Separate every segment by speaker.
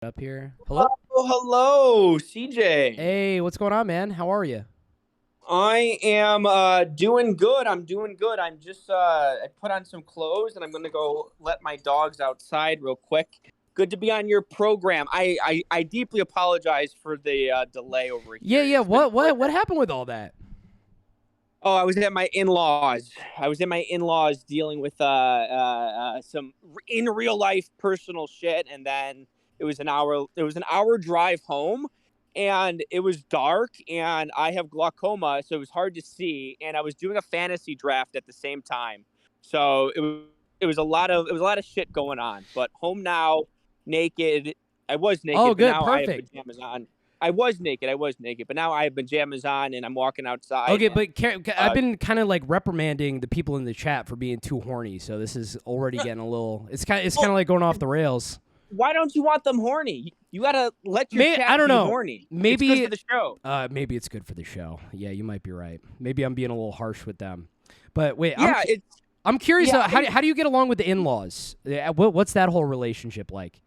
Speaker 1: Up here. Hello?
Speaker 2: Oh, hello, CJ.
Speaker 1: Hey, what's going on, man? How are you?
Speaker 2: I am doing good. I'm doing good. I'm just I put on some clothes and I'm gonna go let my dogs outside real quick. Good to be on your program. I deeply apologize for the delay over
Speaker 1: Yeah,
Speaker 2: here.
Speaker 1: yeah.
Speaker 2: It's been
Speaker 1: What happened with all that?
Speaker 2: I was at my in-laws. I was at my in-laws dealing with some in real life personal shit, and then it was an hour. It was an hour drive home, and it was dark, and I have glaucoma, so it was hard to see. And I was doing a fantasy draft at the same time, so it was a lot of shit going on. But home now, naked. I was
Speaker 1: Oh,
Speaker 2: naked, but
Speaker 1: good.
Speaker 2: now I have
Speaker 1: Perfect.
Speaker 2: pajamas on. I was naked, but now I have pajamas on and I'm walking outside
Speaker 1: Okay,
Speaker 2: and
Speaker 1: but I've been kind of like reprimanding the people in the chat for being too horny, so this is already getting a little. It's kind of
Speaker 2: well,
Speaker 1: like going off the rails.
Speaker 2: why don't you want them horny? You gotta let your
Speaker 1: I
Speaker 2: chat
Speaker 1: don't
Speaker 2: be
Speaker 1: know.
Speaker 2: horny. It's good for
Speaker 1: Maybe
Speaker 2: the show.
Speaker 1: maybe it's good for the show. Yeah, you might be right. Maybe I'm being a little harsh with them. But wait,
Speaker 2: Yeah,
Speaker 1: I'm curious.
Speaker 2: yeah.
Speaker 1: How do you get along with the in-laws? What's that whole relationship like?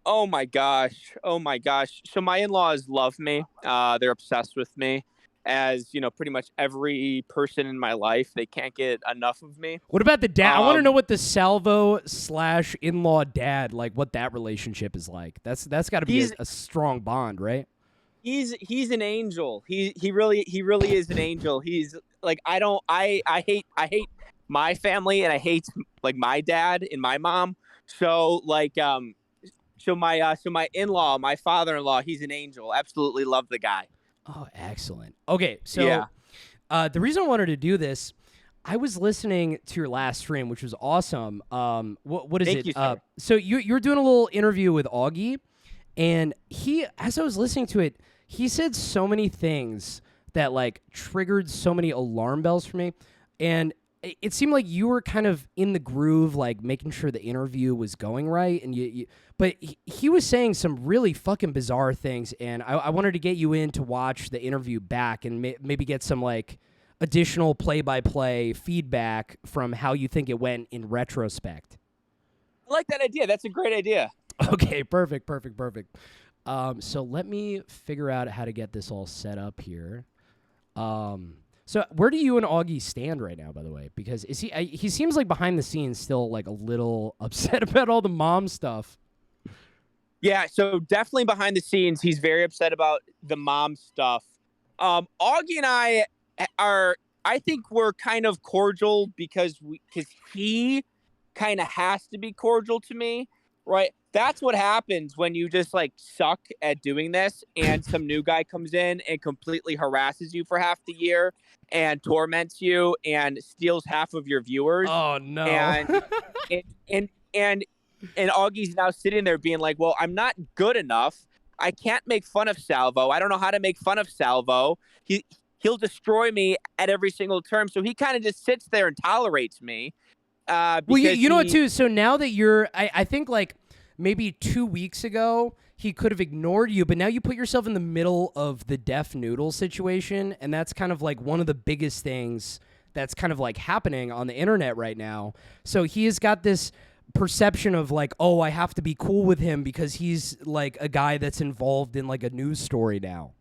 Speaker 2: Oh my gosh. Oh my gosh. So my in-laws love me. They're obsessed with me. As you know, pretty much every person in my life, they can't get enough of me.
Speaker 1: What about the dad? I want to know
Speaker 2: Um,
Speaker 1: what the Salvo slash in-law dad, like what that relationship is like. That's got to be
Speaker 2: he's
Speaker 1: a strong bond, right?
Speaker 2: he's an angel. He really is an angel. He's like I hate my family and I hate like my dad and my mom. So like so my in-law, my father-in-law, he's an angel. Absolutely love the guy.
Speaker 1: Oh, excellent. Okay,
Speaker 2: Yeah.
Speaker 1: so the reason I wanted to do this, I was listening to your last stream, which was awesome. What is
Speaker 2: Thank
Speaker 1: it?
Speaker 2: you, sir.
Speaker 1: So you're doing a little interview with Augie, and he, as I was listening to it, he said so many things that like triggered so many alarm bells for me, and it seemed like you were kind of in the groove, like making sure the interview was going right, and but he was saying some really fucking bizarre things, and I wanted to get you in to watch the interview back and maybe get some like additional play-by-play feedback from how you think it went in retrospect.
Speaker 2: I like that idea. That's a great idea.
Speaker 1: Okay, perfect. So let me figure out how to get this all set up here. So where do you and Augie stand right now, by the way? Because he seems like behind the scenes still like a little upset about all the mom stuff.
Speaker 2: Yeah, so definitely behind the scenes, he's very upset about the mom stuff. Augie and I are, I think we're kind of cordial because he kind of has to be cordial to me, right? That's what happens when you just like suck at doing this, and some new guy comes in and completely harasses you for half the year and torments you and steals half of your viewers,
Speaker 1: Oh no.
Speaker 2: and and and and and Augie's now sitting there being like, "Well, I'm not good enough. I can't make fun of Salvo. I don't know how to make fun of Salvo. He'll destroy me at every single term." So he kind of just sits there and tolerates me
Speaker 1: Well,
Speaker 2: because
Speaker 1: you know what
Speaker 2: he.
Speaker 1: too. So now that I think like maybe 2 weeks ago he could have ignored you, but now you put yourself in the middle of the deaf noodle situation, and that's kind of like one of the biggest things that's kind of like happening on the internet right now. So he has got this perception of like, oh, I have to be cool with him because he's like a guy that's involved in like a news story now.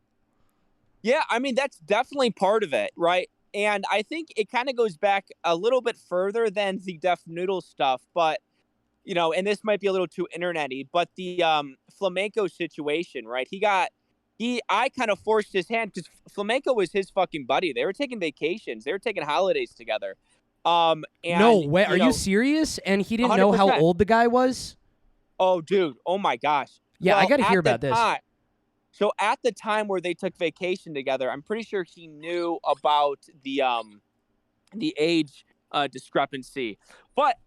Speaker 2: Yeah, I mean, that's definitely part of it, right? And I think it kind of goes back a little bit further than the deaf noodle stuff, but and this might be a little too internety, but the flamenco situation, right? I kind of forced his hand because flamenco was his fucking buddy. They were taking vacations, they were taking holidays together.
Speaker 1: No
Speaker 2: And
Speaker 1: way. Are you serious? And he didn't know how
Speaker 2: 100%.
Speaker 1: old the guy was?
Speaker 2: Oh, dude. Oh my gosh.
Speaker 1: Yeah, I
Speaker 2: Well,
Speaker 1: got to hear
Speaker 2: at the
Speaker 1: about this.
Speaker 2: time, so at the time where they took vacation together, I'm pretty sure he knew about the age discrepancy. But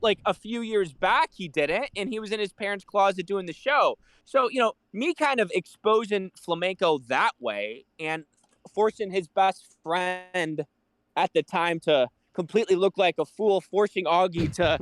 Speaker 2: like a few years back, he didn't, and he was in his parents' closet doing the show. So me kind of exposing flamenco that way and forcing his best friend at the time to completely look like a fool, forcing Augie to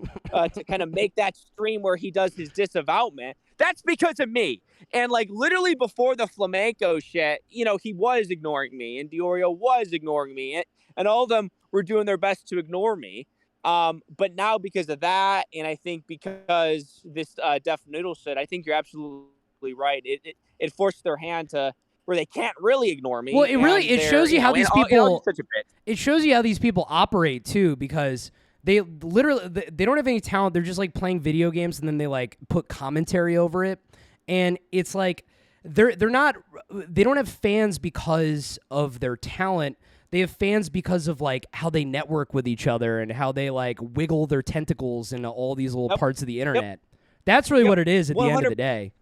Speaker 2: kind of make that stream where he does his disavowment. That's because of me. And like literally before the flamenco shit, he was ignoring me, and Diorio was ignoring me, and all of them were doing their best to ignore me. But now because of that, and I think because this Deaf Noodle shit, I think you're absolutely right. It forced their hand to where they can't really ignore me.
Speaker 1: Well, it shows you how these people.
Speaker 2: Such a bitch.
Speaker 1: It shows you how these people operate too, because they literally they don't have any talent. They're just like playing video games, and then they like put commentary over it, and it's like they don't have fans because of their talent. They have fans because of like how they network with each other and how they like wiggle their tentacles into all these little parts of the internet. That's really what it is at the end of the day.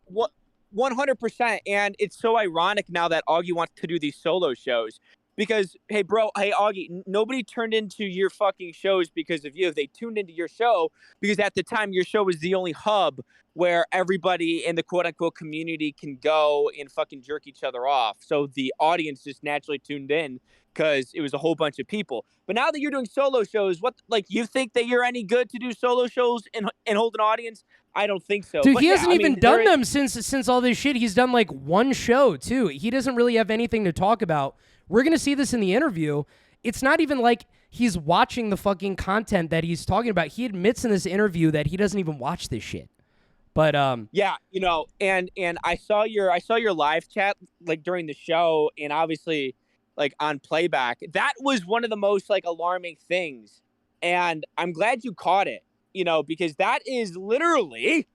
Speaker 2: What 100%. And it's so ironic now that Augie wants to do these solo shows because, hey, Augie, nobody turned into your fucking shows because of you. They tuned into your show because at the time your show was the only hub where everybody in the quote unquote community can go and fucking jerk each other off. So the audience just naturally tuned in because it was a whole bunch of people. But now that you're doing solo shows, you think that you're any good to do solo shows and hold an audience? I don't think so.
Speaker 1: Dude, he hasn't even done them since all this shit. He's done like one show too. He doesn't really have anything to talk about. We're going to see this in the interview. It's not even like he's watching the fucking content that he's talking about. He admits in this interview that he doesn't even watch this shit. But
Speaker 2: yeah, and I saw your live chat like during the show, and obviously like on playback. That was one of the most like alarming things. And I'm glad you caught it, because that is literally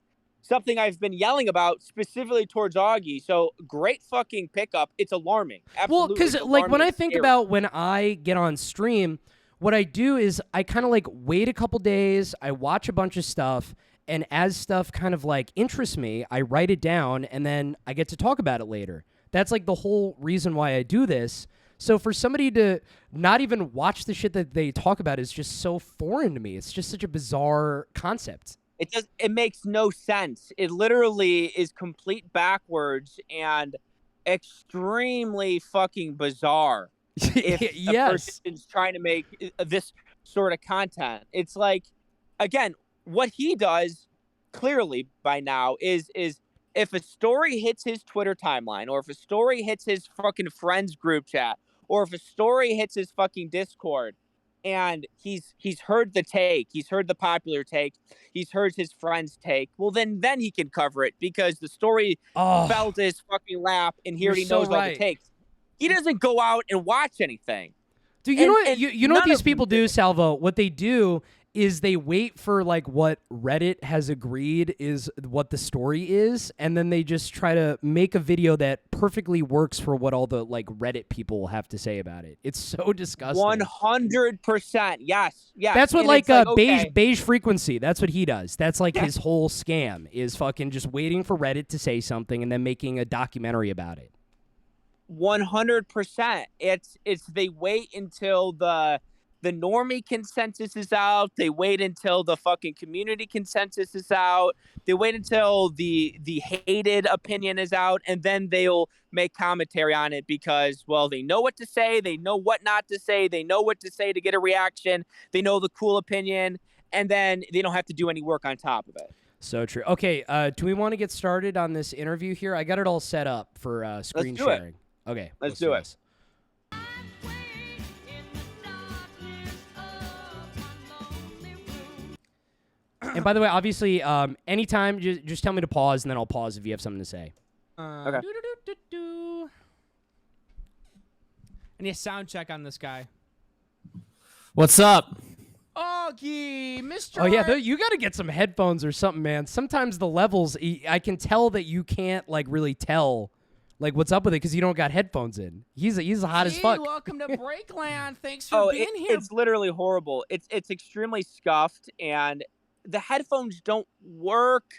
Speaker 2: something I've been yelling about specifically towards Augie. So great fucking pickup. It's alarming. Absolutely.
Speaker 1: Well, because like when I think about when I get on stream, what I do is I kind of like wait a couple days. I watch a bunch of stuff. And as stuff kind of like interests me, I write it down and then I get to talk about it later. That's like the whole reason why I do this. So for somebody to not even watch the shit that they talk about is just so foreign to me. It's just such a bizarre concept.
Speaker 2: It makes no sense. It literally is complete backwards and extremely fucking bizarre. If a person's trying to make this sort of content, it's like, again, what he does clearly by now is if a story hits his Twitter timeline, or if a story hits his fucking friends group chat, or if a story hits his fucking Discord, and he's heard the take, he's heard the popular take, he's heard his friends' take, well then he can cover it because the story fell to his fucking lap and he already knows all the takes. He doesn't go out and watch anything.
Speaker 1: Dude, you know what these people do, Salvo? What they do is they wait for like what Reddit has agreed is what the story is, and then they just try to make a video that perfectly works for what all the like Reddit people have to say about it. It's so disgusting.
Speaker 2: 100%. Yes.
Speaker 1: That's what beige frequency. That's what he does. That's like his whole scam is fucking just waiting for Reddit to say something and then making a documentary about it.
Speaker 2: 100%. It's they wait until the normie consensus is out. They wait until the fucking community consensus is out. They wait until the hated opinion is out, and then they'll make commentary on it because, well, they know what to say. They know what not to say. They know what to say to get a reaction. They know the cool opinion, and then they don't have to do any work on top of it.
Speaker 1: So true. Okay, do we want to get started on this interview here? I got it all set up for screen sharing. Okay,
Speaker 2: let's do it.
Speaker 1: And by the way, obviously, anytime, just tell me to pause, and then I'll pause if you have something to say.
Speaker 2: Okay.
Speaker 3: I need a sound check on this guy.
Speaker 4: What's up?
Speaker 3: Augie, Mr.
Speaker 1: Oh, yeah, you got to get some headphones or something, man. Sometimes the levels, I can tell that you can't, like, really tell, like, what's up with it because you don't got headphones in. He's hot as fuck.
Speaker 3: Welcome to Breakland. Thanks for being here.
Speaker 2: It's literally horrible. It's extremely scuffed, and the headphones don't work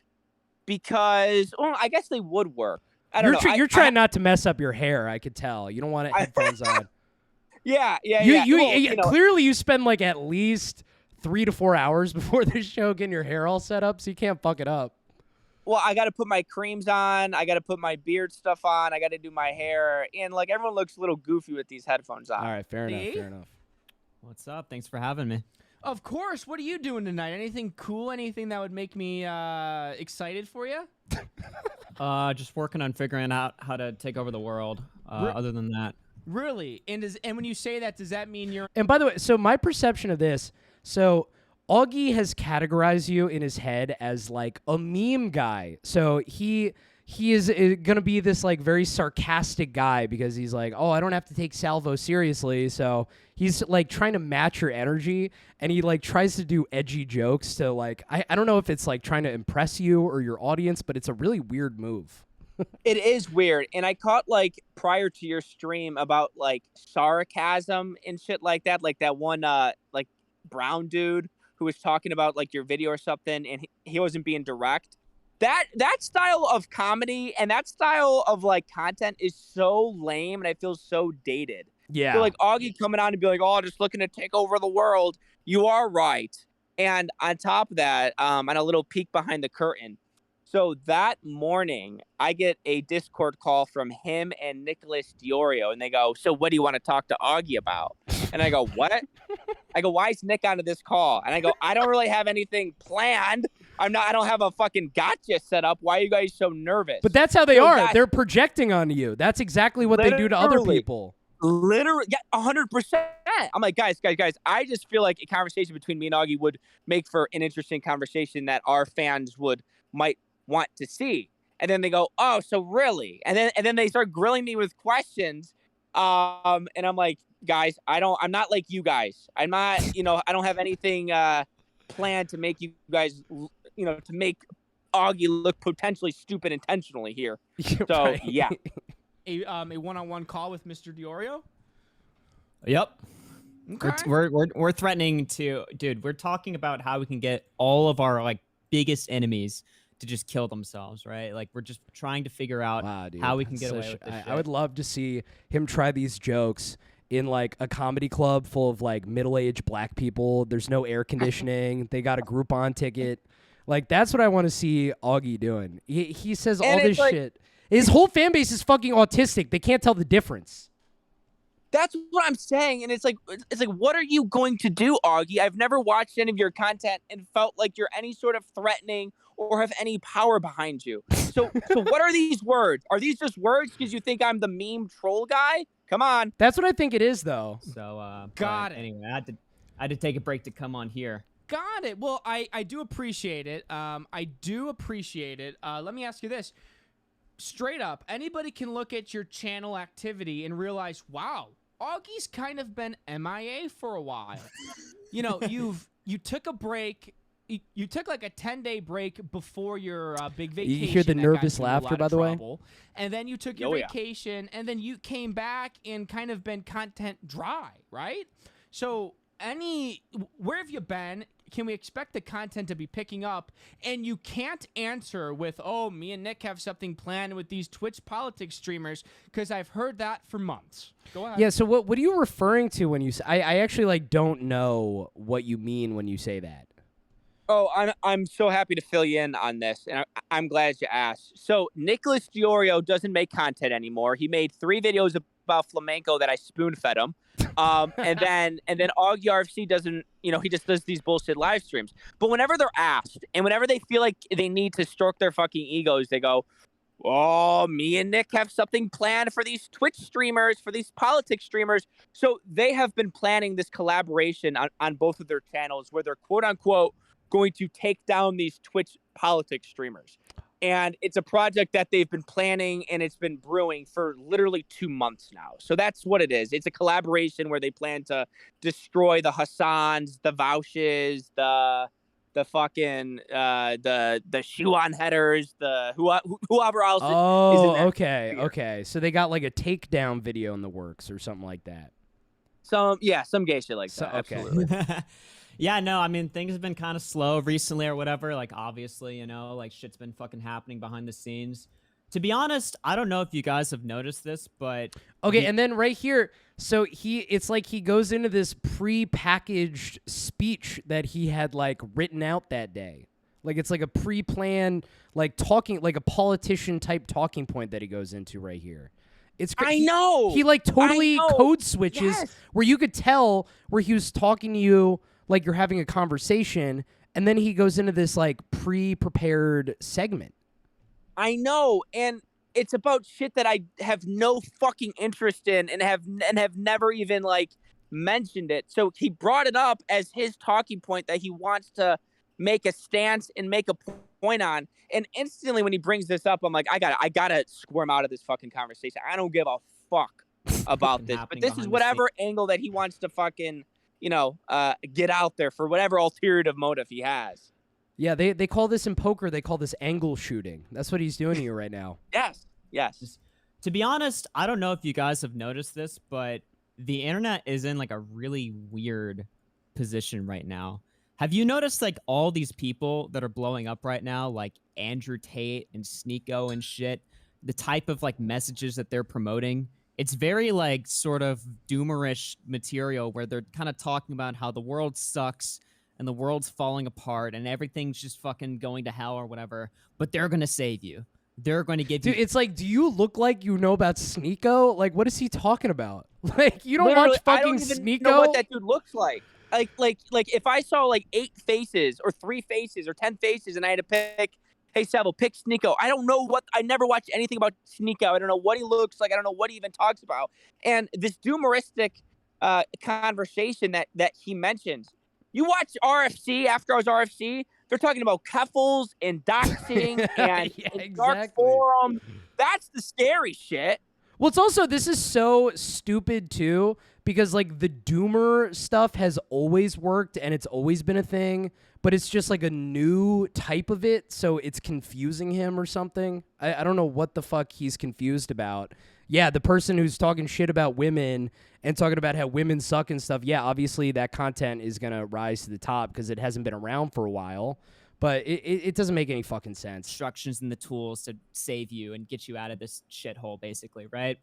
Speaker 2: because, well, I guess they would work. I don't know.
Speaker 1: You're trying not to mess up your hair, I could tell. You don't want headphones on.
Speaker 2: Yeah.
Speaker 1: Clearly, you spend like at least 3 to 4 hours before the show getting your hair all set up, so you can't fuck it up.
Speaker 2: Well, I got to put my creams on. I got to put my beard stuff on. I got to do my hair. And, like, everyone looks a little goofy with these headphones on.
Speaker 1: All right, fair enough.
Speaker 4: What's up? Thanks for having me.
Speaker 3: Of course. What are you doing tonight? Anything cool? Anything that would make me excited for you?
Speaker 4: Just working on figuring out how to take over the world. Other than that.
Speaker 3: Really? And when you say that, does that mean you're...
Speaker 1: And by the way, so my perception of this... So Augie has categorized you in his head as like a meme guy. So he is gonna be this like very sarcastic guy because he's like, oh, I don't have to take Salvo seriously. So he's like trying to match your energy, and he like tries to do edgy jokes to like I don't know if it's like trying to impress you or your audience, but it's a really weird move.
Speaker 2: It is weird. And I caught like prior to your stream about like sarcasm and shit like that one like brown dude who was talking about like your video or something, and he wasn't being direct. That style of comedy and that style of like content is so lame, and I feel so dated.
Speaker 1: Yeah.
Speaker 2: So like Augie coming on and be like, oh, just looking to take over the world. You are right. And on top of that, on a little peek behind the curtain. So that morning, I get a Discord call from him and Nicholas Diorio, and they go, so what do you want to talk to Augie about? And I go, what? I go, why is Nick onto this call? And I go, I don't really have anything planned. I don't have a fucking gotcha set up. Why are you guys so nervous?
Speaker 1: But that's how they are. They're projecting onto you. That's exactly what they do to other people.
Speaker 2: Literally, yeah, 100%. I'm like, guys, I just feel like a conversation between me and Augie would make for an interesting conversation that our fans might want to see. And then they go, oh, so really? And then they start grilling me with questions. And I'm like, guys, I'm not like you guys. I'm not, I don't have anything planned to make you guys, to make Augie look potentially stupid intentionally here. So,
Speaker 1: Right.
Speaker 2: yeah.
Speaker 3: A one-on-one call with Mr. Diorio?
Speaker 4: Yep.
Speaker 3: Okay.
Speaker 4: We're threatening to, dude. We're talking about how we can get all of our like biggest enemies to just kill themselves, right? Like we're just trying to figure out how we can get away with this shit.
Speaker 1: I would love to see him try these jokes in like a comedy club full of like middle-aged black people. There's no air conditioning. They got a Groupon ticket. Like that's what I want to see Augie doing. He says all this shit. His whole fan base is fucking autistic. They can't tell the difference.
Speaker 2: That's what I'm saying. And it's like, what are you going to do, Augie? I've never watched any of your content and felt like you're any sort of threatening or have any power behind you. So what are these words? Are these just words because you think I'm the meme troll guy? Come on.
Speaker 1: That's what I think it is, though.
Speaker 4: So,
Speaker 3: Got it.
Speaker 4: Anyway, I had to take a break to come on here.
Speaker 3: Got it. Well, I do appreciate it. I do appreciate it. Let me ask you this. Straight up, anybody can look at your channel activity and realize, wow, Augie's kind of been MIA for a while. You took a break. You took like a 10-day break before your big vacation.
Speaker 1: You hear the nervous laughter, by the way?
Speaker 3: And then you took your vacation, and then you came back and kind of been content dry, right? So where have you been? Can we expect the content to be picking up? And you can't answer with, oh, me and Nick have something planned with these Twitch politics streamers, because I've heard that for months. Go ahead.
Speaker 1: Yeah, so what are you referring to when you say... I actually like don't know what you mean when you say that.
Speaker 2: Oh, I'm so happy to fill you in on this, and I'm glad you asked. So Nicholas Diorio doesn't make content anymore. He made 3 videos about flamenco that I spoon-fed him. And then AugieRFC doesn't, he just does these bullshit live streams. But whenever they're asked, and whenever they feel like they need to stroke their fucking egos, they go, oh, me and Nick have something planned for these Twitch streamers, for these politics streamers. So they have been planning this collaboration on both of their channels where they're quote-unquote going to take down these Twitch politics streamers. And it's a project that they've been planning, and it's been brewing for literally 2 months now. So that's what it is. It's a collaboration where they plan to destroy the Hassans, the Vouches, the fucking the shoe-on headers, the whoever else is in that
Speaker 1: okay, okay. So they got like a takedown video in the works or something like that.
Speaker 2: Some gay shit like that.
Speaker 1: Okay.
Speaker 2: Absolutely.
Speaker 4: Yeah, no, I mean, things have been kind of slow recently or whatever. Like, obviously, like shit's been fucking happening behind the scenes. To be honest, I don't know if you guys have noticed this, but...
Speaker 1: Okay, and then right here, so it's like he goes into this pre-packaged speech that he had, like, written out that day. Like, it's like a pre-planned, like, talking, like a politician-type talking point that he goes into right here. It's
Speaker 2: I know!
Speaker 1: He like, totally code switches where you could tell where he was talking to you like you're having a conversation, and then he goes into this, like, pre-prepared segment.
Speaker 2: I know, and it's about shit that I have no fucking interest in and have never even, like, mentioned it. So he brought it up as his talking point that he wants to make a stance and make a point on. And instantly when he brings this up, I'm like, I gotta squirm out of this fucking conversation. I don't give a fuck about this. But this is whatever angle that he wants to fucking, get out there for whatever ulterior motive he has.
Speaker 1: Yeah, they call this in poker, they call this angle shooting. That's what he's doing to you right now.
Speaker 2: Yes.
Speaker 4: To be honest, I don't know if you guys have noticed this, but the internet is in like a really weird position right now. Have you noticed like all these people that are blowing up right now, like Andrew Tate and Sneeko and shit, the type of like messages that they're promoting? It's very like sort of doomerish material where they're kind of talking about how the world sucks and the world's falling apart and everything's just fucking going to hell or whatever, but they're going to save you. They're going to give you...
Speaker 1: Dude, it's like, do you look like you know about Sneeko? Like, what is he talking about? Like, you don't
Speaker 2: Literally,
Speaker 1: watch fucking
Speaker 2: I don't even
Speaker 1: Sneeko?
Speaker 2: know what that dude looks like. Like if I saw like 8 faces or 3 faces or 10 faces and I had to pick, hey, Salvo, pick Sneeko. I don't know I never watched anything about Sneeko. I don't know what he looks like. I don't know what he even talks about. And this doomeristic conversation that he mentions, you watch RFC, After Hours RFC, they're talking about Keffels and doxing and dark forum. That's the scary shit.
Speaker 1: Well, it's also, this is so stupid too, because like the doomer stuff has always worked and it's always been a thing, but it's just like a new type of it, so it's confusing him or something. I don't know what the fuck he's confused about. Yeah, the person who's talking shit about women and talking about how women suck and stuff, yeah, obviously that content is going to rise to the top because it hasn't been around for a while. But it doesn't make any fucking sense.
Speaker 4: Instructions and the tools to save you and get you out of this shithole, basically, right?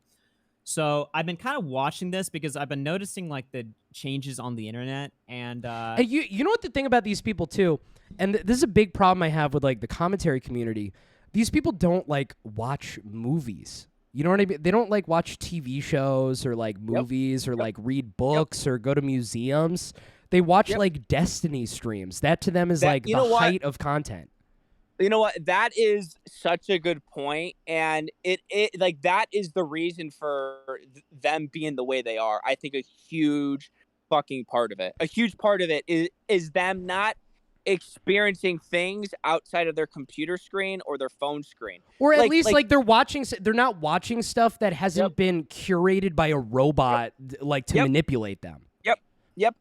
Speaker 4: So I've been kind of watching this because I've been noticing like the changes on the internet, and
Speaker 1: hey, you know what the thing about these people too, and this is a big problem I have with like the commentary community. These people don't like watch movies. You know what I mean? They don't like watch TV shows or like movies or like read books or go to museums. They watch like Destiny streams. That to them is like the height of content.
Speaker 2: You know what? That is such a good point, and it like that is the reason for them being the way they are. I think a huge fucking part of it. A huge part of it is them not experiencing things outside of their computer screen or their phone screen,
Speaker 1: or at least like they're not watching stuff that hasn't been curated by a robot like to manipulate them.
Speaker 2: Yep.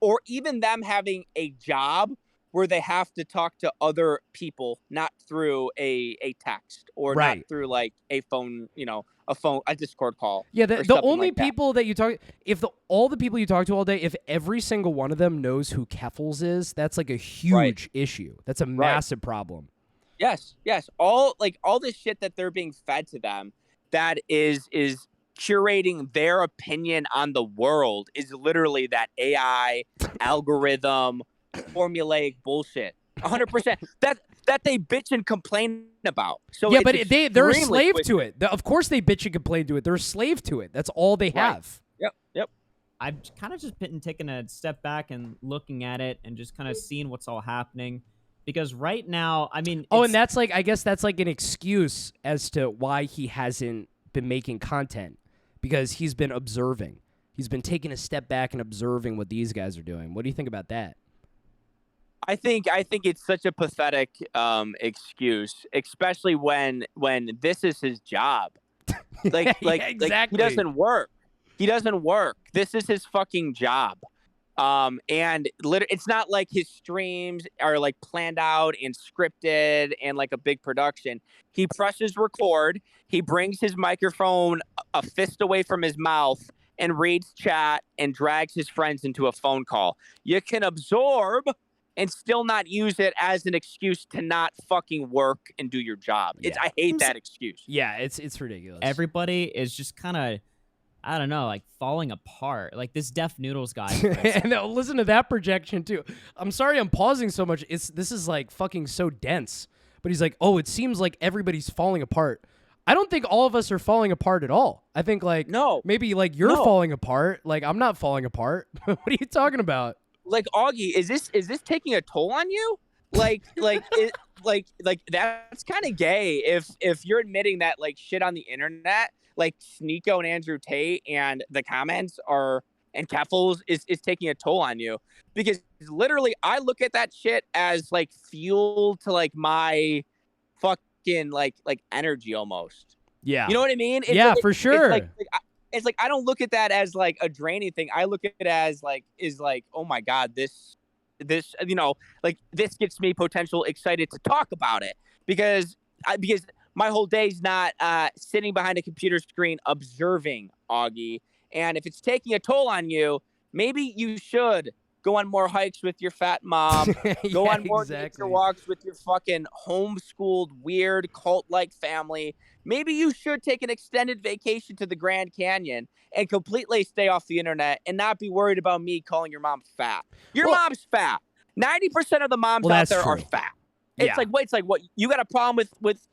Speaker 2: Or even them having a job where they have to talk to other people, not through a text or not through like a phone, a Discord call.
Speaker 1: Yeah, the only people that you talk, all the people you talk to all day, if every single one of them knows who Keffels is, that's like a huge issue. That's a massive problem.
Speaker 2: Yes. All this shit that they're being fed to them, that is curating their opinion on the world, is literally that AI algorithm formulaic bullshit. 100%. That they bitch and complain about. So
Speaker 1: yeah, but they're a slave to it. Of course they bitch and complain to it. They're a slave to it. That's all they have.
Speaker 2: Yep.
Speaker 4: I've kind of just been taking a step back and looking at it and just kind of seeing what's all happening. Because right now, I mean...
Speaker 1: and that's like, I guess that's like an excuse as to why he hasn't been making content. Because he's been observing. He's been taking a step back and observing what these guys are doing. What do you think about that?
Speaker 2: I think it's such a pathetic excuse, especially when this is his job. Exactly. He doesn't work. This is his fucking job. And it's not like his streams are like planned out and scripted and like a big production. He presses record. He brings his microphone a fist away from his mouth and reads chat and drags his friends into a phone call. You can absorb and still not use it as an excuse to not fucking work and do your job.
Speaker 1: Yeah.
Speaker 2: I hate that excuse.
Speaker 1: Yeah, it's ridiculous.
Speaker 4: Everybody is just kind of, I don't know, like falling apart. Like this Deaf Noodles guy.
Speaker 1: And listen to that projection too. I'm sorry I'm pausing so much. This is like fucking so dense. But he's like, oh, it seems like everybody's falling apart. I don't think all of us are falling apart at all. I think like maybe like you're falling apart. Like I'm not falling apart. What are you talking about?
Speaker 2: Like Augie, is this taking a toll on you? Like that's kind of gay if you're admitting that like shit on the internet, like Sneeko and Andrew Tate and the comments are and Keffels is taking a toll on you, because literally I look at that shit as like fuel to like my fucking like energy almost.
Speaker 1: Yeah.
Speaker 2: You know what I mean?
Speaker 1: Yeah, for sure.
Speaker 2: It's like I don't look at that as like a draining thing. I look at it as like oh my God, this you know, like this gets me potential excited to talk about it, because my whole day's not sitting behind a computer screen observing, Augie. And if it's taking a toll on you, maybe you should go on more hikes with your fat mom. Go on more nature walks with your fucking homeschooled, weird, cult-like family. Maybe you should take an extended vacation to the Grand Canyon and completely stay off the internet and not be worried about me calling your mom fat. Your mom's fat. 90% of the moms out there are fat. It's like what? You got a problem with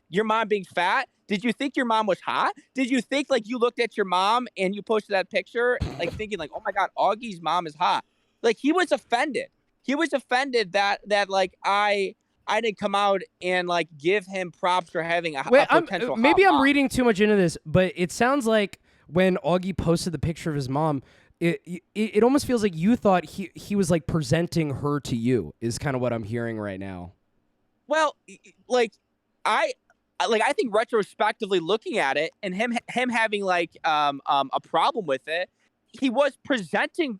Speaker 2: your mom being fat? Did you think your mom was hot? Did you think like you looked at your mom and you posted that picture like thinking like, oh my God, Augie's mom is hot? Like he was offended. He was offended that like I didn't come out and like give him props for having a potential
Speaker 1: maybe
Speaker 2: hot
Speaker 1: I'm
Speaker 2: mom.
Speaker 1: reading too much into this, but it sounds like when Augie posted the picture of his mom, it almost feels like you thought he was like presenting her to you, is kind of what I'm hearing right now.
Speaker 2: Well, I think retrospectively looking at it and him having like a problem with it, he was presenting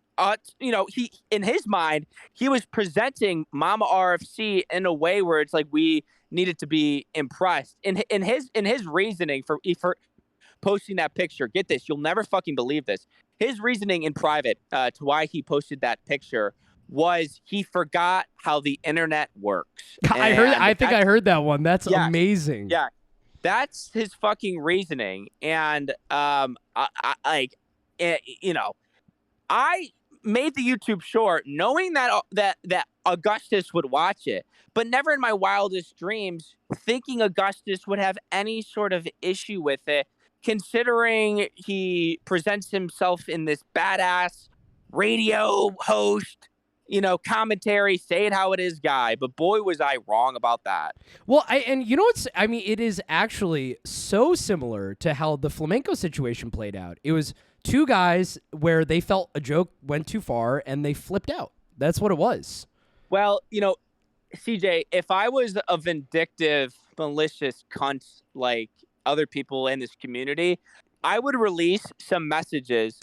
Speaker 2: he in his mind he was presenting Mama RFC in a way where it's like we needed to be impressed. In his reasoning for posting that picture, get this, you'll never fucking believe this. His reasoning in private to why he posted that picture was he forgot how the internet works.
Speaker 1: I think I heard that one. That's amazing.
Speaker 2: Yeah, that's his fucking reasoning. And I made the YouTube short knowing that Augustus would watch it, but never in my wildest dreams thinking Augustus would have any sort of issue with it, considering he presents himself in this badass radio host, commentary, say it how it is guy. But boy, was I wrong about that.
Speaker 1: Well, it is actually so similar to how the flamenco situation played out. It was two guys where they felt a joke went too far and they flipped out. That's what it was.
Speaker 2: Well, CJ, if I was a vindictive, malicious cunt like other people in this community, I would release some messages,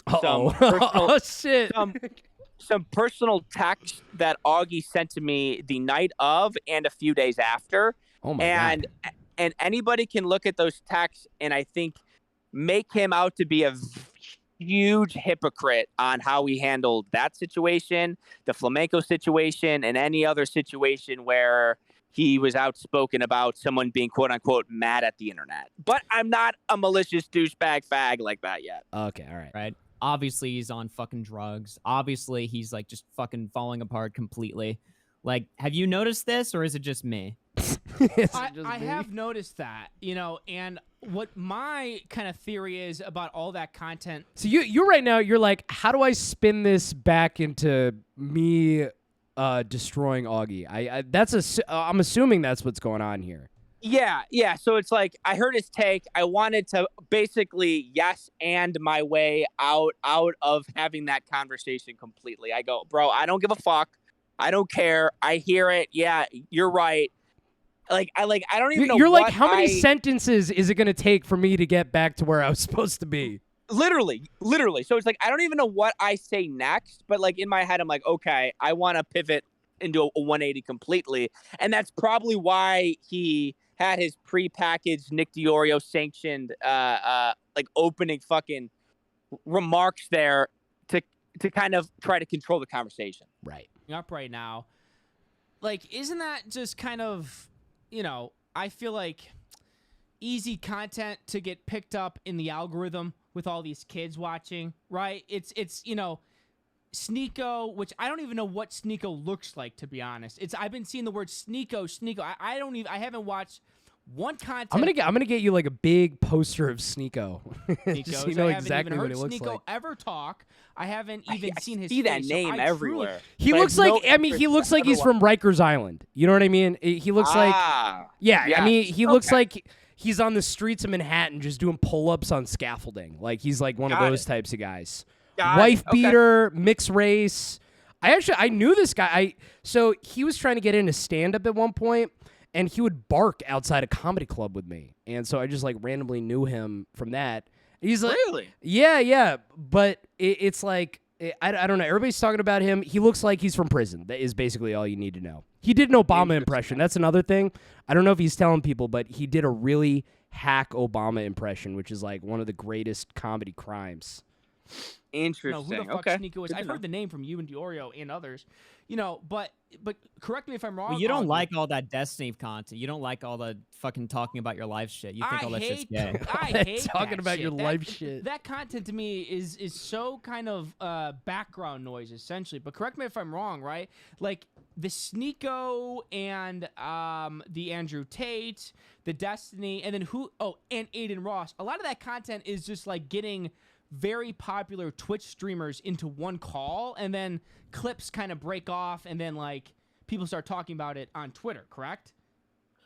Speaker 2: some personal text that Augie sent to me the night of and a few days after.
Speaker 1: Oh my God.
Speaker 2: And anybody can look at those texts and I think make him out to be a huge hypocrite on how he handled that situation, the flamenco situation, and any other situation where he was outspoken about someone being quote unquote mad at the internet. But I'm not a malicious douchebag fag like that yet.
Speaker 1: Okay, all right.
Speaker 4: Right. Obviously, he's on fucking drugs. Obviously, he's like just fucking falling apart completely. Like, have you noticed this, or is it just me?
Speaker 3: I have noticed that, and what my kind of theory is about all that content.
Speaker 1: So you right now, you're like, how do I spin this back into me destroying Augie? I'm assuming that's what's going on here.
Speaker 2: Yeah. So it's like I heard his take. I wanted to basically yes and my way out of having that conversation completely. I go, bro, I don't give a fuck. I don't care. I hear it. Yeah, you're right. I don't even know.
Speaker 1: You're like, how many sentences is it going to take for me to get back to where I was supposed to be?
Speaker 2: Literally. So it's like I don't even know what I say next, but like in my head I'm like, okay, I want to pivot into a 180 completely, and that's probably why he had his prepackaged Nick DiOrio sanctioned opening fucking remarks there to kind of try to control the conversation.
Speaker 1: Right.
Speaker 3: Up right now. Like, isn't that just kind of, I feel like easy content to get picked up in the algorithm with all these kids watching, right? It's Sneeko, which I don't even know what Sneeko looks like, to be honest. I've been seeing the word Sneeko. I haven't watched one content.
Speaker 1: I'm gonna get you like a big poster of Sneeko. Just so you know
Speaker 3: I
Speaker 1: exactly what
Speaker 3: he
Speaker 1: looks
Speaker 3: Sneeko
Speaker 1: like.
Speaker 3: Ever talk. I haven't even seen his
Speaker 2: see
Speaker 3: face.
Speaker 2: that name everywhere.
Speaker 1: He looks like he looks like he's from Rikers Island. You know what I mean? He looks like
Speaker 2: yes.
Speaker 1: I mean, he looks like he's on the streets of Manhattan just doing pull-ups on scaffolding. Like he's like one of those types of guys. wife beater, mixed race. I knew this guy. So he was trying to get into stand up at one point, and he would bark outside a comedy club with me, and so I just like randomly knew him from that. He's like,
Speaker 2: Really?
Speaker 1: Yeah, but it's like I don't know. Everybody's talking about him. He looks like he's from prison. That is basically all you need to know. He did an Obama impression. That's another thing. I don't know if he's telling people, but he did a really hack Obama impression, which is like one of the greatest comedy crimes.
Speaker 2: Interesting.
Speaker 3: Who the fuck
Speaker 2: Okay.
Speaker 3: Sneeko is? I've heard the name from you and Diorio and others. But correct me if I'm wrong.
Speaker 4: Well, you don't
Speaker 3: Augie.
Speaker 4: like all that Destiny content. You don't like all the fucking talking about your life shit. You think all that shit's gay.
Speaker 3: I hate
Speaker 1: Talking
Speaker 3: that
Speaker 1: about
Speaker 3: shit.
Speaker 1: your life shit.
Speaker 3: That content to me is so kind of background noise essentially. But correct me if I'm wrong, right? Like the Sneeko and the Andrew Tate, the Destiny, and then and Aiden Ross. A lot of that content is just like getting very popular Twitch streamers into one call, and then clips kind of break off, and then like people start talking about it on Twitter, correct?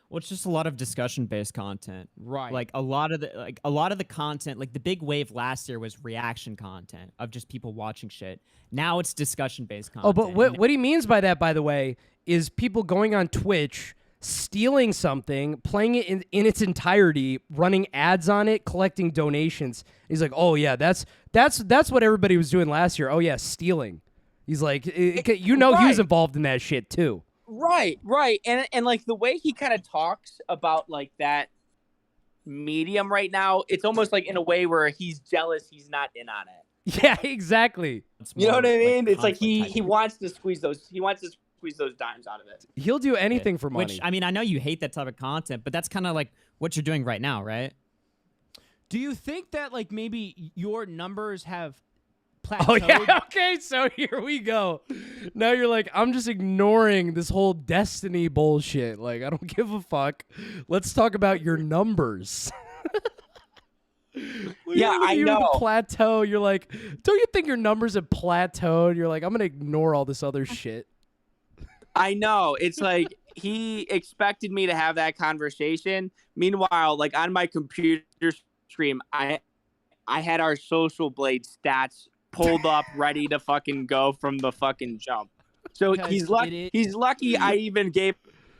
Speaker 4: Well, it's just a lot of discussion-based content.
Speaker 3: Right.
Speaker 4: Like a lot of the content, like the big wave last year was reaction content of just people watching shit. Now it's discussion-based content.
Speaker 1: Oh, but what he means by that, by the way, is people going on Twitch, stealing something, playing it in its entirety, running ads on it, collecting donations. He's like, oh yeah, that's what everybody was doing last year. Oh yeah, stealing. He's like, he was involved in that shit too.
Speaker 2: Right. And like the way he kind of talks about like that medium right now, it's almost like in a way where he's jealous he's not in on it.
Speaker 1: Yeah, exactly.
Speaker 2: You know what I mean? It's like
Speaker 4: conflict
Speaker 2: he wants to squeeze those dimes out of it.
Speaker 1: He'll do anything for money.
Speaker 4: Which, I mean, I know you hate that type of content, but that's kind of like what you're doing right now, right?
Speaker 3: Do you think that like maybe your numbers have plateaued?
Speaker 1: Oh yeah, okay, so here we go. Now you're like, I'm just ignoring this whole Destiny bullshit. Like, I don't give a fuck. Let's talk about your numbers.
Speaker 2: Yeah, I know.
Speaker 1: The plateau. You're like, don't you think your numbers have plateaued? You're like, I'm gonna ignore all this other shit.
Speaker 2: I know. It's like he expected me to have that conversation. Meanwhile, like on my computer stream, I had our Social Blade stats pulled up, ready to fucking go from the fucking jump. So he's lucky I even gave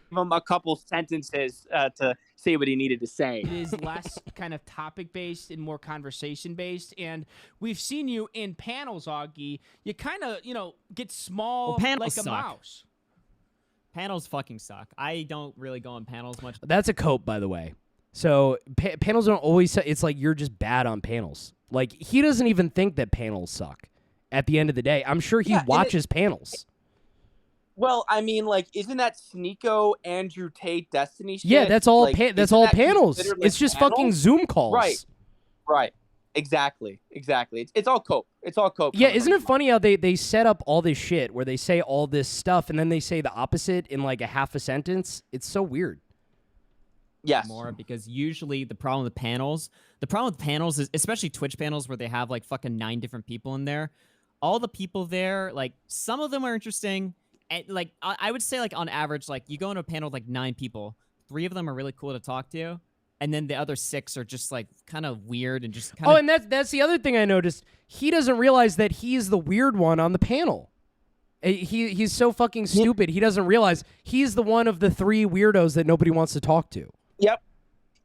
Speaker 2: him a couple sentences to say what he needed to say.
Speaker 3: It is less kind of topic-based and more conversation-based. And we've seen you in panels, Augie. You kind of, get small like a mouse.
Speaker 4: Panels fucking suck. I don't really go on panels much.
Speaker 1: That's a cope, by the way. So panels don't always. It's like you're just bad on panels. Like he doesn't even think that panels suck. At the end of the day, I'm sure he watches panels.
Speaker 2: Well, I mean, like, isn't that Sneeko, Andrew Tate, Destiny shit?
Speaker 1: Yeah, that's all.
Speaker 2: Like,
Speaker 1: That's all panels.
Speaker 2: considered,
Speaker 1: It's just fucking Zoom calls.
Speaker 2: Right. Exactly. It's all cope.
Speaker 1: Yeah, isn't it funny how they set up all this shit where they say all this stuff and then they say the opposite in like a half a sentence? It's so weird.
Speaker 2: Yes.
Speaker 4: More because usually the problem with panels is, especially Twitch panels where they have like fucking 9 different people in there. All the people there, like some of them are interesting. And like I would say like on average, like you go into a panel with like 9 people, 3 of them are really cool to talk to. And then the other 6 are just like kind of weird and just kind of.
Speaker 1: Oh, and that's the other thing I noticed. He doesn't realize that he's the weird one on the panel. He's so fucking stupid. He doesn't realize he's the one of the 3 weirdos that nobody wants to talk to.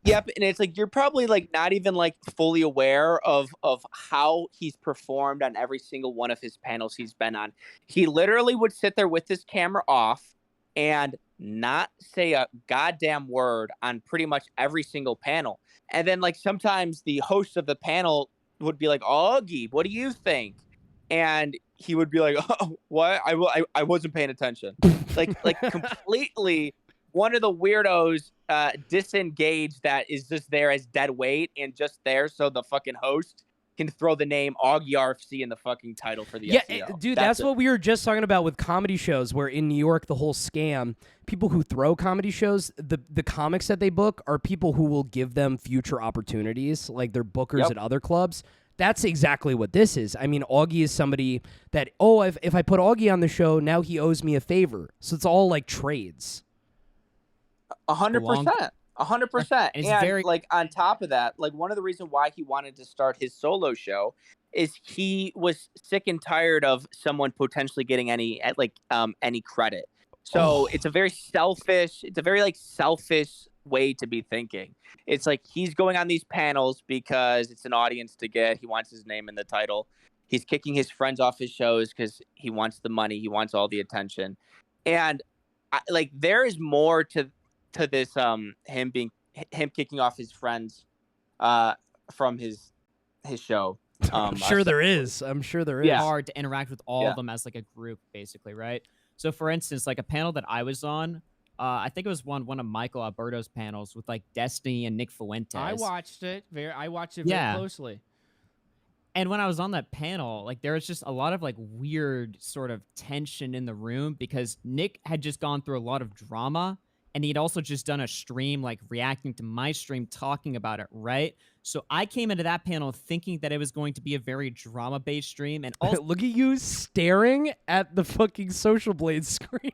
Speaker 2: Yep. And it's like you're probably like not even like fully aware of how he's performed on every single one of his panels he's been on. He literally would sit there with his camera off and not say a goddamn word on pretty much every single panel. And then like sometimes the host of the panel would be like, Augie, what do you think? And he would be like, oh, what? I wasn't paying attention. like completely one of the weirdos disengaged that is just there as dead weight and just there so the fucking host can throw the name AugieRFC in the fucking title for the SEO.
Speaker 1: Dude, that's what we were just talking about with comedy shows, where in New York, the whole scam, people who throw comedy shows, the comics that they book are people who will give them future opportunities, like they're bookers at other clubs. That's exactly what this is. I mean, Augie is somebody that, if I put Augie on the show, now he owes me a favor. So it's all like trades.
Speaker 2: 100%. 100%.
Speaker 4: And it's very
Speaker 2: like on top of that, like one of the reasons why he wanted to start his solo show is he was sick and tired of someone potentially getting any credit. So it's a very selfish way to be thinking. It's like he's going on these panels because it's an audience to get. He wants his name in the title. He's kicking his friends off his shows because he wants the money. He wants all the attention. And there is more to this him kicking off his friends from his show.
Speaker 1: I'm sure there is.
Speaker 2: Yeah.
Speaker 4: hard to interact with all of them as like a group, basically, right? So, for instance, like a panel that I was on, I think it was one of Michael Alberto's panels with like Destiny and Nick Fuentes.
Speaker 3: I watched it very closely.
Speaker 4: And when I was on that panel, like there was just a lot of like weird sort of tension in the room because Nick had just gone through a lot of drama. And he'd also just done a stream, like reacting to my stream, talking about it, right? So I came into that panel thinking that it was going to be a very drama-based stream. And also,
Speaker 1: Look at you staring at the fucking Social Blade screen.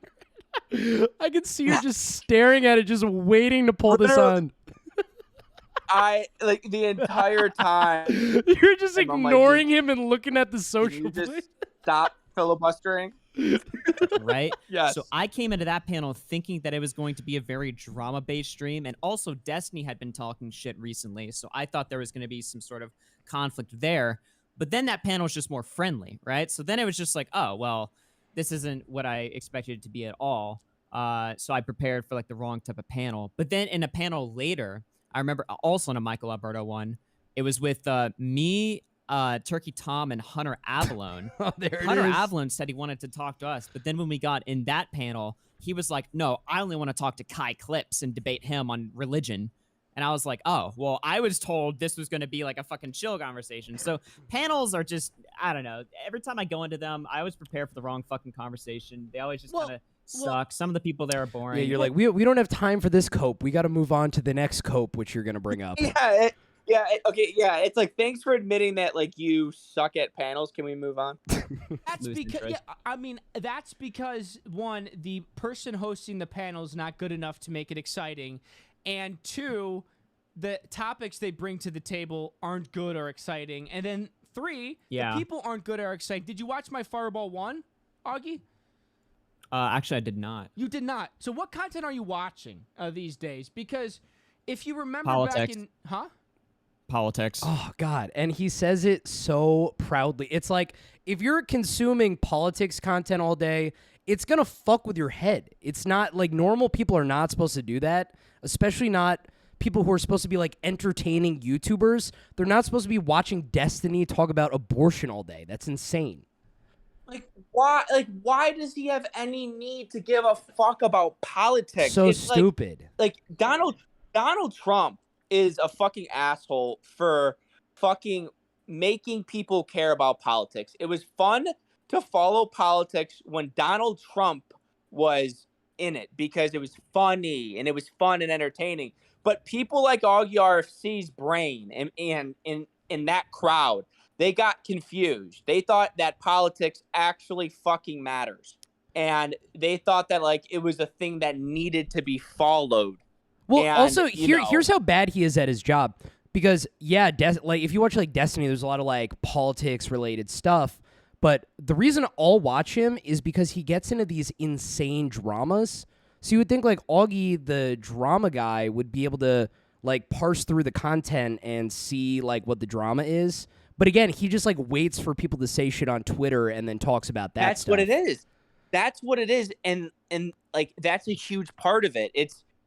Speaker 1: I can see you just staring at it, just waiting to pull this on.
Speaker 2: I like the entire time.
Speaker 1: You're just ignoring him and looking at the Social
Speaker 2: you
Speaker 1: Blade.
Speaker 2: just stop filibustering.
Speaker 4: right?
Speaker 2: Yes.
Speaker 4: So I came into that panel thinking that it was going to be a very drama-based stream, and also Destiny had been talking shit recently, so I thought there was going to be some sort of conflict there. But then that panel was just more friendly, right? So then it was just like, oh, well, this isn't what I expected it to be at all. So I prepared for like the wrong type of panel. But then in a panel later, I remember also in a Michael Alberto one, it was with me, Turkey Tom, and Hunter Avalone.
Speaker 1: Oh, there
Speaker 4: Hunter
Speaker 1: it is.
Speaker 4: Avalone said he wanted to talk to us, but then when we got in that panel, he was like, no, I only want to talk to Kai Clips and debate him on religion. And I was like, oh, well, I was told this was going to be like a fucking chill conversation. So panels are just, I don't know. Every time I go into them, I always prepare for the wrong fucking conversation. They always just kind of suck. Some of the people there are boring.
Speaker 1: Yeah, you're like, we don't have time for this cope. We got to move on to the next cope, which you're going to bring up.
Speaker 2: It's like, thanks for admitting that, like, you suck at panels. Can we move on?
Speaker 3: That's because, that's because, one, the person hosting the panel is not good enough to make it exciting, and two, the topics they bring to the table aren't good or exciting, and then three, the people aren't good or exciting. Did you watch my Fireball 1, Augie?
Speaker 4: Actually, I did not.
Speaker 3: You did not. So what content are you watching these days? Because if you remember
Speaker 4: Politics.
Speaker 3: back in...
Speaker 4: Politics.
Speaker 1: Oh, God. And he says it so proudly. It's like, if you're consuming politics content all day, it's going to fuck with your head. It's not like normal people are not supposed to do that, especially not people who are supposed to be like entertaining YouTubers. They're not supposed to be watching Destiny talk about abortion all day. That's insane.
Speaker 2: Like, why? Like, why does he have any need to give a fuck about politics?
Speaker 1: So
Speaker 2: it's
Speaker 1: stupid.
Speaker 2: Like Donald Trump is a fucking asshole for fucking making people care about politics. It was fun to follow politics when Donald Trump was in it because it was funny and it was fun and entertaining. But people like AugieRFC's brain and in that crowd, they got confused. They thought that politics actually fucking matters. And they thought that like it was a thing that needed to be followed.
Speaker 1: Well,
Speaker 2: and,
Speaker 1: also here's how bad he is at his job, because like if you watch like Destiny, there's a lot of like politics related stuff, but the reason I'll watch him is because he gets into these insane dramas. So you would think like Augie, the drama guy, would be able to like parse through the content and see like what the drama is. But again, he just like waits for people to say shit on Twitter and then talks about that.
Speaker 2: That's
Speaker 1: stuff.
Speaker 2: what it is. That's what it is, and like that's a huge part of it.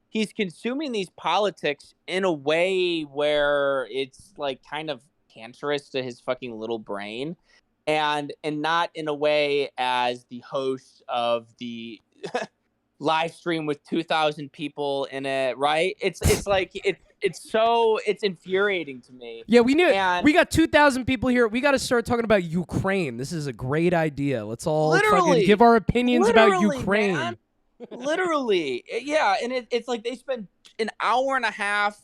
Speaker 2: He's consuming these politics in a way where it's like kind of cancerous to his fucking little brain, and not in a way as the host of the live stream with 2,000 people in it, right? It's like it's infuriating to me.
Speaker 1: Yeah, we knew it.
Speaker 2: And
Speaker 1: We got 2,000 people here. We got to start talking about Ukraine. This is a great idea. Let's all fucking give our opinions about Ukraine.
Speaker 2: Man. Literally, yeah, and it's like they spend an hour and a half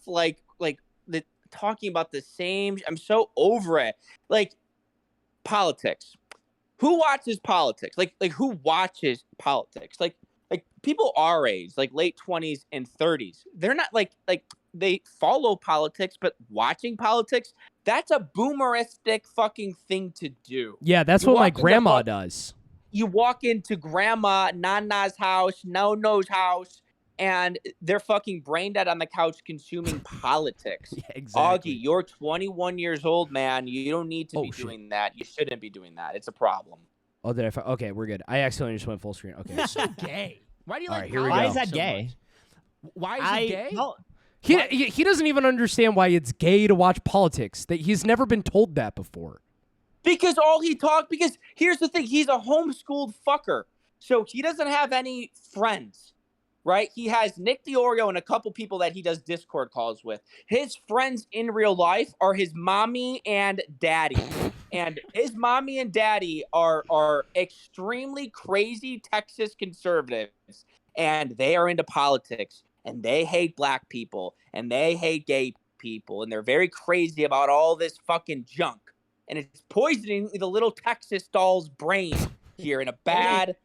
Speaker 2: talking about the same. I'm so over it. Like politics. Who watches politics? Like who watches politics? Like people our age, like late 20s and 30s, they're not like they follow politics, but watching politics, that's a boomeristic fucking thing to do.
Speaker 1: Yeah, that's
Speaker 2: You
Speaker 1: what my
Speaker 2: walk into
Speaker 1: grandma does.
Speaker 2: You walk into grandma Nana's house, No-No's house, and they're fucking brain dead on the couch consuming politics.
Speaker 1: Yeah, exactly.
Speaker 2: Augie, you're 21 years old, man. You don't need to
Speaker 1: Oh,
Speaker 2: be
Speaker 1: shit.
Speaker 2: doing that. You shouldn't be doing that. It's a problem.
Speaker 1: Oh, did I? Okay, we're good. I accidentally just went full screen. Okay.
Speaker 3: It's so gay. Why do you
Speaker 1: All
Speaker 3: like
Speaker 1: right, here we
Speaker 4: Why
Speaker 1: go.
Speaker 4: is that
Speaker 3: so
Speaker 4: gay?
Speaker 3: much? Why is it gay?
Speaker 4: Well,
Speaker 1: He doesn't even understand why it's gay to watch politics. That he's never been told that before.
Speaker 2: Because here's the thing, he's a homeschooled fucker. So he doesn't have any friends, right? He has Nick DeOrio and a couple people that he does Discord calls with. His friends in real life are his mommy and daddy. And his mommy and daddy are extremely crazy Texas conservatives. And they are into politics. And they hate black people. And they hate gay people. And they're very crazy about all this fucking junk. And it's poisoning the little Texas doll's brain here in a bad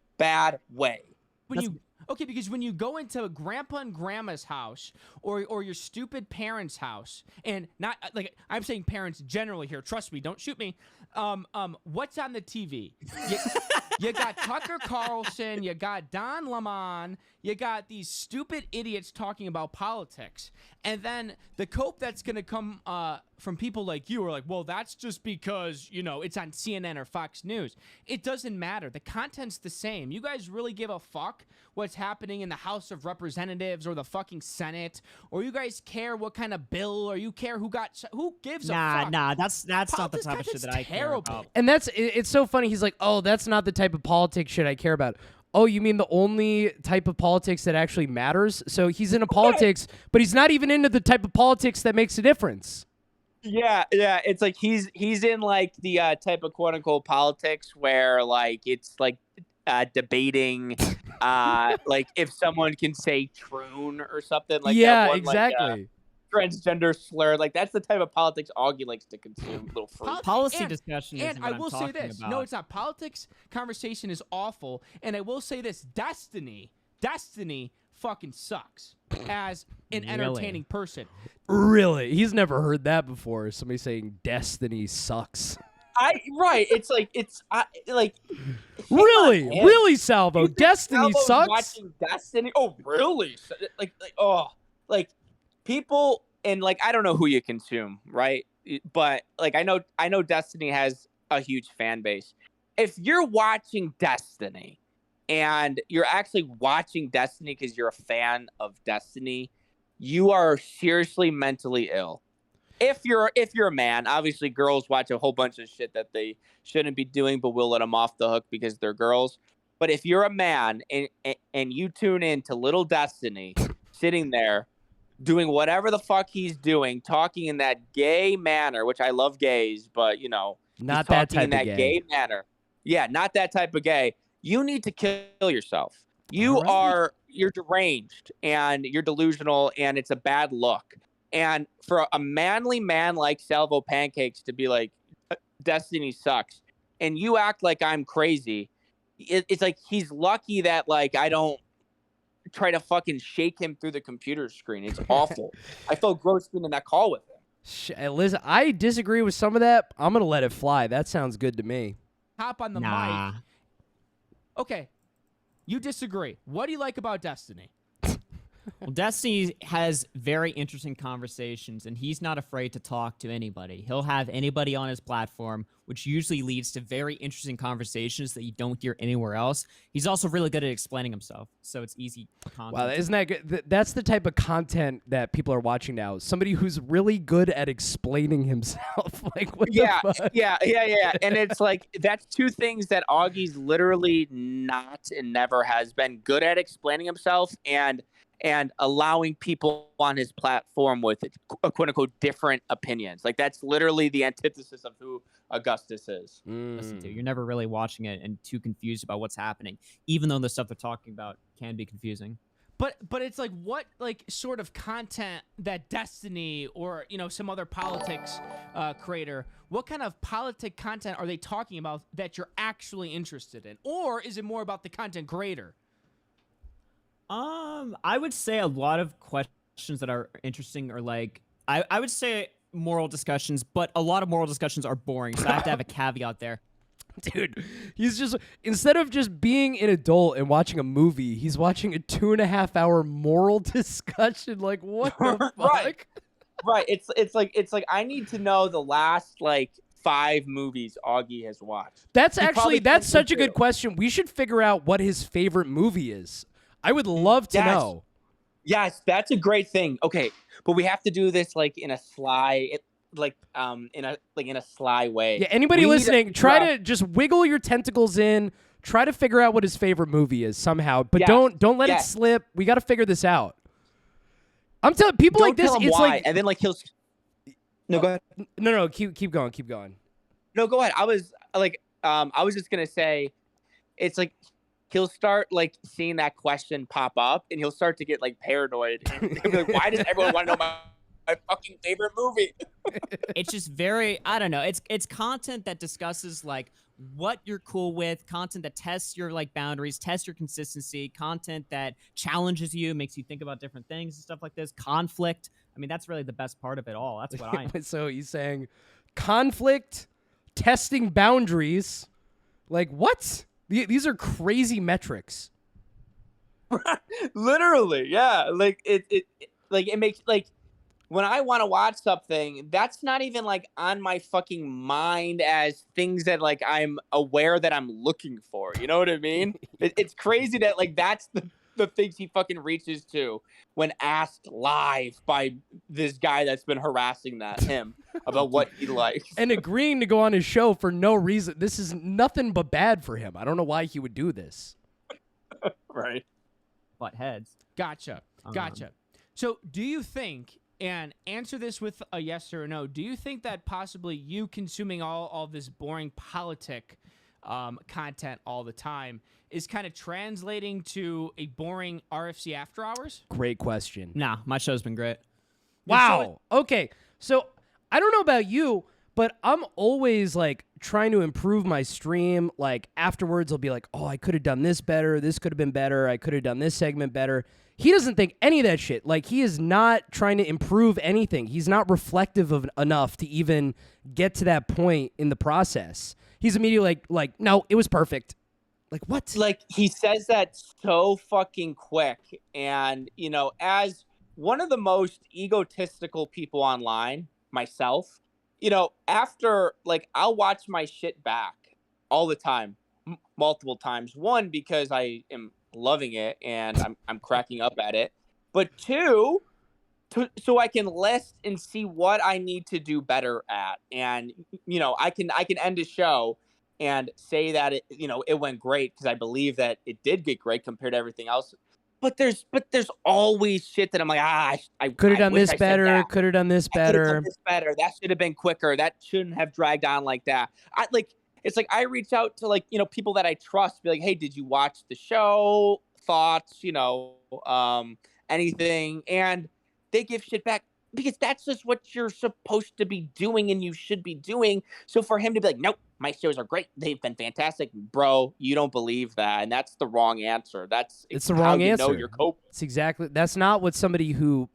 Speaker 2: way.
Speaker 3: Because when you go into grandpa and grandma's house or your stupid parents' house, and not like I'm saying parents generally here, trust me, don't shoot me. What's on the TV? You got Tucker Carlson, you got Don Lemon, you got these stupid idiots talking about politics. And then the cope that's going to come from people like you are like, well, that's just because, it's on CNN or Fox News. It doesn't matter. The content's the same. You guys really give a fuck what's happening in the House of Representatives or the fucking Senate? Or you guys care what kind of bill, or you care who gives a fuck?
Speaker 4: Nah, that's not the
Speaker 3: Politics
Speaker 4: type of shit that I care
Speaker 3: terrible.
Speaker 4: about.
Speaker 1: And it's so funny. He's like, oh, that's not the type of politics shit I care about. Oh, you mean the only type of politics that actually matters? So he's into politics, but he's not even into the type of politics that makes a difference.
Speaker 2: Yeah. It's like he's in like the type of quote unquote politics where like it's like debating like if someone can say troon or something like
Speaker 1: yeah,
Speaker 2: that one,
Speaker 1: exactly.
Speaker 2: like, transgender slur, like that's the type of politics Augie likes to consume. Little freak.
Speaker 4: Policy discussion is
Speaker 3: And
Speaker 4: what
Speaker 3: I will
Speaker 4: I'm
Speaker 3: say
Speaker 4: talking
Speaker 3: this.
Speaker 4: about.
Speaker 3: No, it's not. Politics conversation is awful. And I will say this. Destiny fucking sucks as an entertaining person.
Speaker 1: Really? He's never heard that before. Somebody saying Destiny sucks.
Speaker 2: Right. It's like
Speaker 1: Really, Salvo. Destiny
Speaker 2: Salvo's
Speaker 1: sucks.
Speaker 2: Watching Destiny. Oh, really? Like people, and like I don't know who you consume, right? But like I know Destiny has a huge fan base. If you're watching Destiny and you're actually watching Destiny because you're a fan of Destiny, you are seriously mentally ill. If you're a man, obviously girls watch a whole bunch of shit that they shouldn't be doing, but we'll let them off the hook because they're girls. But if you're a man and you tune in to Little Destiny, sitting there doing whatever the fuck he's doing, talking in that gay manner, which I love gays, but
Speaker 1: Not that type
Speaker 2: in that
Speaker 1: of gay.
Speaker 2: manner. Yeah, not that type of gay. You need to kill yourself. You're deranged and you're delusional, and it's a bad look. And for a manly man like Salvo Pancakes to be like, Destiny sucks, and you act like I'm crazy, it's like he's lucky that like I don't try to fucking shake him through the computer screen. It's awful. I felt gross being in that call with him.
Speaker 1: Listen, I disagree with some of that. I'm going to let it fly. That sounds good to me.
Speaker 3: Hop on the mic. Okay. You disagree. What do you like about Destiny?
Speaker 4: Well, Destiny has very interesting conversations, and he's not afraid to talk to anybody. He'll have anybody on his platform, which usually leads to very interesting conversations that you don't hear anywhere else. He's also really good at explaining himself, so it's easy content.
Speaker 1: Wow, isn't that good? That's the type of content that people are watching now. Somebody who's really good at explaining himself. Like, what the fuck?
Speaker 2: Yeah. And it's like, that's two things that Augie's literally not and never has been: good at explaining himself and allowing people on his platform with a quote unquote different opinions. Like that's literally the antithesis of who Augustus is.
Speaker 4: Listen to. You're never really watching it and too confused about what's happening, even though the stuff they're talking about can be confusing.
Speaker 3: But it's like, what like sort of content that Destiny or some other politics creator, what kind of politic content are they talking about that you're actually interested in? Or is it more about the content creator?
Speaker 4: I would say a lot of questions that are interesting are like I would say moral discussions, but a lot of moral discussions are boring. So I have to have a caveat there.
Speaker 1: Dude, he's just, instead of just being an adult and watching a movie, he's watching a 2.5-hour moral discussion. Like, what the fuck?
Speaker 2: Right. It's like I need to know the last like 5 movies Augie has watched.
Speaker 1: That's
Speaker 2: probably
Speaker 1: such a
Speaker 2: thinks
Speaker 1: good question. We should figure out what his favorite movie is. I would love to know.
Speaker 2: Yes, that's a great thing. Okay, but we have to do this like in a sly, in a sly way.
Speaker 1: Yeah, anybody
Speaker 2: We need
Speaker 1: listening, try to just wiggle your tentacles in. Try to figure out what his favorite movie is somehow, but
Speaker 2: Yes,
Speaker 1: don't let it
Speaker 2: yes.
Speaker 1: slip. We got to figure this out. I'm telling people
Speaker 2: Don't
Speaker 1: like this.
Speaker 2: tell him
Speaker 1: It's
Speaker 2: why,
Speaker 1: like
Speaker 2: and then like he'll. No, go ahead.
Speaker 1: no. Keep going.
Speaker 2: No, go ahead. I was just gonna say, it's like he'll start like seeing that question pop up, and he'll start to get like paranoid. And he'll be like, why does everyone want to know my fucking favorite movie?
Speaker 4: It's just very, I don't know. It's content that discusses like what you're cool with, content that tests your like boundaries, tests your consistency, content that challenges you, makes you think about different things and stuff like this. Conflict. I mean, that's really the best part of it all. That's what I.
Speaker 1: So he's saying conflict, testing boundaries. Like what? These are crazy metrics.
Speaker 2: Literally, yeah. Like it makes like when I want to watch something, that's not even like on my fucking mind as things that like I'm aware that I'm looking for. You know what I mean? It's crazy that like that's the things he fucking reaches to when asked live by this guy that's been harassing him about what he likes.
Speaker 1: And agreeing to go on his show for no reason. This is nothing but bad for him. I don't know why he would do this.
Speaker 2: Right.
Speaker 4: Butt heads.
Speaker 3: Gotcha. So do you think, and answer this with a yes or a no, do you think that possibly you consuming all this boring politic content all the time is kind of translating to a boring RFC after hours?
Speaker 1: Great question.
Speaker 4: Nah, my show's been great.
Speaker 1: Wow. Okay. So I don't know about you, but I'm always like trying to improve my stream. Like afterwards, I'll be like, oh, I could have done this better. This could have been better. I could have done this segment better. He doesn't think any of that shit. Like he is not trying to improve anything. He's not reflective of enough to even get to that point in the process. He's immediately like, no, it was perfect. Like what?
Speaker 2: Like he says that so fucking quick. And, you know, as one of the most egotistical people online, myself, you know, after like I'll watch my shit back all the time, multiple times. One, because I am loving it and I'm cracking up at it. But two, so I can list and see what I need to do better at. And, you know, I can end a show and say that it went great because I believe that it did get great compared to everything else. But there's always shit that I'm like, I
Speaker 1: could have done this better.
Speaker 2: Could have done this better. That should have been quicker. That shouldn't have dragged on like that. It's like I reach out to like, you know, people that I trust, be like, hey, did you watch the show? Thoughts, you know, anything, and they give shit back. Because that's just what you're supposed to be doing and you should be doing. So for him to be like, nope, my shows are great. They've been fantastic. Bro, you don't believe that. And that's the wrong answer.
Speaker 1: It's the wrong answer.
Speaker 2: Know you're coping.
Speaker 1: That's not what somebody who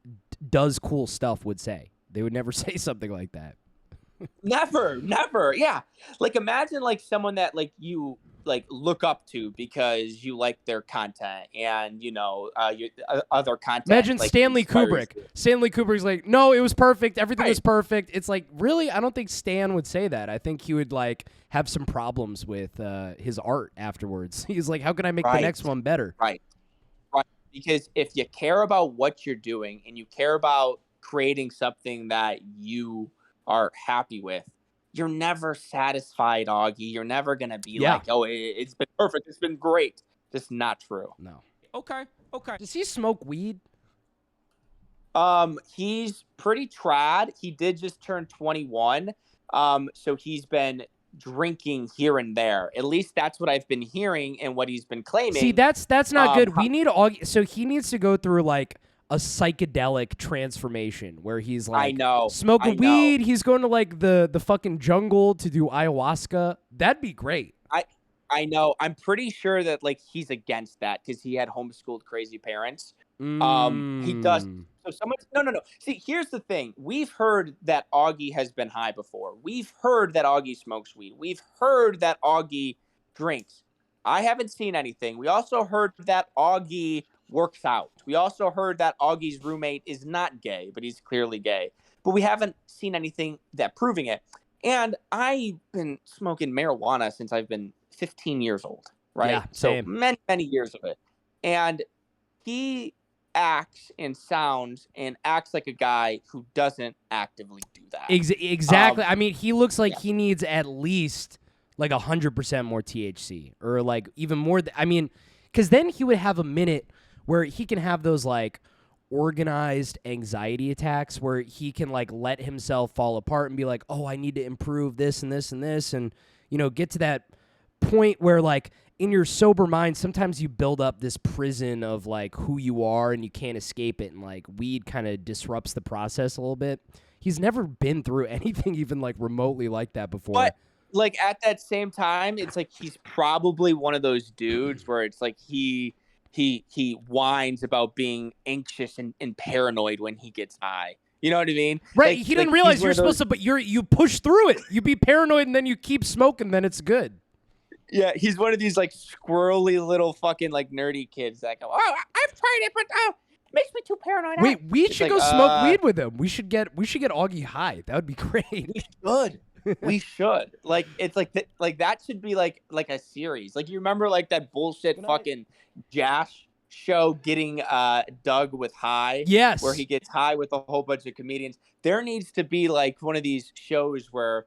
Speaker 1: does cool stuff would say. They would never say something like that.
Speaker 2: Never. Yeah. Like imagine like someone that like you like look up to because you like their content and you know your other content.
Speaker 1: Imagine
Speaker 2: like,
Speaker 1: Stanley Kubrick.
Speaker 2: you.
Speaker 1: Stanley Kubrick's like, no, it was perfect. Everything was perfect. It's like, really? I don't think Stan would say that. I think he would like have some problems with his art afterwards. He's like, how can I make the next one better?
Speaker 2: Right. Because if you care about what you're doing and you care about creating something that you are happy with, you're never satisfied, Augie. You're never going to be like, oh, it's been perfect. It's been great. Just not true.
Speaker 1: No.
Speaker 3: Okay.
Speaker 1: Does he smoke weed?
Speaker 2: He's pretty trad. He did just turn 21. So he's been drinking here and there. At least that's what I've been hearing and what he's been claiming.
Speaker 1: See, that's not good. We need Augie. So he needs to go through like a psychedelic transformation where he's like smoking weed. He's going to like the fucking jungle to do ayahuasca. That'd be great.
Speaker 2: I know. I'm pretty sure that like he's against that because he had homeschooled crazy parents. He does. So someone, no. See, here's the thing. We've heard that Augie has been high before. We've heard that Augie smokes weed. We've heard that Augie drinks. I haven't seen anything. We also heard that Augie works out. We also heard that Augie's roommate is not gay, but he's clearly gay. But we haven't seen anything that proving it. And I've been smoking marijuana since I've been 15 years old, right?
Speaker 1: Yeah,
Speaker 2: so
Speaker 1: same.
Speaker 2: many years of it. And he acts and sounds and acts like a guy who doesn't actively do that.
Speaker 1: Exactly. I mean, he looks like he needs at least like 100% more THC or like even more. I mean, because then he would have a minute where he can have those like organized anxiety attacks where he can like let himself fall apart and be like, oh, I need to improve this and this and this. And, you know, get to that point where like in your sober mind, sometimes you build up this prison of like who you are and you can't escape it. And like weed kind of disrupts the process a little bit. He's never been through anything even like remotely like that before.
Speaker 2: But like at that same time, it's like he's probably one of those dudes where it's like he whines about being anxious and paranoid when he gets high. You know what I mean?
Speaker 1: Right.
Speaker 2: Like,
Speaker 1: he didn't realize you're supposed to, but you push through it. You be paranoid and then you keep smoking, then it's good.
Speaker 2: Yeah, he's one of these like squirrely little fucking like nerdy kids that go, oh, I've tried it, but it makes me too paranoid.
Speaker 1: Wait, we should go smoke weed with him. We should get Augie high. That would be great.
Speaker 2: We should. We should. Like it's like that should be like a series. Like you remember like that bullshit fucking Josh show getting Doug with high?
Speaker 1: Yes.
Speaker 2: Where he gets high with a whole bunch of comedians. There needs to be like one of these shows where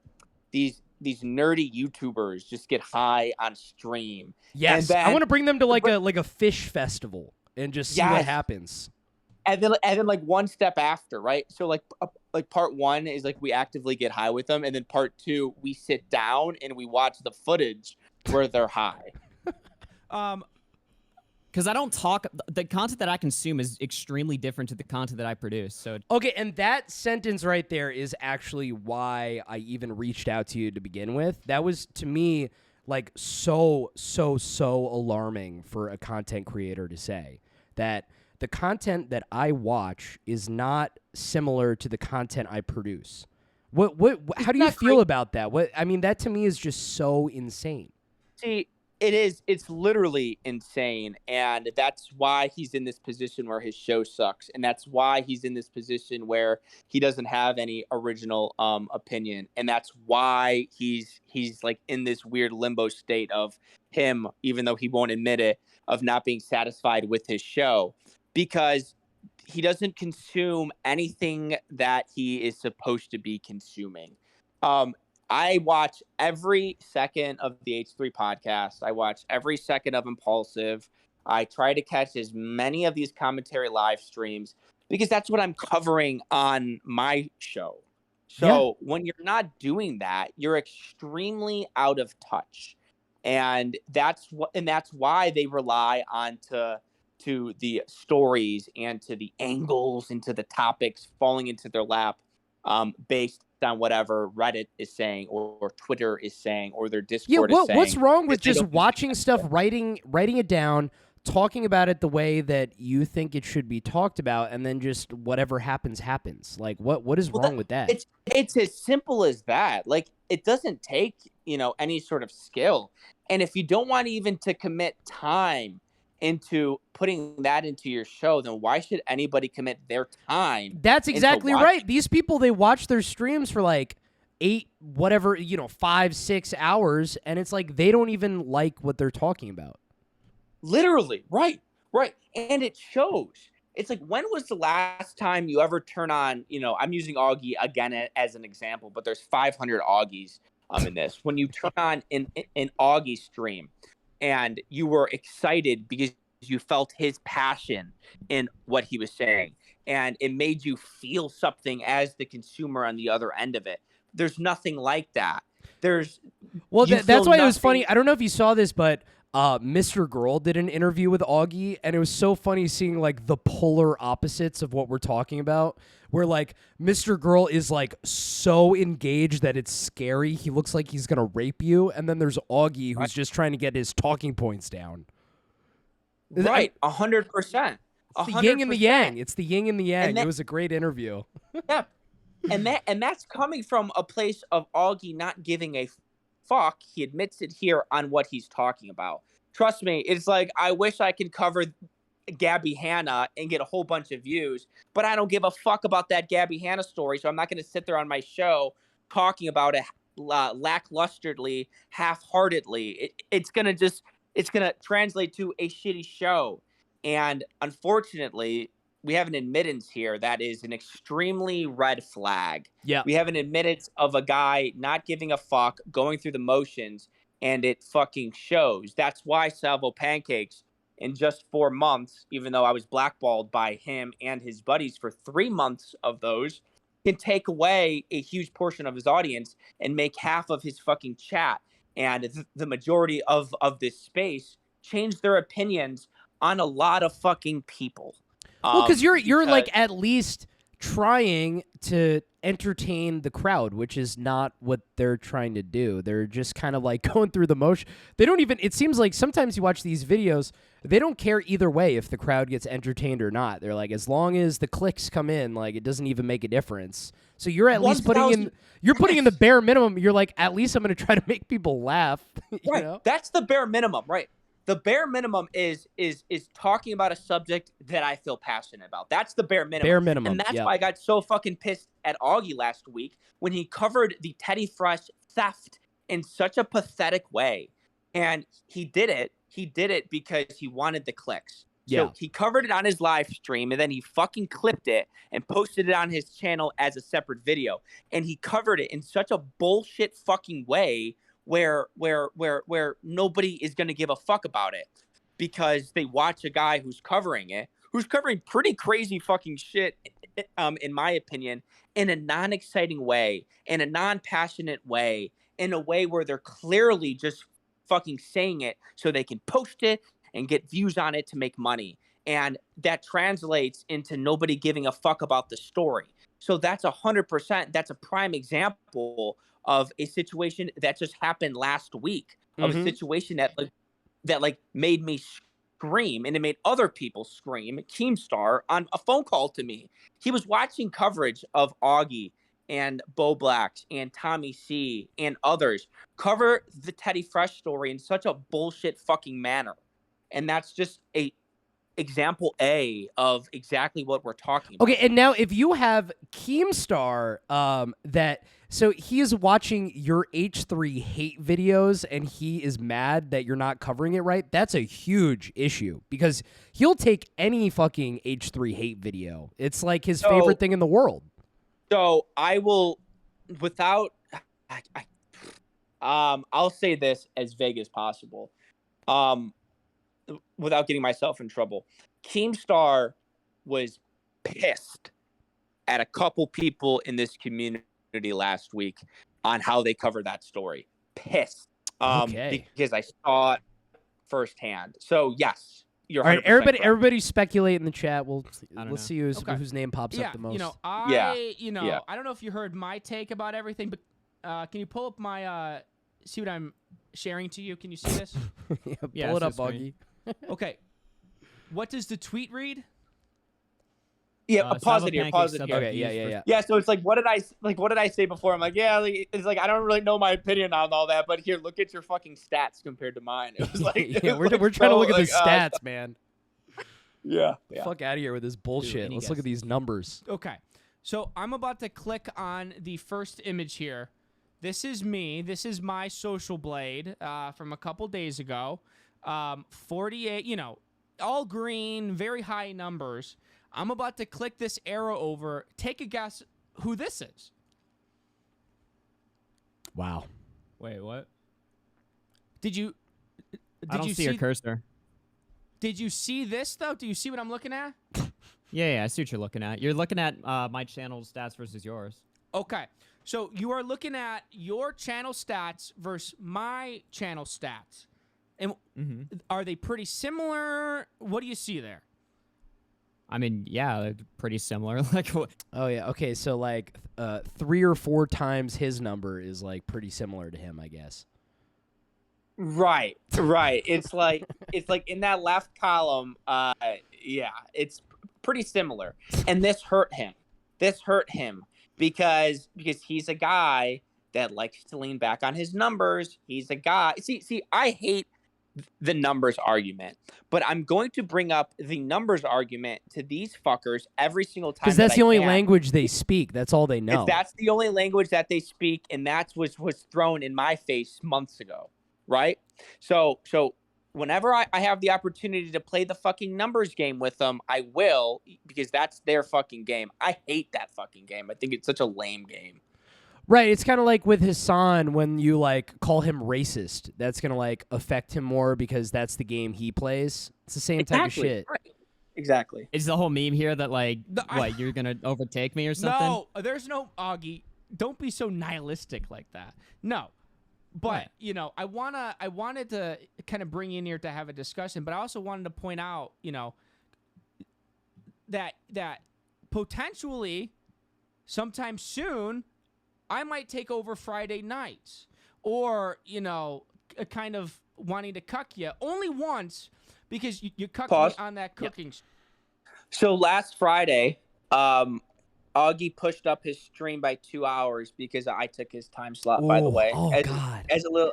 Speaker 2: these nerdy YouTubers just get high on stream.
Speaker 1: Yes.
Speaker 2: Then,
Speaker 1: I want to bring them to like a fish festival and just see what happens.
Speaker 2: And then like one step after, right? So like part one is like we actively get high with them, and then part two we sit down and we watch the footage where they're high.
Speaker 4: Because I don't talk, the content that I consume is extremely different to the content that I produce. So
Speaker 1: okay, and that sentence right there is actually why I even reached out to you to begin with. That was to me like so alarming for a content creator to say that the content that I watch is not similar to the content I produce. How do you feel about that? I mean, that to me is just so insane.
Speaker 2: See, it is. It's literally insane, and that's why he's in this position where his show sucks, and that's why he's in this position where he doesn't have any original opinion, and that's why he's like in this weird limbo state of him, even though he won't admit it, of not being satisfied with his show because he doesn't consume anything that he is supposed to be consuming. I watch every second of the H3 podcast. I watch every second of Impulsive. I try to catch as many of these commentary live streams because that's what I'm covering on my show. So when you're not doing that, you're extremely out of touch. And that's why they rely on to the stories and to the angles and to the topics falling into their lap based on whatever Reddit is saying or Twitter is saying or their Discord is saying.
Speaker 1: What's wrong with just watching stuff, writing it down, talking about it the way that you think it should be talked about, and then just whatever happens? Like, what is wrong with that?
Speaker 2: It's as simple as that. Like, it doesn't take, any sort of skill. And if you don't want even to commit time into putting that into your show, then why should anybody commit their time?
Speaker 1: That's exactly right. These people, they watch their streams for like 5-6 hours, and it's like they don't even like what they're talking about.
Speaker 2: Literally, right. And it shows. It's like, when was the last time you ever turn on, I'm using Augie again as an example, but there's 500 Augies in this. When you turn on an Augie stream, and you were excited because you felt his passion in what he was saying. And it made you feel something as the consumer on the other end of it. There's nothing like that.
Speaker 1: That's why it was funny. I don't know if you saw this, but Mr. Girl did an interview with Augie, and it was so funny seeing like the polar opposites of what we're talking about. Where like Mr. Girl is like so engaged that it's scary. He looks like he's gonna rape you, and then there's Augie who's just trying to get his talking points down.
Speaker 2: Right, 100%.
Speaker 1: It's the yin and the yang. It's the yin and the yang.
Speaker 2: And that-
Speaker 1: It was a great interview.
Speaker 2: Yeah, and that's coming from a place of Augie not giving a fuck. He admits it here on what he's talking about. Trust me, it's like I wish I could cover Gabby Hanna and get a whole bunch of views, but I don't give a fuck about that Gabby Hanna story, so I'm not going to sit there on my show talking about it lacklusterly, half-heartedly. It's going to translate to a shitty show. And unfortunately, we have an admittance here that is an extremely red flag.
Speaker 1: Yeah.
Speaker 2: We have an admittance of a guy not giving a fuck, going through the motions, and it fucking shows. That's why Salvo Pancakes, in just 4 months, even though I was blackballed by him and his buddies for 3 months of those, can take away a huge portion of his audience and make half of his fucking chat and the majority of this space change their opinions on a lot of fucking people.
Speaker 1: Well, because you're like at least trying to entertain the crowd, which is not what they're trying to do. They're just kind of like going through the motion. They don't even, it seems like sometimes you watch these videos, they don't care either way if the crowd gets entertained or not. They're like, as long as the clicks come in, like it doesn't even make a difference. So you're at least putting in the bare minimum. You're like, at least I'm going to try to make people laugh. You
Speaker 2: right.
Speaker 1: know?
Speaker 2: That's the bare minimum, right? The bare minimum is talking about a subject that I feel passionate about. That's the bare minimum.
Speaker 1: Bare minimum.
Speaker 2: And that's why I got so fucking pissed at Augie last week when he covered the Teddy Fresh theft in such a pathetic way. And he did it. He did it because he wanted the clicks.
Speaker 1: Yeah.
Speaker 2: So he covered it on his live stream, and then he fucking clipped it and posted it on his channel as a separate video. And he covered it in such a bullshit fucking way where nobody is going to give a fuck about it because they watch a guy who's covering pretty crazy fucking shit, in my opinion, in a non-exciting way, in a non-passionate way, in a way where they're clearly just fucking saying it so they can post it and get views on it to make money. And that translates into nobody giving a fuck about the story. So that's 100%. That's a prime example of a situation that just happened last week, of a situation that made me scream, and it made other people scream. Keemstar on a phone call to me. He was watching coverage of Augie and Bo Blacks and Tommy C and others cover the Teddy Fresh story in such a bullshit fucking manner. And that's just a example A of exactly what we're talking about.
Speaker 1: Okay, and now if you have Keemstar, so he is watching your H3 hate videos and he is mad that you're not covering it right, that's a huge issue because he'll take any fucking H3 hate video. It's like his favorite thing in the world.
Speaker 2: So I will, I'll say this as vague as possible. Without getting myself in trouble. Keemstar was pissed at a couple people in this community last week on how they covered that story. Pissed. Because I saw it firsthand. So yes, you're
Speaker 1: all right.
Speaker 2: 100%
Speaker 1: Everybody speculate in the chat. Let's see whose name pops
Speaker 3: yeah,
Speaker 1: up the most.
Speaker 3: I don't know if you heard my take about everything, but can you pull up my see what I'm sharing to you? Can you see this?
Speaker 1: Pull it up, Augie.
Speaker 3: Okay. What does the tweet read?
Speaker 2: Yeah, pause it here.
Speaker 1: Okay, yeah.
Speaker 2: Yeah, so it's like, what did I say before? I'm like, yeah, it's like I don't really know my opinion on all that, but here, look at your fucking stats compared to mine. It was like,
Speaker 1: we're trying to look at the stats, man.
Speaker 2: Yeah.
Speaker 1: Fuck out of here with this bullshit. Let's look at these numbers.
Speaker 3: Okay, so I'm about to click on the first image here. This is me. This is my social blade from a couple days ago. 48, all green, very high numbers. I'm about to click this arrow over. Take a guess who this is.
Speaker 1: Wow.
Speaker 4: Wait, what?
Speaker 3: Did
Speaker 4: I don't see your cursor.
Speaker 3: Did you see this, though? Do you see what I'm looking at?
Speaker 4: Yeah, I see what you're looking at. You're looking at my channel stats versus yours.
Speaker 3: Okay. So you are looking at your channel stats versus my channel stats. And are they pretty similar? What do you see there?
Speaker 4: I mean, yeah, they're pretty similar. Like, what?
Speaker 1: Oh yeah. Okay. So like 3 or 4 times his number is like pretty similar to him, I guess.
Speaker 2: Right. It's like in that left column. Yeah, it's pretty similar. And this hurt him. Because he's a guy that likes to lean back on his numbers. He's a guy. See, I hate the numbers argument, but I'm going to bring up the numbers argument to these fuckers every single time.
Speaker 1: Because that's the only language they speak. That's all they know.
Speaker 2: That's the only language that they speak, and that's what was thrown in my face months ago, right? So whenever I have the opportunity to play the fucking numbers game with them, I will, because that's their fucking game. I hate that fucking game. I think it's such a lame game.
Speaker 1: Right, it's kind of like with Hassan when you like call him racist. That's gonna like affect him more because that's the game he plays. It's the same type of shit.
Speaker 2: Right. Exactly.
Speaker 4: Is the whole meme here that like, you're gonna overtake me or something?
Speaker 3: No, there's no Augie. Don't be so nihilistic like that. No, but I wanted to kind of bring you in here to have a discussion, but I also wanted to point out, that potentially sometime soon, I might take over Friday nights, or kind of wanting to cuck you only once because you cucked me on that cooking.
Speaker 2: Yep. So last Friday, Augie pushed up his stream by 2 hours because I took his time slot. By the way,
Speaker 1: God.
Speaker 2: As a little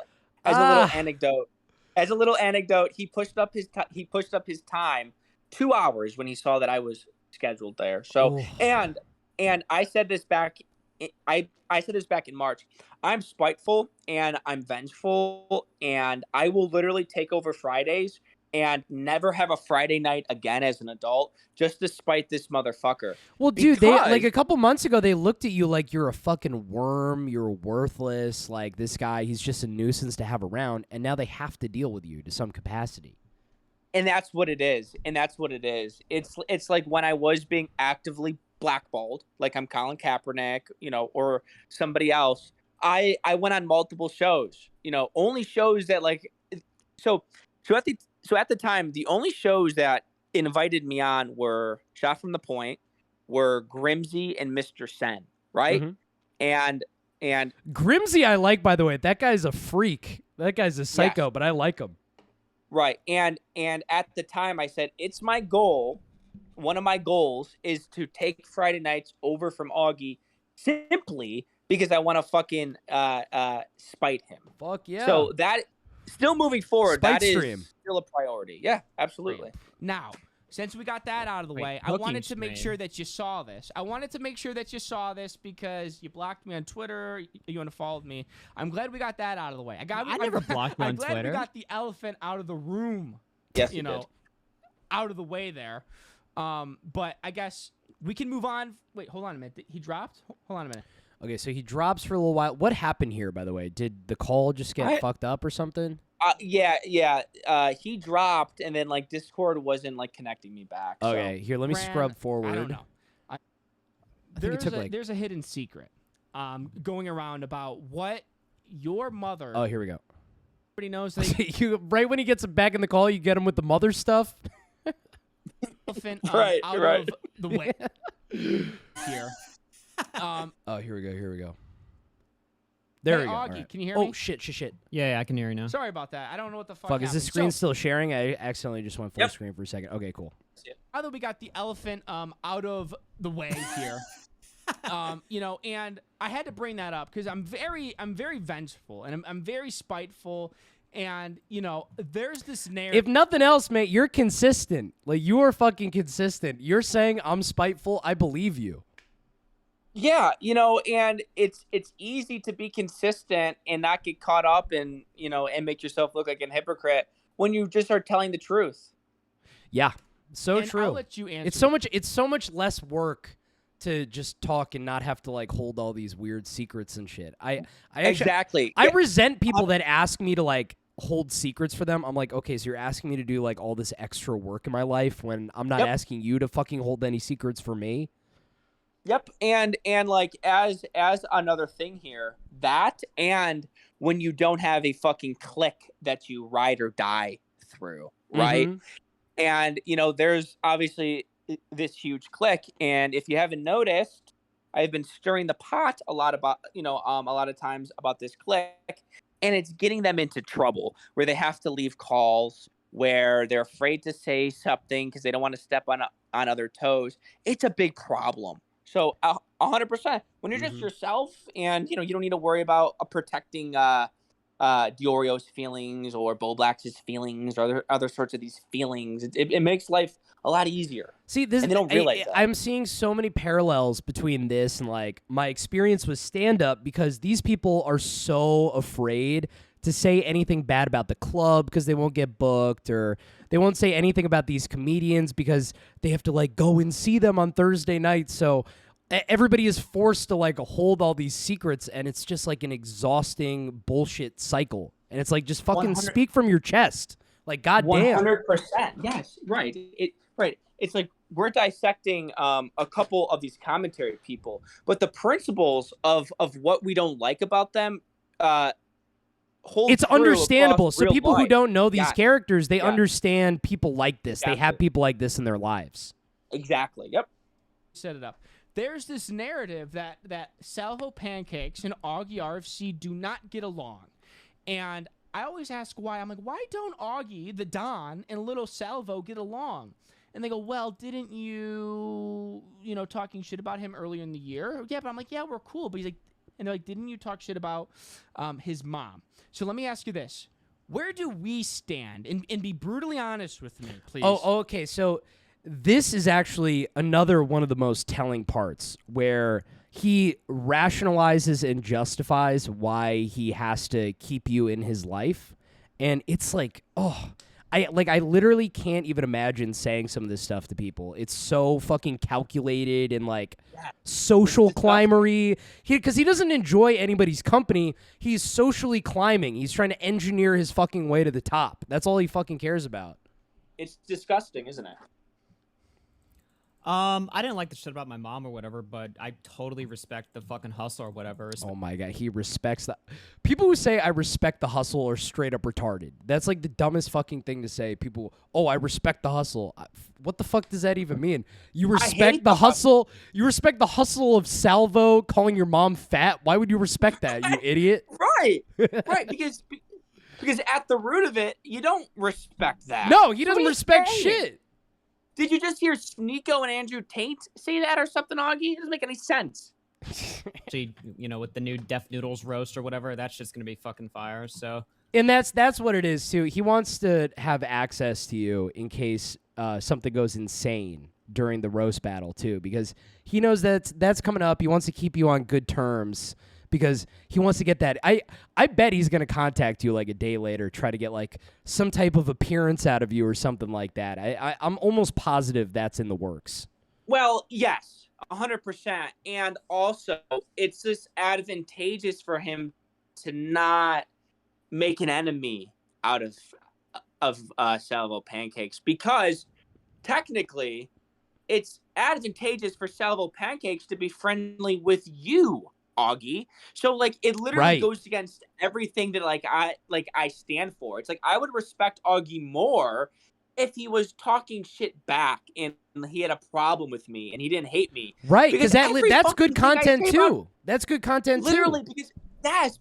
Speaker 2: anecdote, he pushed up his time 2 hours when he saw that I was scheduled there. So and I said this back. I said this back in March. I'm spiteful and I'm vengeful, and I will literally take over Fridays and never have a Friday night again as an adult, just to spite this motherfucker.
Speaker 1: Well, dude, they like a couple months ago they looked at you like you're a fucking worm, you're worthless, like this guy, he's just a nuisance to have around, and now they have to deal with you to some capacity.
Speaker 2: And that's what it is. It's like when I was being actively blackballed, like I'm Colin Kaepernick, or somebody else. I went on multiple shows, only shows that like, so at the time, the only shows that invited me on were Shot from the Point, were Grimsy and Mr. Sen, right?
Speaker 1: Mm-hmm.
Speaker 2: And
Speaker 1: Grimsy I like, by the way. That guy's a freak. That guy's a psycho, but I like him.
Speaker 2: Right. And at the time I said, it's my goal. One of my goals is to take Friday nights over from Augie simply because I want to fucking spite him.
Speaker 1: Fuck yeah.
Speaker 2: So that, still moving forward,
Speaker 1: Spite
Speaker 2: that is
Speaker 1: stream.
Speaker 2: Still a priority. Yeah, absolutely.
Speaker 3: Now, since we got that out of the way, I wanted to make sure that you saw this. Because you blocked me on Twitter, you unfollowed me. I'm glad we got that out of the way.
Speaker 4: I never blocked you on Twitter.
Speaker 3: I'm glad we got the elephant out of the room.
Speaker 2: Yes, you did.
Speaker 3: Out of the way there. But I guess we can move on. Wait, hold on a minute. He dropped? Hold on a minute.
Speaker 1: Okay, so he drops for a little while. What happened here, by the way? Did the call just get fucked up or something?
Speaker 2: Yeah. He dropped, and then like Discord wasn't like connecting me back.
Speaker 1: Okay, here, let me scrub forward.
Speaker 3: I don't know. There's a hidden secret going around about what your mother.
Speaker 1: Oh, here we go.
Speaker 3: Everybody knows that.
Speaker 1: Right when he gets back in the call, you get him with the mother stuff.
Speaker 3: Elephant
Speaker 2: right.
Speaker 3: of the way here.
Speaker 1: Oh, here we go. There we go.
Speaker 3: Augie,
Speaker 1: right.
Speaker 3: Can you hear me?
Speaker 1: Oh, shit.
Speaker 4: Yeah, I can hear you now.
Speaker 3: Sorry about that. I don't know what the fuck
Speaker 1: Fuck, is
Speaker 3: happened.
Speaker 1: this screen still sharing? I accidentally just went full screen for a second. Okay, cool.
Speaker 3: Now that we got the elephant out of the way here, and I had to bring that up because I'm very vengeful and I'm very spiteful. And, there's this narrative.
Speaker 1: If nothing else, mate, you're consistent. Like, you are fucking consistent. You're saying I'm spiteful. I believe you.
Speaker 2: Yeah, and it's easy to be consistent and not get caught up and make yourself look like a hypocrite when you just are telling the truth.
Speaker 1: Yeah, so
Speaker 3: and
Speaker 1: true.
Speaker 3: I'll let you answer.
Speaker 1: It's so much less work to just talk and not have to like hold all these weird secrets and shit. I
Speaker 2: exactly.
Speaker 1: I resent people that ask me to like hold secrets for them. I'm like, okay, so you're asking me to do like all this extra work in my life when I'm not asking you to fucking hold any secrets for me.
Speaker 2: Yep, and like as another thing here, that and when you don't have a fucking click that you ride or die through, right?
Speaker 1: Mhm.
Speaker 2: And there's obviously this huge click, and if you haven't noticed, I've been stirring the pot a lot about a lot of times about this click, and it's getting them into trouble where they have to leave calls, where they're afraid to say something because they don't want to step on other toes. It's a big problem. So 100%, when you're just
Speaker 1: Mhm.
Speaker 2: yourself, and you don't need to worry about protecting Diorio's feelings or Bo Black's feelings or other sorts of these feelings, it makes life a lot easier.
Speaker 1: See, this
Speaker 2: And they don't realize that.
Speaker 1: I'm seeing so many parallels between this and like my experience with stand up, because these people are so afraid to say anything bad about the club because they won't get booked, or they won't say anything about these comedians because they have to like go and see them on Thursday night. So everybody is forced to like hold all these secrets, and it's just like an exhausting bullshit cycle. And it's like, just fucking
Speaker 2: 100
Speaker 1: speak from your chest. Like, goddamn.
Speaker 2: 100%. Yes, right. Right. It's like we're dissecting a couple of these commentary people, but the principles of what we don't like about them hold
Speaker 1: It's
Speaker 2: true
Speaker 1: understandable.
Speaker 2: across
Speaker 1: So
Speaker 2: real
Speaker 1: people who
Speaker 2: life.
Speaker 1: don't know these
Speaker 2: Yes.
Speaker 1: characters, they
Speaker 2: Yes.
Speaker 1: understand people like this. They have
Speaker 2: Exactly.
Speaker 1: people like this in their lives.
Speaker 2: Exactly. Yep.
Speaker 3: Set it up. There's this narrative that Salvo, Pancakes, and AugieRFC do not get along, and I always ask why. I'm like, why don't Augie, the Don, and little Salvo get along? And they go, well, didn't you talking shit about him earlier in the year? Yeah, but I'm like, yeah, we're cool. But he's like, and they're like, didn't you talk shit about his mom? So let me ask you this: where do we stand? And be brutally honest with me, please.
Speaker 1: Oh, okay. So this is actually another one of the most telling parts, where he rationalizes and justifies why he has to keep you in his life. And it's like, I literally can't even imagine saying some of this stuff to people. It's so fucking calculated and like social climbery. Because he doesn't enjoy anybody's company. He's socially climbing. He's trying to engineer his fucking way to the top. That's all he fucking cares about.
Speaker 2: It's disgusting, isn't it?
Speaker 4: I didn't like the shit about my mom or whatever, but I totally respect the fucking hustle or whatever.
Speaker 1: Oh my God, he respects that. People who say I respect the hustle are straight up retarded. That's like the dumbest fucking thing to say. People, I respect the hustle. What the fuck does that even mean? You respect the hustle? You respect the hustle of Salvo calling your mom fat? Why would you respect that, you idiot?
Speaker 2: Right. Right. Because at the root of it, you don't respect that.
Speaker 1: No, he
Speaker 2: So
Speaker 1: doesn't
Speaker 2: what are you
Speaker 1: respect
Speaker 2: saying?
Speaker 1: shit.
Speaker 2: Did you just hear Sneeko and Andrew Tate say that or something, Augie? It doesn't make any sense.
Speaker 4: Actually, with the new Def Noodles roast or whatever, that's just gonna be fucking fire. So,
Speaker 1: And that's what it is too. He wants to have access to you in case something goes insane during the roast battle too, because he knows that's coming up. He wants to keep you on good terms because he wants to get that. I bet he's gonna contact you like a day later, try to get like some type of appearance out of you or something like that. I'm almost positive that's in the works.
Speaker 2: Well, yes, 100%. And also, it's just advantageous for him to not make an enemy out of Salvo Pancakes, because technically it's advantageous for Salvo Pancakes to be friendly with you, Augie. So like it literally goes against everything that I stand for. It's like I would respect Augie more if he was talking shit back and he had a problem with me and he didn't hate me.
Speaker 1: Right, because that's good content too.
Speaker 2: That's good content too. Literally,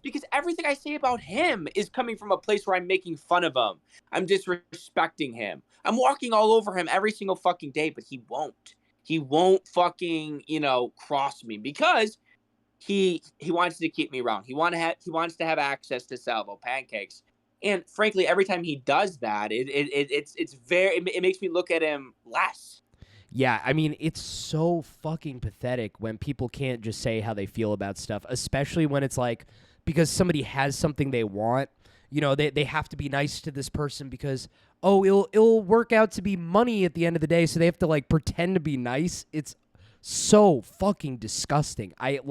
Speaker 2: because everything I say about him is coming from a place where I'm making fun of him. I'm disrespecting him. I'm walking all over him every single fucking day, but he won't. He won't fucking, cross me because he wants to keep me around. He wants to have access to Salvo Pancakes. And frankly, every time he does that, it makes me look at him less.
Speaker 1: Yeah, I mean, it's so fucking pathetic when people can't just say how they feel about stuff, especially when it's like because somebody has something they want. They have to be nice to this person because, it'll work out to be money at the end of the day, so they have to like pretend to be nice. It's so fucking disgusting. I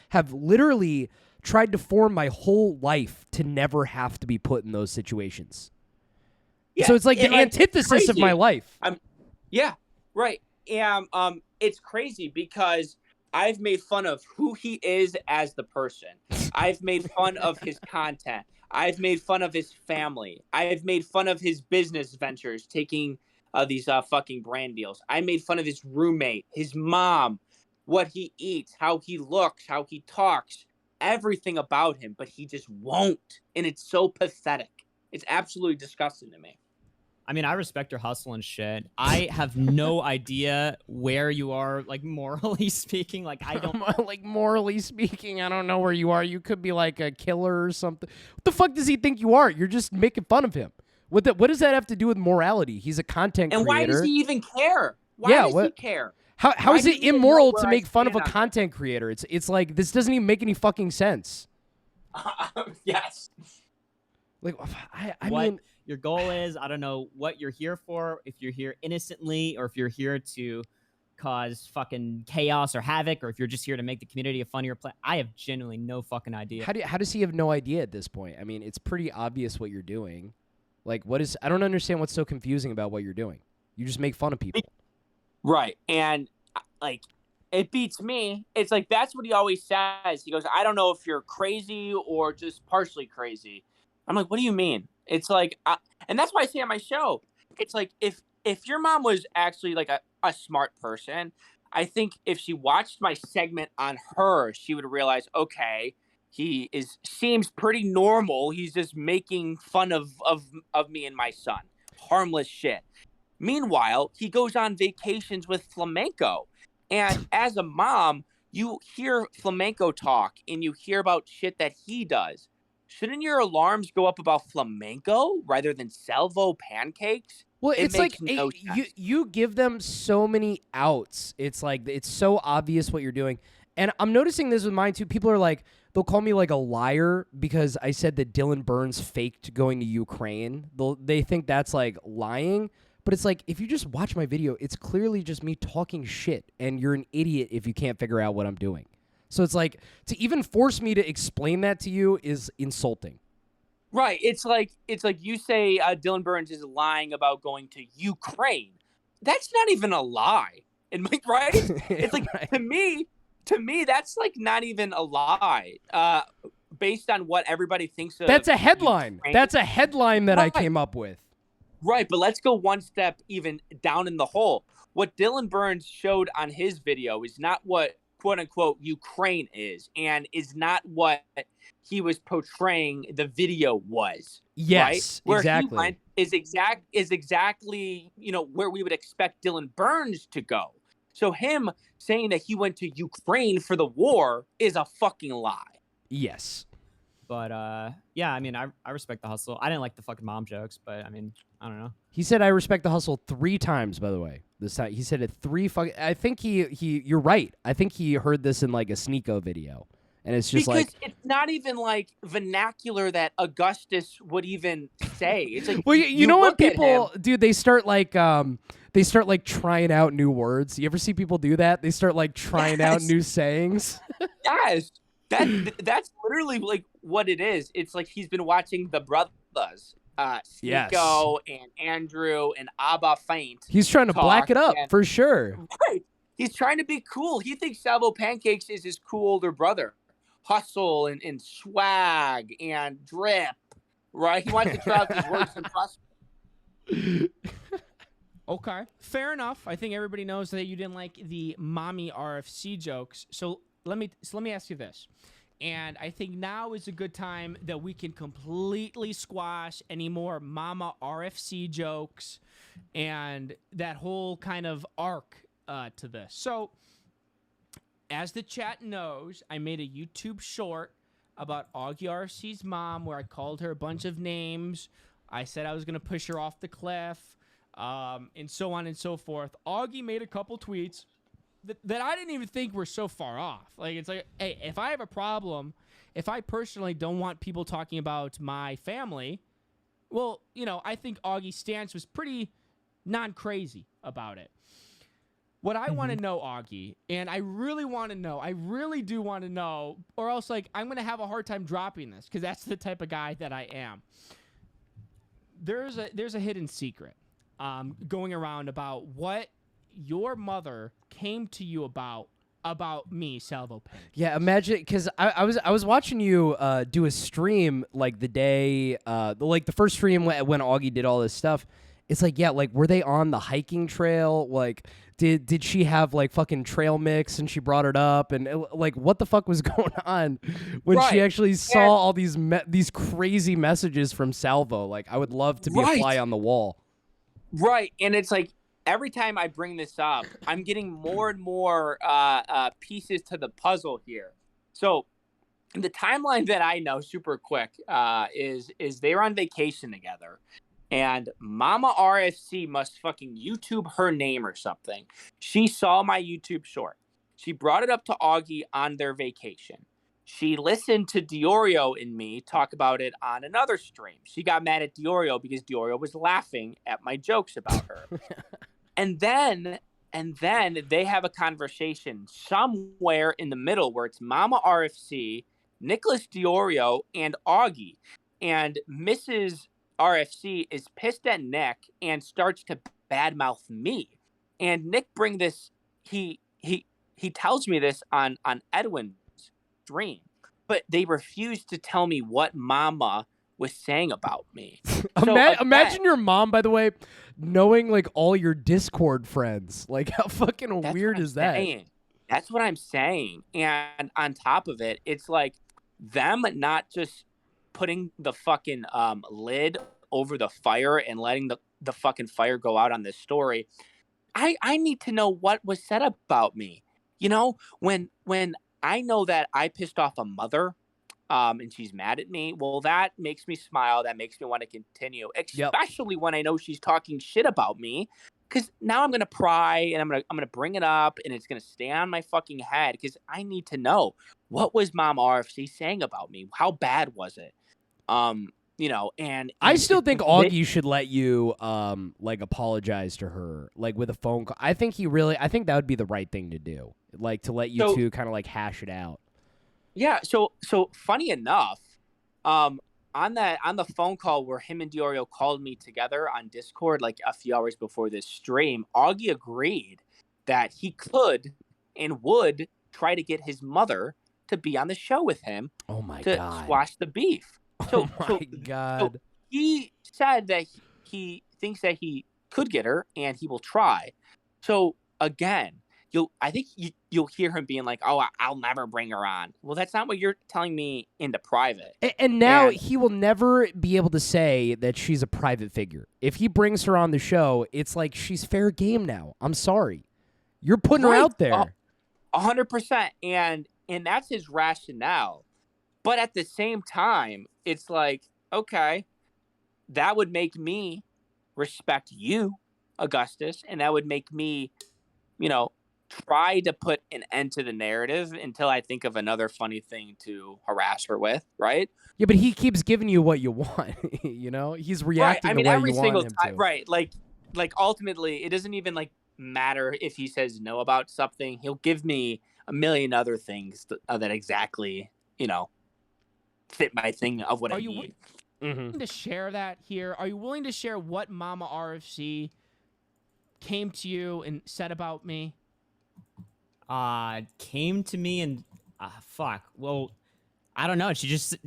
Speaker 1: have literally tried to form my whole life to never have to be put in those situations. Yeah, so it's like the antithesis of my life.
Speaker 2: Yeah, right. And it's crazy because I've made fun of who he is as the person. I've made fun of his content. I've made fun of his family. I've made fun of his business ventures, taking these fucking brand deals. I made fun of his roommate, his mom, what he eats, how he looks, how he talks, everything about him, but he just won't. And it's so pathetic. It's absolutely disgusting to me.
Speaker 4: I mean, I respect your hustle and shit. I have no idea where you are, like, morally speaking. Like, I don't...
Speaker 1: Like, morally speaking, I don't know where you are. You could be, like, a killer or something. What the fuck does he think you are? You're just making fun of him. What does that have to do with morality? He's a content
Speaker 2: And
Speaker 1: creator.
Speaker 2: why does he even care? Why does he care?
Speaker 1: How is
Speaker 2: Why
Speaker 1: it
Speaker 2: do you
Speaker 1: immoral
Speaker 2: know
Speaker 1: to
Speaker 2: where
Speaker 1: make
Speaker 2: I
Speaker 1: fun of a
Speaker 2: stand on
Speaker 1: content creator? It's like, this doesn't even make any fucking sense.
Speaker 2: Yes.
Speaker 1: Like, I
Speaker 4: what
Speaker 1: mean...
Speaker 4: your goal is, I don't know what you're here for, if you're here innocently or if you're here to cause fucking chaos or havoc, or if you're just here to make the community a funnier place. I have genuinely no fucking idea.
Speaker 1: How does he have no idea at this point? I mean, it's pretty obvious what you're doing. Like, I don't understand what's so confusing about what you're doing. You just make fun of people.
Speaker 2: Right. And, like, it beats me. It's like, that's what he always says. He goes, I don't know if you're crazy or just partially crazy. I'm like, what do you mean? It's like, and that's why I say on my show, it's like, if your mom was actually like a smart person, I think if she watched my segment on her, she would realize, okay, seems pretty normal. He's just making fun of me and my son. Harmless shit. Meanwhile, he goes on vacations with flamenco. And as a mom, you hear flamenco talk and you hear about shit that he does. Shouldn't your alarms go up about flamenco rather than Salvo pancakes?
Speaker 1: Well, it's like
Speaker 2: no
Speaker 1: you give them so many outs. It's like, it's so obvious what you're doing. And I'm noticing this with mine too. People are like, they'll call me like a liar because I said that Dylan Burns faked going to Ukraine. They think that's like lying. But it's like, if you just watch my video, it's clearly just me talking shit. And you're an idiot if you can't figure out what I'm doing. So it's like, to even force me to explain that to you is insulting.
Speaker 2: Right. It's like you say Dylan Burns is lying about going to Ukraine. That's not even a lie. And right? It's like,
Speaker 1: Right.
Speaker 2: to me, that's like not even a lie. Based on what everybody thinks of.
Speaker 1: That's a headline.
Speaker 2: Ukraine.
Speaker 1: That's a headline that
Speaker 2: Right.
Speaker 1: I came up with.
Speaker 2: Right. But let's go one step even down in the hole. What Dylan Burns showed on his video is not what, quote unquote, Ukraine is, and is not what he was portraying the video was.
Speaker 1: Yes,
Speaker 2: right? Where
Speaker 1: exactly.
Speaker 2: he went is exactly, where we would expect Dylan Burns to go. So him saying that he went to Ukraine for the war is a fucking lie.
Speaker 1: Yes.
Speaker 4: But yeah, I mean, I respect the hustle. I didn't like the fucking mom jokes, but I mean, I don't know.
Speaker 1: He said, I respect the hustle 3 times, by the way. This time he said it 3 fucking... I think you're right. I think he heard this in like a Sneeko video. And it's just
Speaker 2: because
Speaker 1: like...
Speaker 2: it's not even like vernacular that Augustus would even say. It's like,
Speaker 1: well, you know what
Speaker 2: look at
Speaker 1: people...
Speaker 2: him-
Speaker 1: Dude, they start like trying out new words. You ever see people do that? They start like trying out
Speaker 2: Yes.
Speaker 1: new sayings.
Speaker 2: Yes. That's literally like what it is. It's like he's been watching the brothers,
Speaker 1: Yes.
Speaker 2: Sneeko and Andrew and Abba Faint.
Speaker 1: He's trying to black it up,
Speaker 2: and-
Speaker 1: for sure.
Speaker 2: Right. He's trying to be cool. He thinks Salvo Pancakes is his cool older brother. Hustle and swag and drip. Right? He wants to try out these words and prosper.
Speaker 3: Okay, fair enough. I think everybody knows that you didn't like the mommy RFC jokes. So let me ask you this. And I think now is a good time that we can completely squash any more mama RFC jokes and that whole kind of arc to this. So as the chat knows, I made a YouTube short about AugieRFC's mom where I called her a bunch of names. I said I was going to push her off the cliff. And so on and so forth. Augie made a couple tweets that I didn't even think were so far off. Like, it's like, hey, if I have a problem, if I personally don't want people talking about my family, well, I think Augie's stance was pretty non-crazy about it. What I want to know, Augie, and I really want to know, I really do want to know, or else, like, I'm going to have a hard time dropping this, because that's the type of guy that I am. There's a hidden secret going around about what your mother came to you about about me, Salvo Pancakes.
Speaker 1: Yeah, imagine because I was watching you do a stream like the day like the first stream when Augie did all this stuff. It's like, yeah, like were they on the hiking trail? Like did she have like fucking trail mix and she brought it up and like what the fuck was going on when she actually saw all these crazy messages from Salvo? Like I would love to be a fly on the wall.
Speaker 2: Right, and it's like every time I bring this up, I'm getting more and more pieces to the puzzle here. So the timeline that I know super quick is they were on vacation together. And Mama RFC must fucking YouTube her name or something. She saw my YouTube short. She brought it up to Augie on their vacation. She listened to Diorio and me talk about it on another stream. She got mad at Diorio because Diorio was laughing at my jokes about her. And then they have a conversation somewhere in the middle where it's Mama RFC, Nicholas Diorio, and Augie. And Mrs. RFC is pissed at Nick and starts to badmouth me. And Nick he tells me this on Edwin's stream, but they refuse to tell me what Mama was saying about me. So
Speaker 1: imagine your mom, by the way, knowing like all your Discord friends. Like how fucking weird is that?
Speaker 2: That's what I'm saying. And on top of it, it's like them not just putting the fucking lid over the fire and letting the fucking fire go out on this story. I need to know what was said about me. You know, when I know that I pissed off a mother and she's mad at me, well, that makes me smile. That makes me want to continue, especially when I know she's talking shit about me. Because now I'm going to pry and I'm gonna bring it up and it's going to stay on my fucking head because I need to know what was Mom RFC saying about me? How bad was it? You know, and
Speaker 1: I still think Augie should let you like apologize to her like with a phone call. I think that would be the right thing to do. Like to let you two kind of like hash it out.
Speaker 2: Yeah, so funny enough, on the phone call where him and Diorio called me together on Discord like a few hours before this stream, Augie agreed that he could and would try to get his mother to be on the show with him.
Speaker 1: Oh my
Speaker 2: to
Speaker 1: God.
Speaker 2: Squash the beef. So,
Speaker 1: oh my God.
Speaker 2: So he said that he thinks that he could get her and he will try. So again, I think you'll hear him being like, "Oh, I'll never bring her on." Well, that's not what you're telling me into private.
Speaker 1: And now he will never be able to say that she's a private figure. If he brings her on the show, it's like she's fair game now. I'm sorry, you're putting her out there.
Speaker 2: 100%, and that's his rationale. But at the same time, it's like, okay, that would make me respect you, Augustus, and that would make me, you know, try to put an end to the narrative until I think of another funny thing to harass her with, right?
Speaker 1: Yeah, but he keeps giving you what you want, you know? He's reacting the way you want him to.
Speaker 2: Right, like ultimately, it doesn't even, like, matter if he says no about something. He'll give me a million other things that exactly, you know, fit my thing of what I need.
Speaker 3: Willing to share that here? Are you willing to share what Mama RFC came to you and said about me?
Speaker 4: Came to me and fuck. Well, I don't know. She just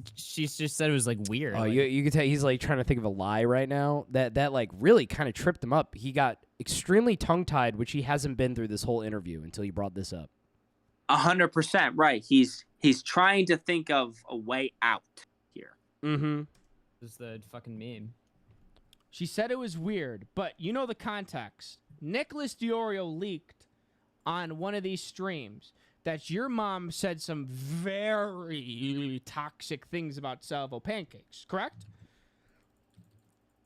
Speaker 4: said it was like weird.
Speaker 1: Oh,
Speaker 4: like,
Speaker 1: you can tell he's like trying to think of a lie right now. That like really kind of tripped him up. He got extremely tongue tied, which he hasn't been through this whole interview until you brought this up.
Speaker 2: 100% right. He's trying to think of a way out here.
Speaker 4: This is the fucking meme.
Speaker 3: She said it was weird, but you know the context. Nicholas Diorio leaked on one of these streams that your mom said some very toxic things about Salvo Pancakes, correct?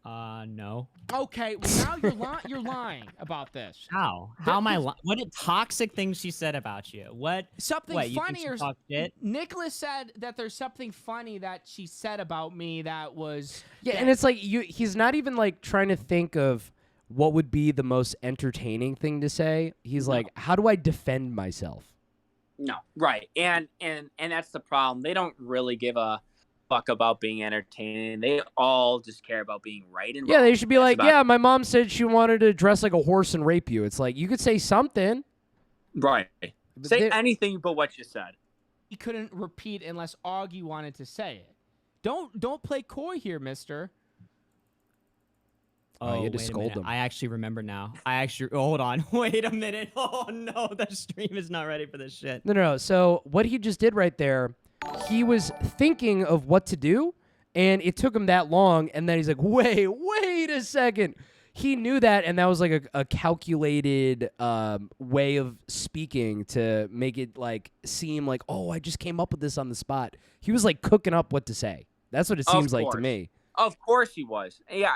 Speaker 4: No.
Speaker 3: Okay, well now you're lying about this.
Speaker 4: How am I lying? What toxic things she said about you?
Speaker 3: Something funny or
Speaker 4: shit?
Speaker 3: Nicholas said that there's something funny that she said about me that was
Speaker 1: and it's like he's not even like trying to think of what would be the most entertaining thing to say. He's like, how do I defend myself?
Speaker 2: No, right. And that's the problem. They don't really give a fuck about being entertaining. They all just care about being right and wrong.
Speaker 1: Yeah, they should be like, my mom said she wanted to dress like a horse and rape you. It's like, you could say something.
Speaker 2: Right. Say anything but what you said.
Speaker 3: He couldn't repeat unless Augie wanted to say it. Don't play coy here, mister.
Speaker 1: Oh, you had to
Speaker 4: wait a
Speaker 1: scold
Speaker 4: minute.
Speaker 1: him.
Speaker 4: I actually remember now. Hold on. Wait a minute. Oh no, the stream is not ready for this shit.
Speaker 1: No. So what he just did right there, he was thinking of what to do, and it took him that long, and then he's like, wait a second. He knew that, and that was like a calculated way of speaking to make it like seem like, oh, I just came up with this on the spot. He was like cooking up what to say. That's what it seems like to me.
Speaker 2: Of course he was. Yeah,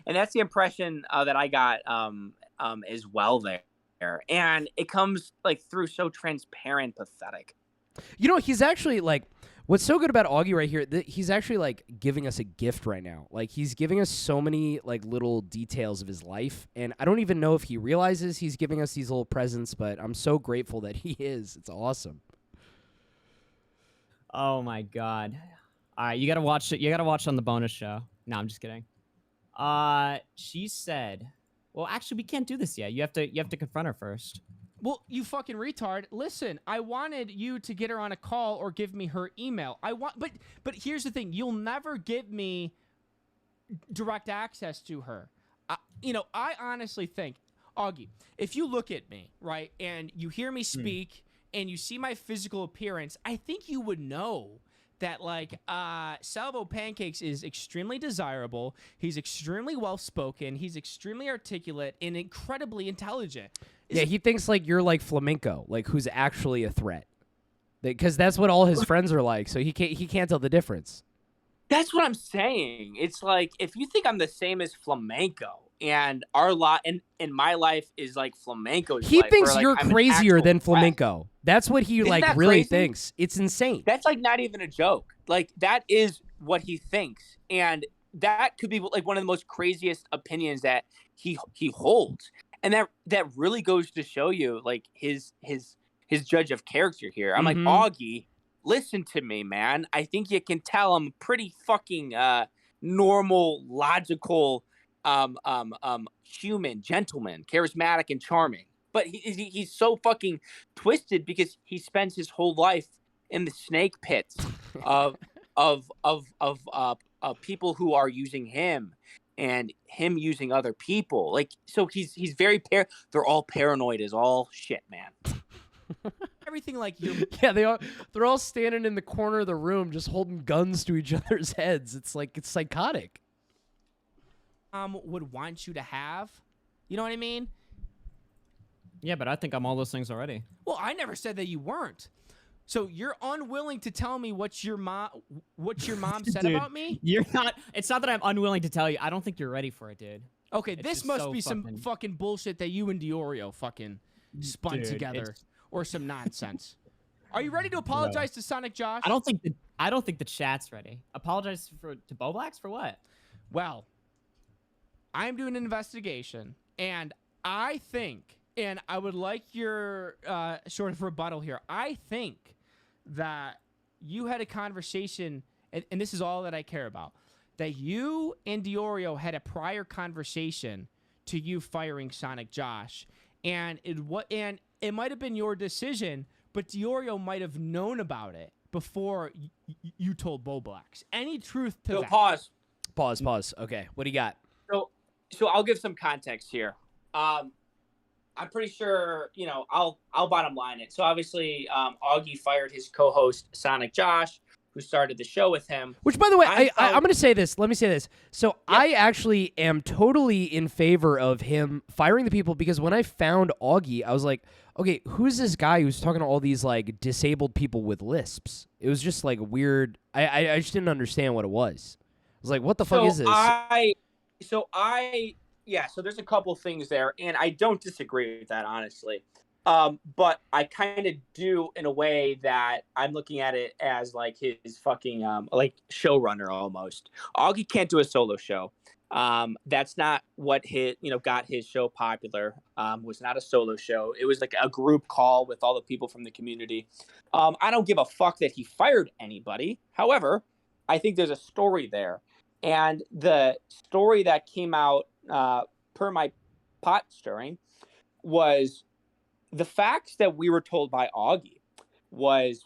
Speaker 2: and that's the impression that I got as well there. And it comes like through so transparent, pathetic.
Speaker 1: You know, he's actually like, what's so good about Augie right here, he's actually like giving us a gift right now. Like he's giving us so many like little details of his life, and I don't even know if he realizes he's giving us these little presents, but I'm so grateful that he is. It's awesome.
Speaker 4: Oh my god. All right, you gotta watch it. You gotta watch on the bonus show. No, I'm just kidding. She said, well, actually, we can't do this yet. You have to confront her first.
Speaker 3: Well, you fucking retard. Listen, I wanted you to get her on a call or give me her email. But here's the thing. You'll never give me direct access to her. I honestly think, Augie, if you look at me, right, and you hear me speak and you see my physical appearance, I think you would know that, like, Salvo Pancakes is extremely desirable. He's extremely well-spoken. He's extremely articulate and incredibly intelligent.
Speaker 1: Yeah, he thinks like you're like flamenco, like who's actually a threat. Because that's what all his friends are like, so he can't tell the difference.
Speaker 2: That's what I'm saying. It's like, if you think I'm the same as flamenco, and our lot in my life is like flamenco's
Speaker 1: He
Speaker 2: life,
Speaker 1: thinks
Speaker 2: like,
Speaker 1: you're
Speaker 2: I'm
Speaker 1: crazier than
Speaker 2: threat.
Speaker 1: flamenco. That's what he
Speaker 2: Isn't
Speaker 1: like
Speaker 2: that
Speaker 1: really
Speaker 2: crazy?
Speaker 1: thinks. It's insane.
Speaker 2: That's like not even a joke. Like that is what he thinks, and that could be like one of the most craziest opinions that he holds, and that really goes to show you like his judge of character here. I'm like, Augie, listen to me, man. I think you can tell I'm pretty fucking normal, logical, human, gentleman, charismatic, and charming. But he's so fucking twisted because he spends his whole life in the snake pits of people who are using him and him using other people. Like, so he's very they're all paranoid as all shit, man.
Speaker 3: Everything like you.
Speaker 1: Yeah, they're all standing in the corner of the room just holding guns to each other's heads. It's like, it's psychotic.
Speaker 3: Would want you to have. You know what I mean?
Speaker 4: Yeah, but I think I'm all those things already.
Speaker 3: Well, I never said that you weren't. So you're unwilling to tell me what your mom said
Speaker 4: Dude,
Speaker 3: about me?
Speaker 4: You're not. It's not that I'm unwilling to tell you. I don't think you're ready for it, dude.
Speaker 3: Okay,
Speaker 4: It's
Speaker 3: this
Speaker 4: just
Speaker 3: must
Speaker 4: so
Speaker 3: be some fucking bullshit that you and Diorio fucking spun
Speaker 4: Dude,
Speaker 3: together, or some nonsense. Are you ready to apologize to Sonic Josh?
Speaker 4: I don't think the chat's ready. Apologize to Boblax for what?
Speaker 3: Well, I'm doing an investigation, and I think, and I would like your sort of rebuttal here. I think that you had a conversation, and this is all that I care about, that you and Diorio had a prior conversation to you firing Sonic Josh, and it might have been your decision, but Diorio might have known about it before you told Boblax. Any truth to that?
Speaker 2: Pause.
Speaker 1: Okay, what do you got?
Speaker 2: So I'll give some context here. I'm pretty sure, I'll bottom line it. So obviously, Augie fired his co-host Sonic Josh, who started the show with him.
Speaker 1: Which, by the way, I'm going to say this. Let me say this. So I actually am totally in favor of him firing the people, because when I found Augie, I was like, okay, who's this guy who's talking to all these like disabled people with lisps? It was just like weird. I just didn't understand what it was. I was like, what the fuck is this?
Speaker 2: So there's a couple things there, and I don't disagree with that, honestly. But I kind of do in a way that I'm looking at it as like his fucking like showrunner almost. Augie can't do a solo show. That's not what got his show popular. Was not a solo show. It was like a group call with all the people from the community. I don't give a fuck that he fired anybody. However, I think there's a story there. And the story that came out per my pot stirring was the facts that we were told by Augie was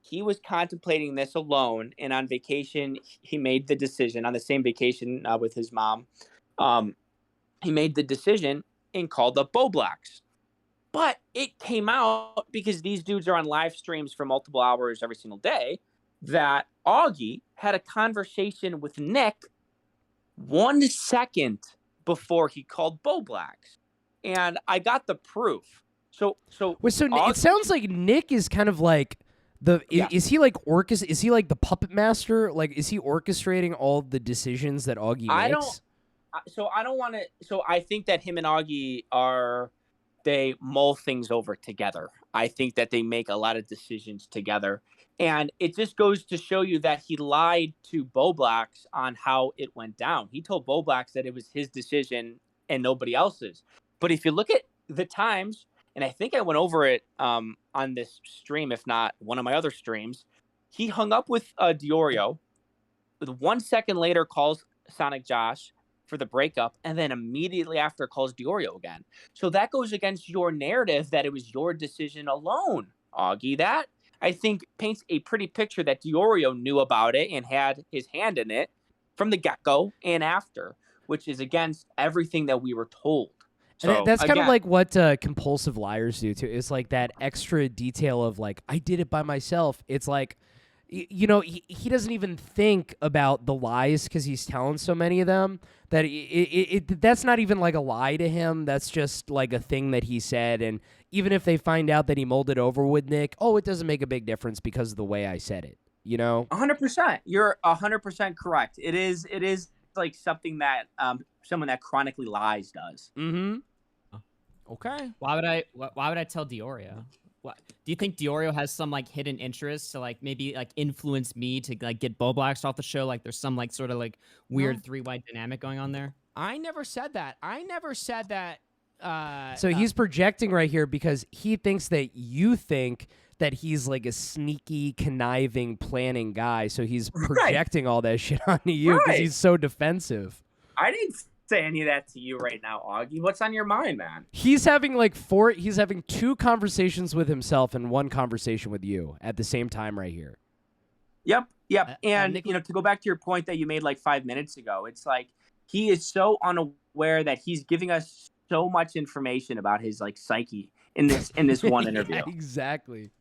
Speaker 2: he was contemplating this alone, and on vacation he made the decision on the same vacation with his mom. He made the decision and called up Bo Blacks. But it came out, because these dudes are on live streams for multiple hours every single day, that Augie had a conversation with Nick 1 second before he called Bo Blacks. And I got the proof. So
Speaker 1: Augie, it sounds like Nick is kind of like is he like is he like the puppet master? Like, is he orchestrating all the decisions that Augie makes?
Speaker 2: I don't want to. So I think that him and Augie they mull things over together. I think that they make a lot of decisions together. And it just goes to show you that he lied to Bo Blacks on how it went down. He told Bo Blacks that it was his decision and nobody else's. But if you look at the times, and I think I went over it on this stream, if not one of my other streams, he hung up with Diorio. With 1 second later, calls Sonic Josh for the breakup, and then immediately after calls Diorio again. So that goes against your narrative that it was your decision alone, Augie. That, I think, paints a pretty picture that Diorio knew about it and had his hand in it from the get-go and after, which is against everything that we were told. So,
Speaker 1: and that's kind of like what compulsive liars do too. It's like that extra detail of like, I did it by myself. It's like, you know, he doesn't even think about the lies because he's telling so many of them that that's not even like a lie to him. That's just like a thing that he said. And even if they find out that he molded over with Nick, it doesn't make a big difference because of the way I said it, you know?
Speaker 2: 100%. You're 100% correct. It is like something that someone that chronically lies does.
Speaker 1: Mm-hmm.
Speaker 3: Okay.
Speaker 4: Why would I tell Diorio? What do you think Diorio has some like hidden interest to like maybe like influence me to like get Bo Blacks off the show? Like there's some like sort of like weird three-way dynamic going on there.
Speaker 3: I never said that.
Speaker 1: So he's projecting right here because he thinks that you think that he's like a sneaky, conniving, planning guy. So he's projecting all that shit onto you because he's so defensive.
Speaker 2: I didn't say any of that to you right now, Augie. What's on your mind, man?
Speaker 1: He's having he's having 2 conversations with himself and 1 conversation with you at the same time right here.
Speaker 2: Yep. And to go back to your point that you made like 5 minutes ago, it's like he is so unaware that he's giving us so much information about his like psyche in this one interview.
Speaker 1: Yeah, exactly.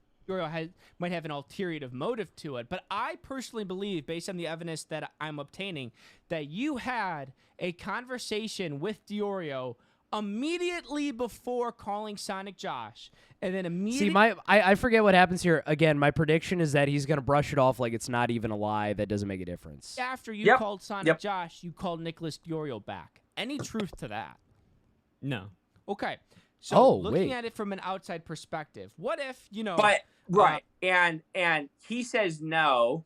Speaker 3: Might have an ulterior motive to it, but I personally believe, based on the evidence that I'm obtaining, that you had a conversation with Diorio immediately before calling Sonic Josh, and then immediately.
Speaker 1: See, I forget what happens here. Again, my prediction is that he's gonna brush it off like it's not even a lie. That doesn't make a difference.
Speaker 3: After you called Sonic Josh, you called Nicholas Diorio back. Any truth to that?
Speaker 4: No.
Speaker 3: Okay. So looking at it from an outside perspective, what if,
Speaker 2: But and he says no,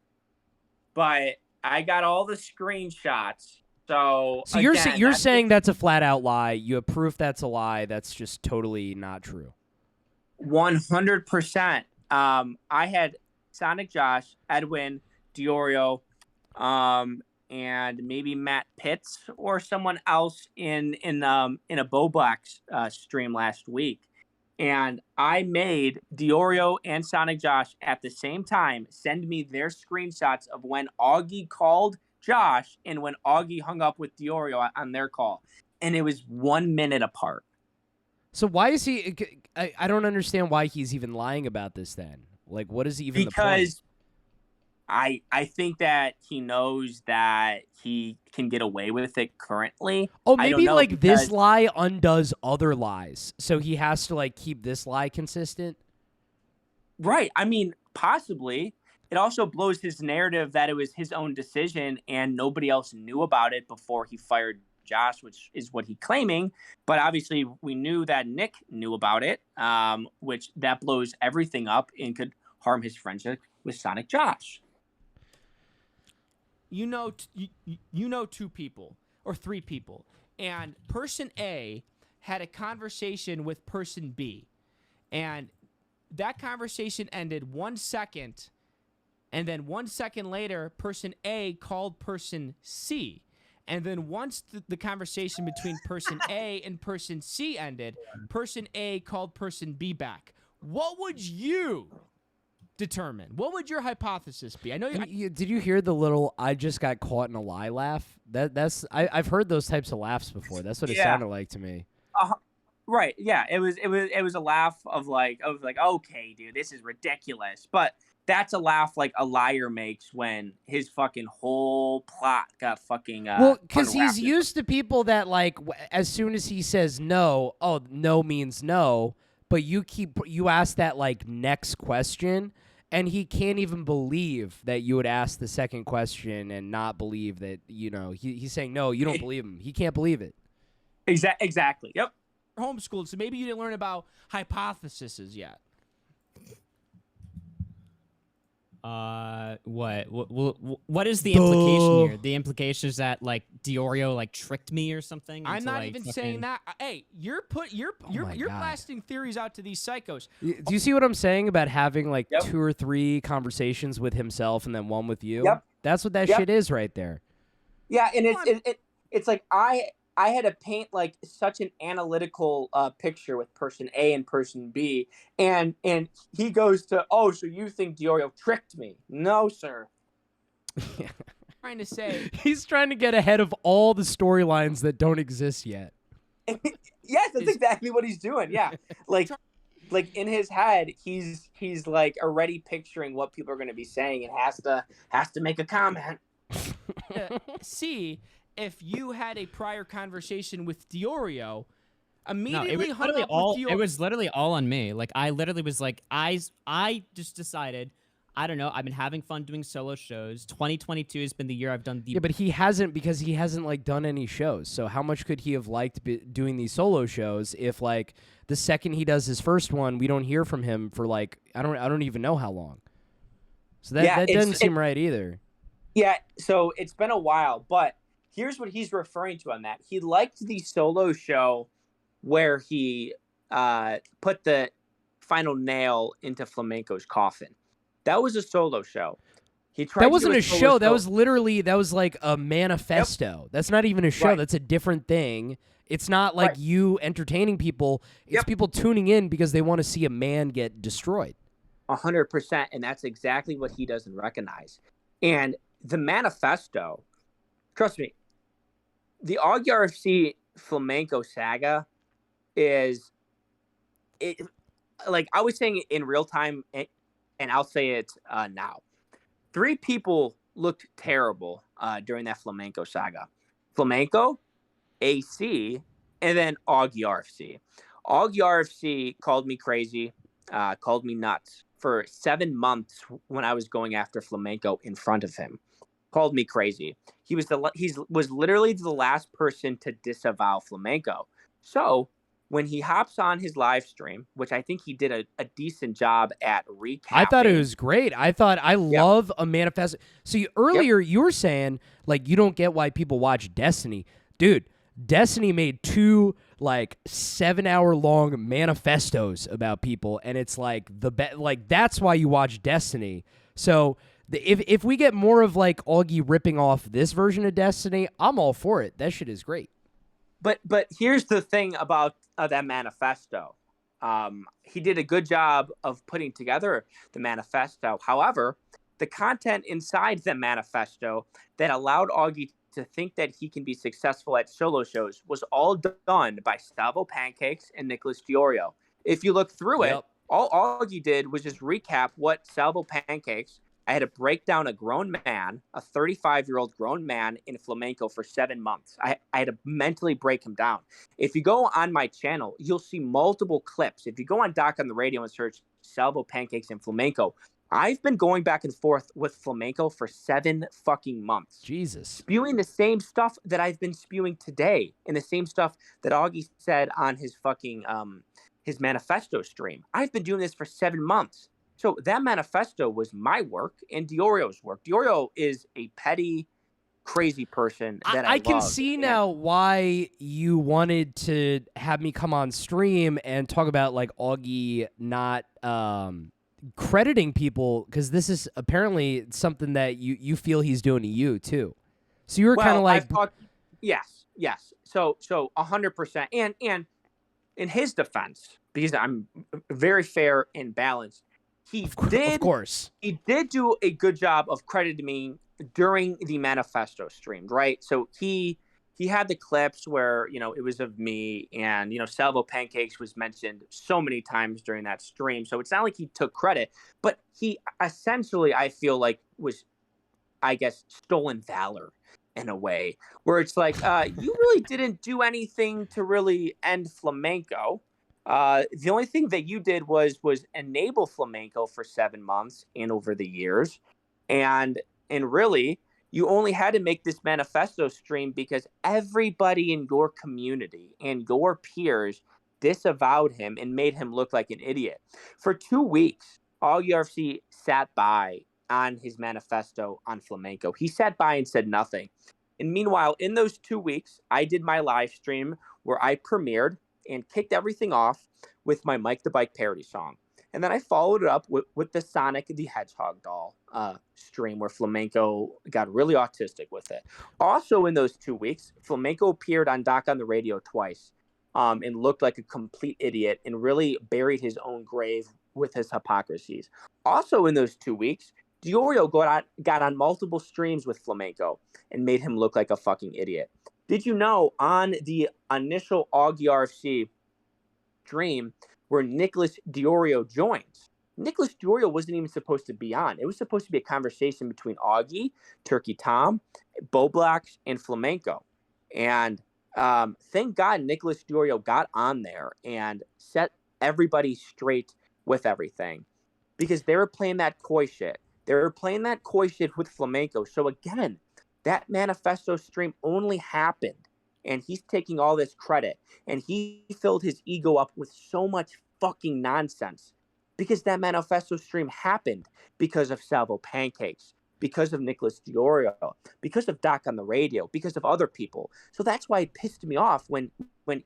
Speaker 2: but I got all the screenshots. So
Speaker 1: you're saying that's a flat out lie. You have proof that's a lie. That's just totally not true.
Speaker 2: 100%. I had Sonic Josh, Edwin, Diorio, and maybe Matt Pitts or someone else in a Bo Blacks stream last week. And I made Diorio and Sonic Josh at the same time send me their screenshots of when Augie called Josh and when Augie hung up with Diorio on their call. And it was 1 minute apart.
Speaker 1: So why is he... I don't understand why he's even lying about this then. Like, what is even the point?
Speaker 2: Because I think that he knows that he can get away with it currently.
Speaker 1: Oh, maybe like this lie undoes other lies. So he has to like keep this lie consistent?
Speaker 2: Right. I mean, possibly. It also blows his narrative that it was his own decision and nobody else knew about it before he fired Josh, which is what he's claiming. But obviously we knew that Nick knew about it, which that blows everything up and could harm his friendship with Sonic Josh.
Speaker 3: You know 2 people or 3 people, and person A had a conversation with person B, and that conversation ended 1 second, and then 1 second later, person A called person C, And then once the conversation between person A and person C ended, person A called person B back. What would you determine? What would your hypothesis be? I know
Speaker 1: Did you hear the little "I just got caught in a lie" laugh? I've heard those types of laughs before. That's what it sounded like to me.
Speaker 2: Right. Yeah. It was a laugh of like, okay, dude, this is ridiculous. But that's a laugh like a liar makes when his fucking whole plot got fucking
Speaker 1: well, because he's
Speaker 2: unwrapped.
Speaker 1: used to people that like as soon as he says no, oh, no means no. But you ask that like next question, and he can't even believe that you would ask the second question and not believe that he's saying no. You don't believe him. He can't believe it.
Speaker 2: Exactly. Yep.
Speaker 3: Homeschooled, so maybe you didn't learn about hypotheses yet.
Speaker 4: What is the implication here? The implication is that like Diorio like tricked me or something.
Speaker 3: I'm
Speaker 4: into,
Speaker 3: not
Speaker 4: like,
Speaker 3: even
Speaker 4: fucking...
Speaker 3: saying that. Hey, you're blasting theories out to these psychos.
Speaker 1: Do you see what I'm saying about having like
Speaker 2: Yep.
Speaker 1: 2 or 3 conversations with himself and then one with you?
Speaker 2: Yep.
Speaker 1: That's what that
Speaker 2: Yep.
Speaker 1: shit is right there.
Speaker 2: Yeah, and it's like I had to paint like such an analytical picture with person A and person B, and he goes to, oh, so you think Diorio tricked me? No, sir.
Speaker 3: Trying to say
Speaker 1: He's trying to get ahead of all the storylines that don't exist yet.
Speaker 2: Yes, that's exactly what he's doing. Yeah, like in his head, he's like already picturing what people are going to be saying and has to make a comment.
Speaker 3: see if you had a prior conversation with Diorio,
Speaker 4: No,
Speaker 3: immediately
Speaker 4: it was literally all on me. Like I literally was like, I just decided, I don't know, I've been having fun doing solo shows. 2022 has been the year I've done the
Speaker 1: Yeah, but he hasn't, because he hasn't like done any shows. So how much could he have liked doing these solo shows if like the second he does his first one, we don't hear from him for like I don't even know how long. So that doesn't seem right either.
Speaker 2: Yeah, so it's been a while, but here's what he's referring to on that. He liked the solo show where he put the final nail into Flamenco's coffin. That was a solo show. He tried.
Speaker 1: That wasn't
Speaker 2: to
Speaker 1: a
Speaker 2: do solo
Speaker 1: show. That was like a manifesto. Yep. That's not even a show.
Speaker 2: Right.
Speaker 1: That's a different thing. It's not like
Speaker 2: Right.
Speaker 1: you entertaining people. It's
Speaker 2: Yep.
Speaker 1: people tuning in because they want to see a man get destroyed.
Speaker 2: 100%, and that's exactly what he doesn't recognize. And the manifesto, trust me, the AugieRFC flamenco saga is it. Like I was saying in real time, and I'll say it now. 3 people looked terrible during that flamenco saga: Flamenco, AC, and then AugieRFC. AugieRFC called me crazy, called me nuts for 7 months when I was going after flamenco in front of him. Called me crazy. He was literally the last person to disavow flamenco. So when he hops on his live stream, which I think he did a decent job at recapping.
Speaker 1: I thought it was great. I love a manifesto. So earlier you were saying like you don't get why people watch Destiny. Dude, Destiny made 2 like 7-hour long manifestos about people, and it's like that's why you watch Destiny. So if we get more of like Augie ripping off this version of Destiny, I'm all for it. That shit is great.
Speaker 2: But here's the thing about that manifesto. He did a good job of putting together the manifesto. However, the content inside the manifesto that allowed Augie to think that he can be successful at solo shows was all done by Salvo Pancakes and Nicholas Diorio. If you look through it, all Augie did was just recap what Salvo Pancakes. I had to break down a grown man, a 35-year-old grown man in flamenco for 7 months. I had to mentally break him down. If you go on my channel, you'll see multiple clips. If you go on Doc on the Radio and search Salvo Pancakes and flamenco, I've been going back and forth with flamenco for 7 fucking months.
Speaker 1: Jesus.
Speaker 2: Spewing the same stuff that I've been spewing today and the same stuff that Augie said on his fucking his manifesto stream. I've been doing this for 7 months. So that manifesto was my work and Diorio's work. Diorio is a petty, crazy person that I
Speaker 1: can
Speaker 2: love.
Speaker 1: see now why you wanted to have me come on stream and talk about like Augie not crediting people, because this is apparently something that you feel he's doing to you too. So you were kind of like,
Speaker 2: Yes. So 100%. And in his defense, because I'm very fair and balanced,
Speaker 1: Of course.
Speaker 2: he did do a good job of crediting me during the Manifesto stream, right? So he had the clips where, it was of me, and, Salvo Pancakes was mentioned so many times during that stream. So it's not like he took credit, but he essentially, I feel like, was, I guess, stolen valor in a way, where it's like, you really didn't do anything to really end flamenco. The only thing that you did was enable flamenco for 7 months and over the years, and really, you only had to make this manifesto stream because everybody in your community and your peers disavowed him and made him look like an idiot. For 2 weeks, AugieRFC sat by on his manifesto on flamenco. He sat by and said nothing. And meanwhile, in those 2 weeks, I did my live stream where I premiered and kicked everything off with my Mike the Bike parody song. And then I followed it up with the Sonic the Hedgehog doll stream where flamenco got really autistic with it. Also in those 2 weeks, flamenco appeared on Doc on the Radio twice and looked like a complete idiot and really buried his own grave with his hypocrisies. Also in those 2 weeks, Diorio got on multiple streams with flamenco and made him look like a fucking idiot. Did you know on the initial AugieRFC stream where Nicholas Diorio joins, Nicholas Diorio wasn't even supposed to be on. It was supposed to be a conversation between Augie, Turkey Tom, Boblax, and Flamenco. And thank God Nicholas Diorio got on there and set everybody straight with everything, because they were playing that coy shit. They were playing that coy shit with flamenco. So again, that manifesto stream only happened, and he's taking all this credit, and he filled his ego up with so much fucking nonsense, because that manifesto stream happened because of Salvo Pancakes, because of Nicholas Diorio, because of Doc on the Radio, because of other people. So that's why it pissed me off when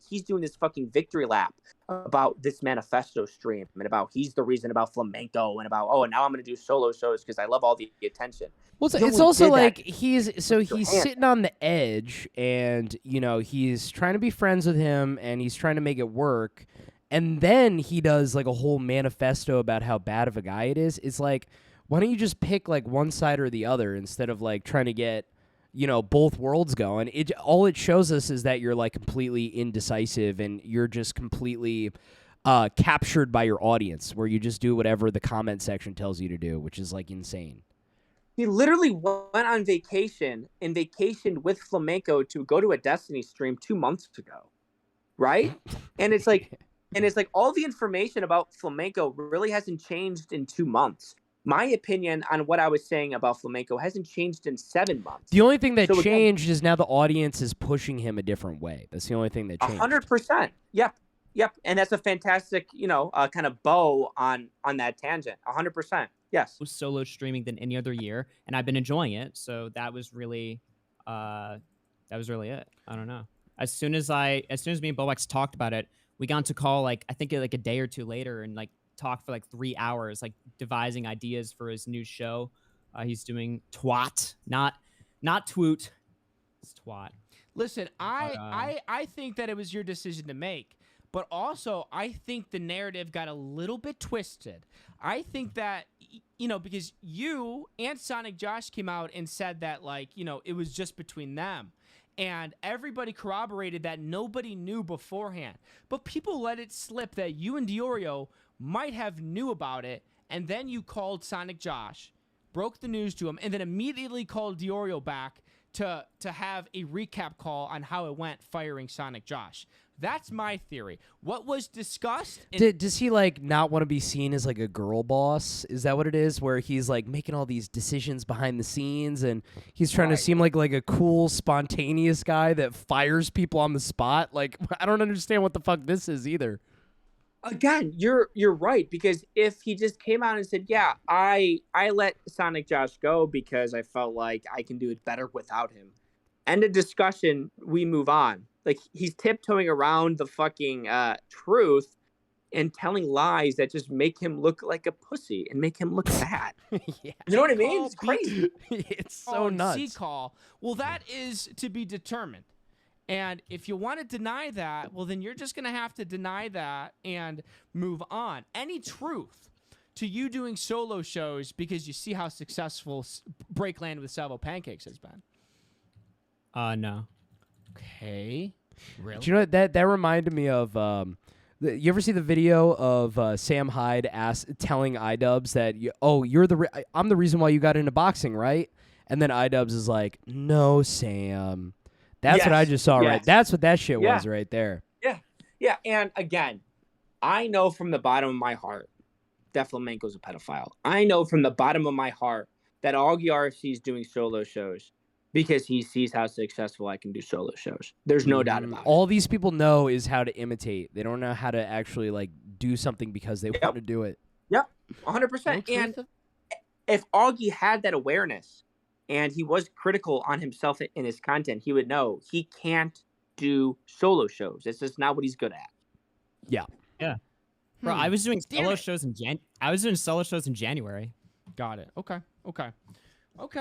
Speaker 2: he's doing this fucking victory lap about this manifesto stream and about he's the reason about flamenco and about, oh, and now I'm going to do solo shows because I love all the attention.
Speaker 1: Well, it's also like he's sitting on the edge, and he's trying to be friends with him, and he's trying to make it work, and then he does like a whole manifesto about how bad of a guy it is. It's like, why don't you just pick like one side or the other instead of like trying to get both worlds going? All it shows us is that you're like completely indecisive, and you're just completely captured by your audience, where you just do whatever the comment section tells you to do, which is like insane.
Speaker 2: He literally went on vacation and vacationed with flamenco to go to a Destiny stream 2 months ago, right? And it's like all the information about flamenco really hasn't changed in 2 months. My opinion on what I was saying about flamenco hasn't changed in 7 months.
Speaker 1: The only thing that changed is now the audience is pushing him a different way. That's the only thing that changed.
Speaker 2: 100%. Yep. And that's a fantastic, kind of bow on that tangent. 100%. Yes.
Speaker 4: Solo streaming than any other year, and I've been enjoying it. So that was really it. I don't know. As soon as me and Bowax talked about it, we got to call like I think like a day or two later and like talk for like 3 hours, like devising ideas for his new show. He's doing Twat, not Twoot. It's Twat.
Speaker 3: Listen, I think that it was your decision to make, but also I think the narrative got a little bit twisted. I think that because you and Sonic Josh came out and said that like it was just between them. And everybody corroborated that nobody knew beforehand. But people let it slip that you and Diorio might have knew about it, and then you called Sonic Josh, broke the news to him, and then immediately called Diorio back to have a recap call on how it went firing Sonic Josh. That's my theory. What was discussed...
Speaker 1: Does he, like, not want to be seen as, like, a girl boss? Is that what it is? Where he's, like, making all these decisions behind the scenes, and he's trying to seem like a cool, spontaneous guy that fires people on the spot? Like, I don't understand what the fuck this is either.
Speaker 2: Again, you're right, because if he just came out and said, yeah, I let Sonic Josh go because I felt like I can do it better without him. End of discussion, we move on. Like, he's tiptoeing around the fucking truth and telling lies that just make him look like a pussy and make him look bad.
Speaker 1: Yeah.
Speaker 2: You know what I mean? It's crazy.
Speaker 1: It's so nuts.
Speaker 3: C-call. Well, that is to be determined. And if you want to deny that, well, then you're just going to have to deny that and move on. Any truth to you doing solo shows because you see how successful Breakland with Salvo Pancakes has been?
Speaker 4: No.
Speaker 3: Okay. Really?
Speaker 1: Do you know what, that reminded me of? You ever see the video of Sam Hyde telling iDubbbz that I'm the reason why you got into boxing, right? And then iDubbbz is like, no, Sam. That's what I just saw, right? That's what that shit was right there.
Speaker 2: Yeah. Yeah. And again, I know from the bottom of my heart that Flamenco's a pedophile. I know from the bottom of my heart that AugieRFC is doing solo shows because he sees how successful I can do solo shows. There's no doubt about it.
Speaker 1: All these people know is how to imitate. They don't know how to actually like do something because they want to do it.
Speaker 2: Yep, 100%. And if Augie had that awareness and he was critical on himself in his content, he would know he can't do solo shows. It's just not what he's good at.
Speaker 1: Yeah.
Speaker 4: Yeah. Bro, I was doing solo shows in January.
Speaker 3: Got it. Okay.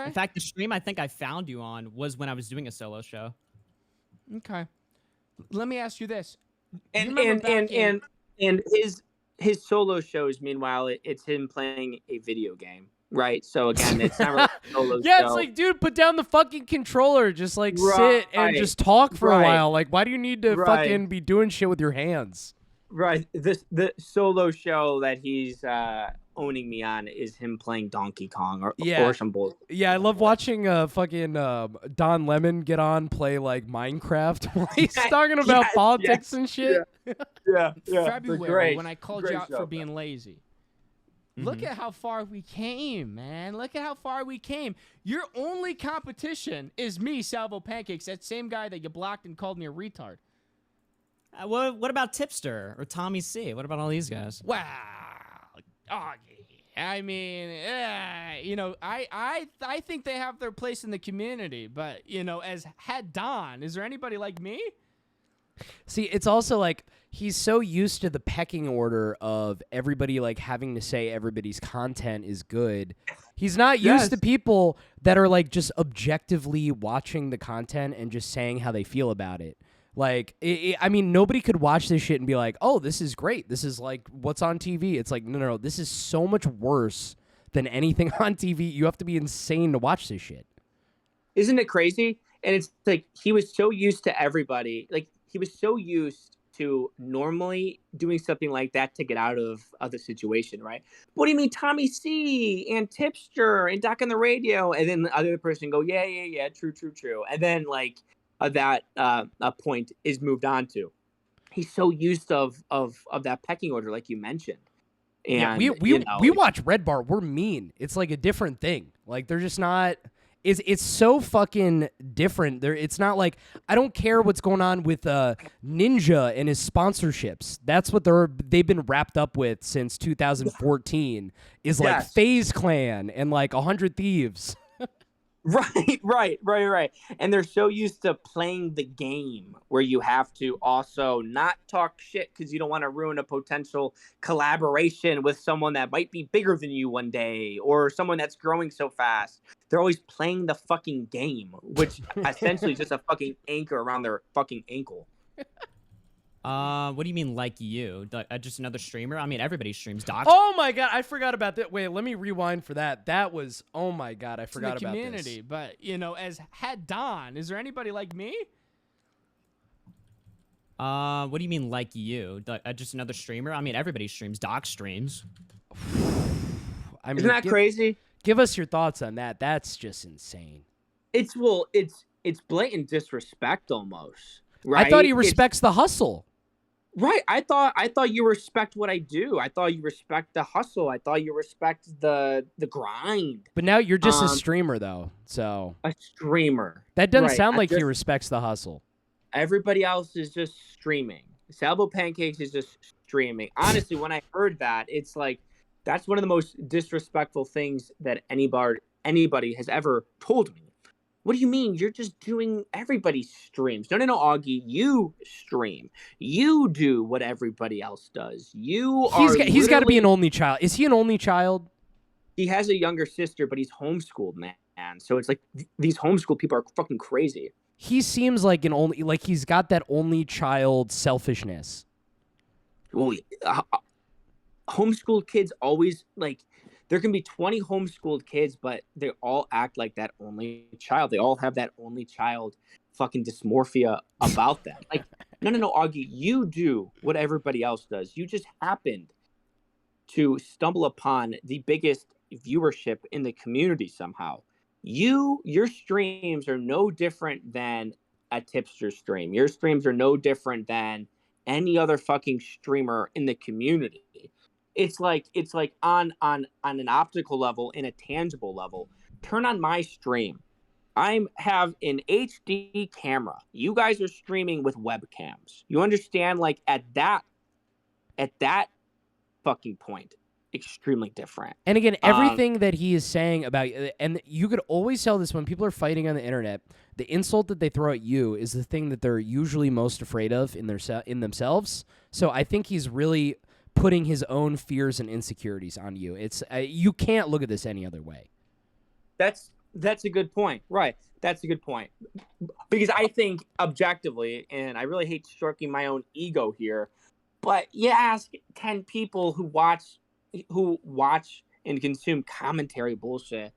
Speaker 4: In fact, the stream I think I found you on was when I was doing a solo show.
Speaker 3: Okay. Let me ask you this.
Speaker 2: And his solo shows, meanwhile, it's him playing a video game, right? So again, it's not really a solo
Speaker 1: Yeah,
Speaker 2: show.
Speaker 1: it's like, dude, put down the fucking controller. Just like sit and just talk for a while. Like, why do you need to fucking be doing shit with your hands?
Speaker 2: Right. The solo show that he's owning me on is him playing Donkey Kong or some bullshit.
Speaker 1: Yeah, I love watching fucking Don Lemon get on play like Minecraft while he's talking about politics and shit.
Speaker 2: Yeah.
Speaker 3: February, when I called you out for being lazy. Look at how far we came, man. Look at how far we came. Your only competition is me, Salvo Pancakes, that same guy that you blocked and called me a retard.
Speaker 4: What about Tipster or Tommy C? What about all these guys?
Speaker 3: Wow, Augie. I mean, I think they have their place in the community, but as Head Don, is there anybody like me?
Speaker 1: See, it's also like he's so used to the pecking order of everybody like having to say everybody's content is good. He's not used to people that are like just objectively watching the content and just saying how they feel about it. Like, I mean, nobody could watch this shit and be like, oh, this is great. This is like what's on TV. It's like, no. This is so much worse than anything on TV. You have to be insane to watch this shit.
Speaker 2: Isn't it crazy? And it's like he was so used to everybody. Like, he was so used to normally doing something like that to get out of the situation, right? What do you mean, Tommy C and Tipster and Doc on the radio? And then the other person go, yeah, true. And then like that point is moved on to. He's so used of that pecking order, like you mentioned. And
Speaker 1: we watch Red Bar. We're mean. It's like a different thing. Like they're just not. It's so fucking different. It's not like I don't care what's going on with Ninja and his sponsorships. That's what they've been wrapped up with since 2014. Is like FaZe Clan and like 100 Thieves.
Speaker 2: Right. And they're so used to playing the game where you have to also not talk shit because you don't want to ruin a potential collaboration with someone that might be bigger than you one day or someone that's growing so fast. They're always playing the fucking game, which essentially is just a fucking anchor around their fucking ankle.
Speaker 4: What do you mean, like you? Just another streamer? I mean, everybody streams Doc.
Speaker 1: Oh my god, I forgot about that. Wait, let me rewind for that. That was, oh my god, I forgot about
Speaker 3: community,
Speaker 1: this.
Speaker 3: But as Head Don, is there anybody like me?
Speaker 4: What do you mean, like you? Just another streamer? I mean, everybody streams. Doc streams.
Speaker 1: I mean,
Speaker 2: isn't that crazy?
Speaker 1: Give us your thoughts on that. That's just insane.
Speaker 2: It's blatant disrespect almost. Right?
Speaker 1: I thought he respects the hustle.
Speaker 2: Right. I thought you respect what I do. I thought you respect the hustle. I thought you respect the grind.
Speaker 1: But now you're just a streamer, though. So
Speaker 2: a streamer.
Speaker 1: That doesn't sound like he respects the hustle.
Speaker 2: Everybody else is just streaming. Salvo Pancakes is just streaming. Honestly, when I heard that, it's like that's one of the most disrespectful things that anybody has ever told me. What do you mean? You're just doing everybody's streams. No, Augie, you stream. You do what everybody else does. He's
Speaker 1: got to be an only child. Is he an only child?
Speaker 2: He has a younger sister, but he's homeschooled, man. So it's like these homeschool people are fucking crazy.
Speaker 1: he seems like he's got that only child selfishness.
Speaker 2: Well, homeschooled kids always like there can be 20 homeschooled kids, but they all act like that only child. They all have that only child fucking dysmorphia about them. Like, no, Augie, you do what everybody else does. You just happened to stumble upon the biggest viewership in the community somehow. Your streams are no different than a tipster stream. Your streams are no different than any other fucking streamer in the community. It's like on an optical level, in a tangible level. Turn on my stream. I have an HD camera. You guys are streaming with webcams. You understand? Like at that fucking point, extremely different.
Speaker 1: And again, everything that he is saying about, and you could always tell this when people are fighting on the internet, the insult that they throw at you is the thing that they're usually most afraid of in themselves. So I think he's really putting his own fears and insecurities on you. It's you can't look at this any other way.
Speaker 2: That's a good point. Right. That's a good point. Because I think objectively, and I really hate stroking my own ego here, but you ask 10 people who watch and consume commentary bullshit.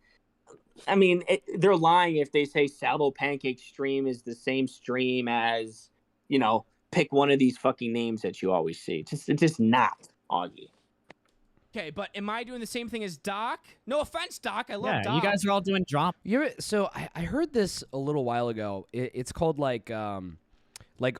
Speaker 2: I mean, they're lying if they say Salvo Pancakes stream is the same stream as, pick one of these fucking names that you always see. It's just not, Augie.
Speaker 3: Okay, but am I doing the same thing as Doc? No offense, Doc. I love Doc.
Speaker 4: You guys are all doing drop.
Speaker 1: So I heard this a little while ago. It's called like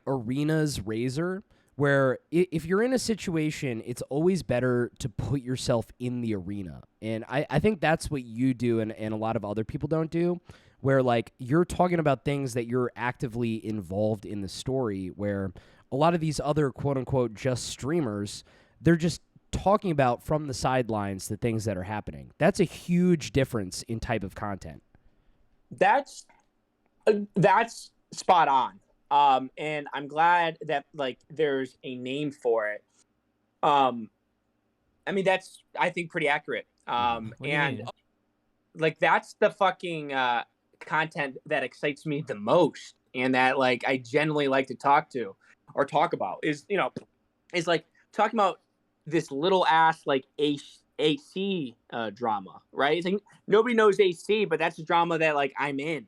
Speaker 1: Arena's Razor, where if you're in a situation, it's always better to put yourself in the arena. And I think that's what you do and a lot of other people don't do, where like you're talking about things that you're actively involved in the story, where a lot of these other quote unquote just streamers, they're just talking about from the sidelines the things that are happening. That's a huge difference in type of content.
Speaker 2: That's spot on. And I'm glad that like there's a name for it. I mean, that's, I think, pretty accurate. And like, that's the fucking content that excites me the most. And that like, I generally like to talk about is like talking about this little ass, like AC drama, right? It's like nobody knows AC, but that's a drama that like I'm in.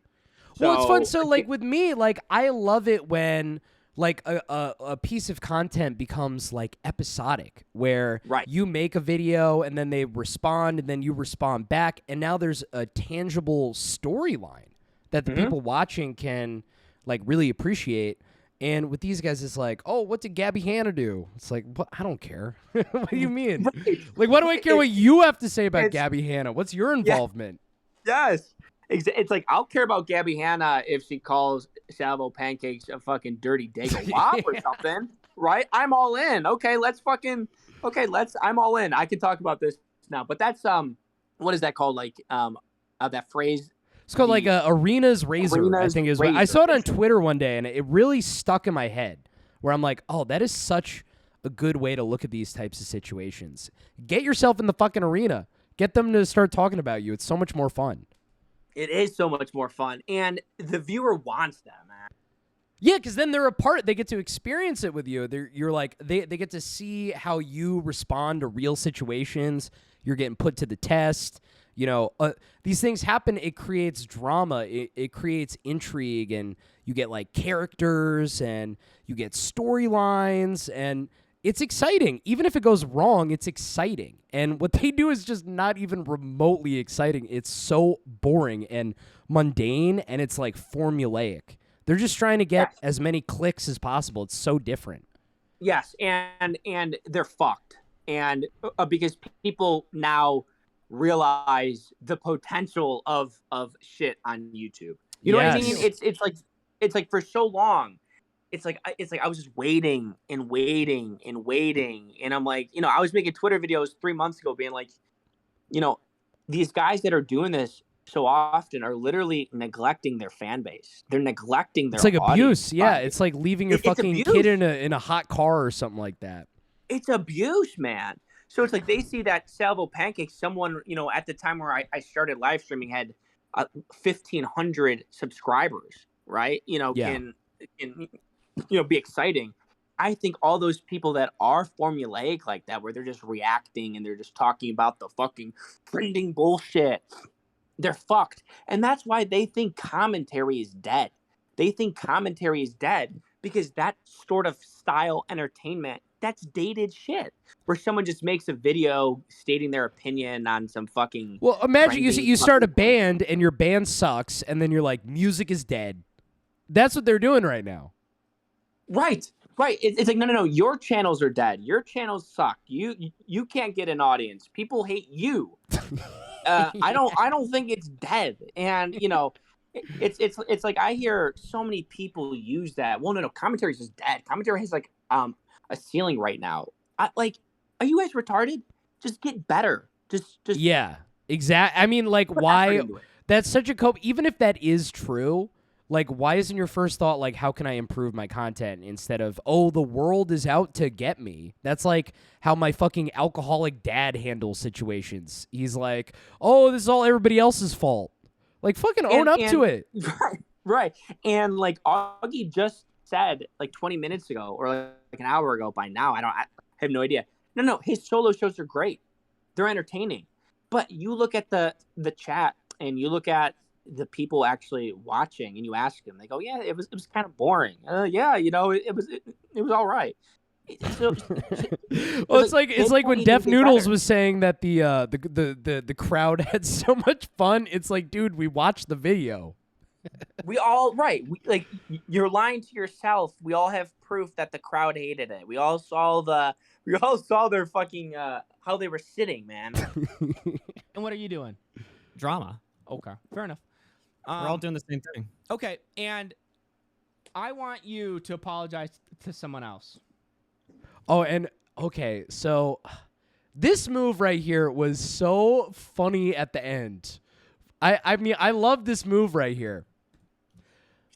Speaker 1: Well, it's fun. So, like, with me, like, I love it when, like, a piece of content becomes, like, episodic, where you make a video, and then they respond, and then you respond back, and now there's a tangible storyline that the people watching can, like, really appreciate. And with these guys, it's like, oh, what did Gabby Hanna do? It's like, what? I don't care. What do you mean? Right. Like, why do I care what you have to say about Gabby Hanna? What's your involvement?
Speaker 2: Yes. It's like, I'll care about Gabby Hanna if she calls Salvo Pancakes a fucking dirty dago wop or something, right? I'm all in. I'm all in. I can talk about this now. But that's, what is that called? Like, that phrase?
Speaker 1: It's called like Arena's Razor, I think is what I saw it on Twitter one day, and it really stuck in my head, where I'm like, oh, that is such a good way to look at these types of situations. Get yourself in the fucking arena. Get them to start talking about you. It's so much more fun.
Speaker 2: It is so much more fun, and the viewer wants that, man.
Speaker 1: Yeah, because then they're a part. They get to experience it with you. You're like, they get to see how you respond to real situations. You're getting put to the test. These things happen. It creates drama. It creates intrigue, and you get like characters, and you get storylines, and it's exciting. Even if it goes wrong, it's exciting. And what they do is just not even remotely exciting. It's so boring and mundane, and it's like formulaic. They're just trying to get as many clicks as possible. It's so different.
Speaker 2: Yes, and they're fucked. And because people now realize the potential of shit on YouTube. You know what I mean? It's like for so long, it's like I was just waiting, and I'm like, I was making Twitter videos 3 months ago being like, these guys that are doing this so often are literally neglecting their fan base. They're neglecting their
Speaker 1: It's like
Speaker 2: audience.
Speaker 1: abuse. Yeah, it's like leaving your fucking kid in a hot car or something like that.
Speaker 2: It's abuse, man. So it's like they see that Salvo Pancakes, someone, at the time where I started live streaming had 1,500 subscribers. right?
Speaker 1: Yeah.
Speaker 2: Can be exciting. I think all those people that are formulaic like that, where they're just reacting and they're just talking about the fucking trending bullshit, they're fucked. And that's why they think commentary is dead. They think commentary is dead because that sort of style entertainment, that's dated shit. Where someone just makes a video stating their opinion on some fucking.
Speaker 1: Well, imagine
Speaker 2: trending
Speaker 1: you start a
Speaker 2: fucking-
Speaker 1: band and your band sucks, and then you're like, music is dead. That's what they're doing right now.
Speaker 2: Right. It's like no. Your channels are dead. Your channels suck. You can't get an audience. People hate you. I don't think it's dead. And it's like I hear so many people use that. Well, no, commentary is just dead. Commentary has like a ceiling right now. Are you guys retarded? Just get better. Just
Speaker 1: Yeah, exactly. I mean, like,
Speaker 2: put effort
Speaker 1: why?
Speaker 2: into it.
Speaker 1: That's such a cope. Even if that is true, like, why isn't your first thought like, how can I improve my content instead of, oh, the world is out to get me? That's like how my fucking alcoholic dad handles situations. He's like, oh, this is all everybody else's fault. Like, fucking own up to it.
Speaker 2: Right. And like Augie just said like 20 minutes ago or like an hour ago by now, I have no idea. No, his solo shows are great. They're entertaining. But you look at the chat and you look at the people actually watching and you ask them, they go, yeah, it was kind of boring. Yeah, it was all right. So,
Speaker 1: well, it's like when Def Noodles was saying that the crowd had so much fun. It's like, dude, we watched the video.
Speaker 2: We all like you're lying to yourself. We all have proof that the crowd hated it. We all saw their fucking how they were sitting, man.
Speaker 3: And what are you doing?
Speaker 4: Drama.
Speaker 3: Okay, fair enough.
Speaker 4: We're all doing the same thing.
Speaker 3: Okay, and I want you to apologize to someone else.
Speaker 1: Oh, and okay, so this move right here was so funny at the end. I mean, I love this move right here.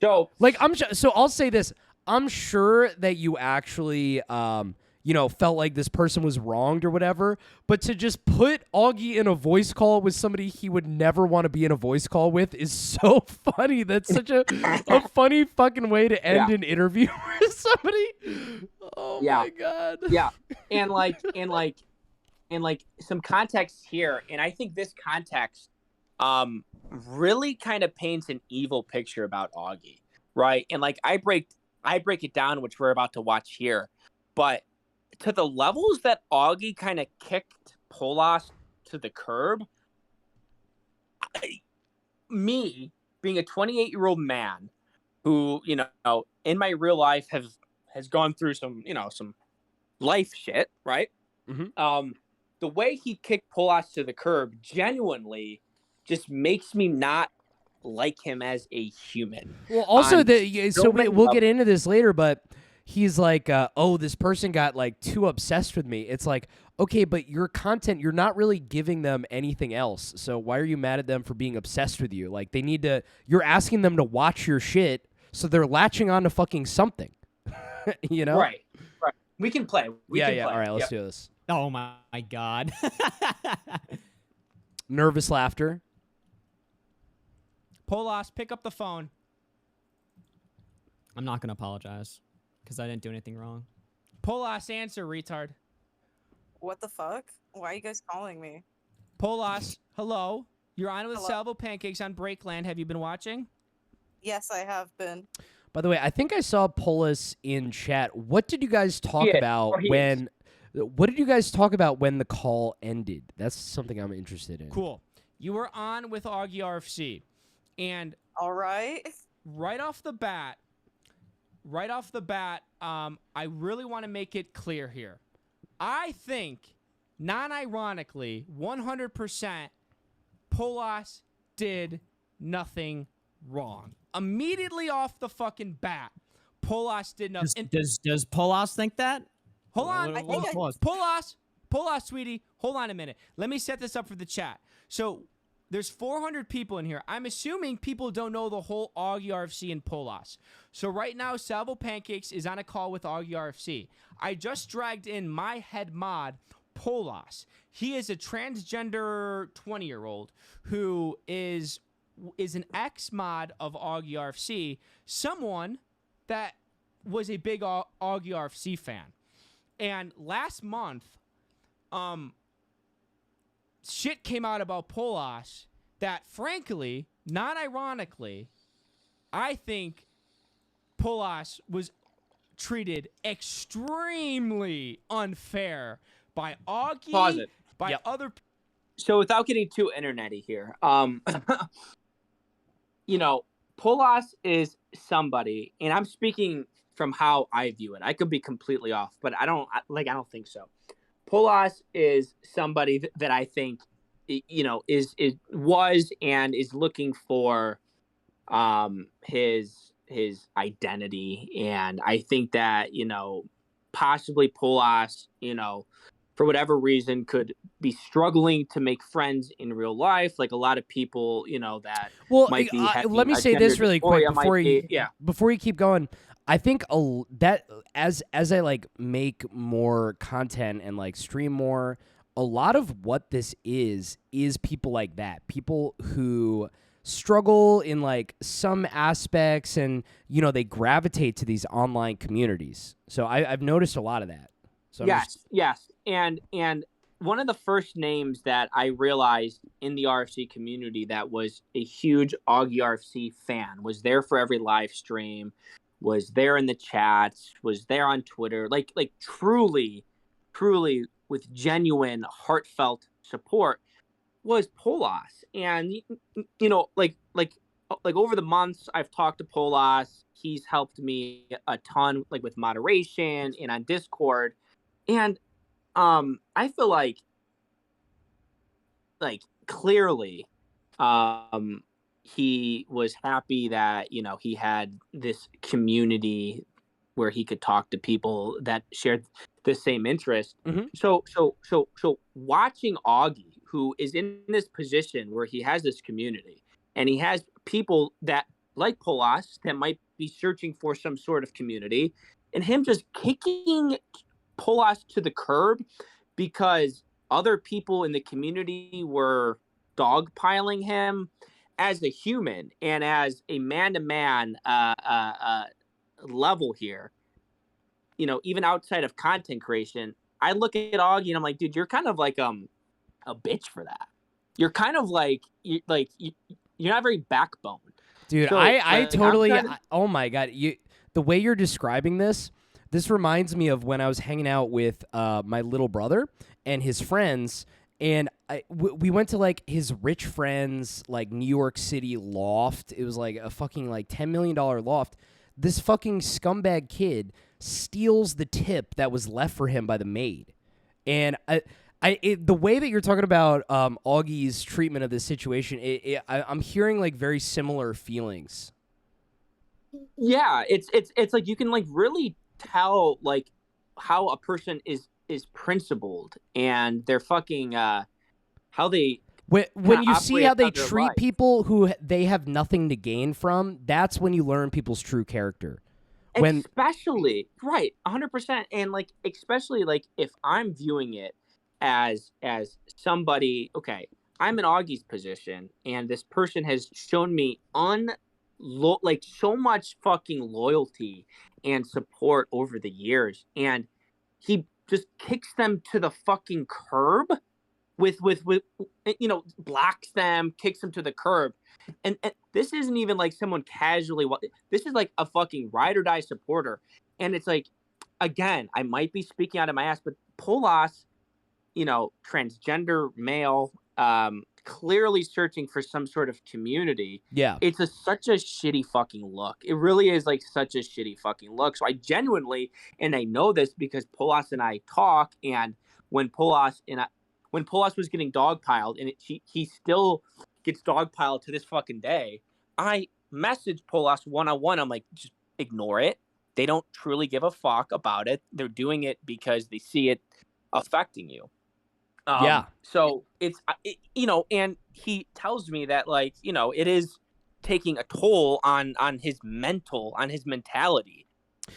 Speaker 2: So,
Speaker 1: like, so I'll say this. I'm sure that you actually, felt like this person was wronged or whatever, but to just put Augie in a voice call with somebody he would never want to be in a voice call with is so funny. That's such a funny fucking way to end an interview with somebody. Oh my God.
Speaker 2: Yeah. And some context here. And I think this context really kind of paints an evil picture about Augie, right? And like I break it down, which we're about to watch here, but to the levels that Augie kind of kicked Polas to the curb, me being a 28-year-old man who in my real life has gone through some life shit, right?
Speaker 1: Mm-hmm.
Speaker 2: The way he kicked Polas to the curb genuinely just makes me not like him as a human.
Speaker 1: Well, also we'll get into this later, but he's like, oh, this person got like too obsessed with me. It's like, okay, but your content, you're not really giving them anything else. So why are you mad at them for being obsessed with you? Like you're asking them to watch your shit, so they're latching on to fucking something. Right.
Speaker 2: We can play. We can play.
Speaker 1: All right, let's do this.
Speaker 4: Oh my God.
Speaker 1: Nervous laughter.
Speaker 3: Polas, pick up the phone.
Speaker 4: I'm not going to apologize because I didn't do anything wrong.
Speaker 3: Polas, answer, retard.
Speaker 5: What the fuck? Why are you guys calling me?
Speaker 3: Polas, hello. You're on with
Speaker 5: Hello.
Speaker 3: Salvo Pancakes on Breakland. Have you been watching?
Speaker 5: Yes, I have been.
Speaker 1: By the way, I think I saw Polis in chat. What did you guys talk about when? What did you guys talk about when the call ended? That's something I'm interested in.
Speaker 3: Cool. You were on with AugieRFC, and
Speaker 5: All right.
Speaker 3: right off the bat, I really want to make it clear here. I think, non-ironically, 100%, Polas did nothing wrong. Immediately off the fucking bat, Polas did nothing.
Speaker 4: Does Polas think that?
Speaker 3: Hold on.
Speaker 4: What- what- what-
Speaker 3: Polas, sweetie. Hold on a minute. Let me set this up for the chat. So there's 400 people in here. I'm assuming people don't know the whole AugieRFC and Polas. So right now, Salvo Pancakes is on a call with AugieRFC. I just dragged in my head mod, Polas. He is a transgender 20-year-old who is is an ex-mod of AugieRFC, someone that was a big AugieRFC fan. And last month, shit came out about Polas that, frankly, not ironically, I think Polas was treated extremely unfair by Augie,
Speaker 2: Pause it.
Speaker 3: by other.
Speaker 2: So without getting too internety here, you know, Polas is somebody, and I'm speaking from how I view it. I could be completely off, but I don't think so. Polas is somebody that I think, you know, was and is looking for his identity, and I think that, you know, possibly Polas, you know, for whatever reason, could be struggling to make friends in real life, like a lot of people, you know, that might be.
Speaker 1: Let me say this really quick before you keep going. I think that as I like make more content and like stream more, a lot of what this is people like that, people who struggle in like some aspects, and you know, they gravitate to these online communities. So I've noticed a lot of that. So
Speaker 2: yes, and one of the first names that I realized in the RFC community that was a huge AugieRFC fan, was there for every live stream, was there in the chats, was there on Twitter, like truly with genuine heartfelt support, was Polas. And you know, like over the months I've talked to Polas. He's helped me a ton, like with moderation and on Discord. And I feel like clearly he was happy that, you know, he had this community where he could talk to people that shared the same interest.
Speaker 1: Mm-hmm.
Speaker 2: So watching Augie, who is in this position where he has this community and he has people that like Polas that might be searching for some sort of community, and him just kicking Polas to the curb because other people in the community were dogpiling him as a human and as a man-to-man level here. You know, even outside of content creation, I look at Augie and I'm like, dude, you're kind of like a bitch for that. You're kind of like you're not very backbone.
Speaker 1: Dude,
Speaker 2: So,
Speaker 1: I totally. Oh my god, the way you're describing this reminds me of when I was hanging out with my little brother and his friends, and we went to like his rich friends like New York City loft. It was like a fucking like $10 million loft. This fucking scumbag kid steals the tip that was left for him by the maid, and the way that you're talking about Augie's treatment of this situation, I'm hearing like very similar feelings.
Speaker 2: Yeah, it's like you can like really tell like how a person is principled and they're fucking how they
Speaker 1: when you see how they treat
Speaker 2: life.
Speaker 1: people who they have nothing to gain from, that's when you learn people's true character.
Speaker 2: Especially right, 100%, and like especially like if I'm viewing it as somebody, okay, I'm in Augie's position and this person has shown me like so much fucking loyalty and support over the years, and he just kicks them to the fucking curb with you know, blocks them, kicks them to the curb. And this isn't even like someone casually, this is like a fucking ride or die supporter. And it's like, again, I might be speaking out of my ass, but Polas, you know, transgender male, clearly searching for some sort of community.
Speaker 1: Yeah.
Speaker 2: It's such a shitty fucking look. It really is like such a shitty fucking look. So I genuinely, and I know this because Polas and I talk, and when Polas was getting dogpiled, and he still gets dogpiled to this fucking day, I messaged Polas one-on-one. I'm like, just ignore it. They don't truly give a fuck about it. They're doing it because they see it affecting you.
Speaker 1: Yeah.
Speaker 2: So it's, you know, and he tells me that, like, you know, it is taking a toll on his mentality.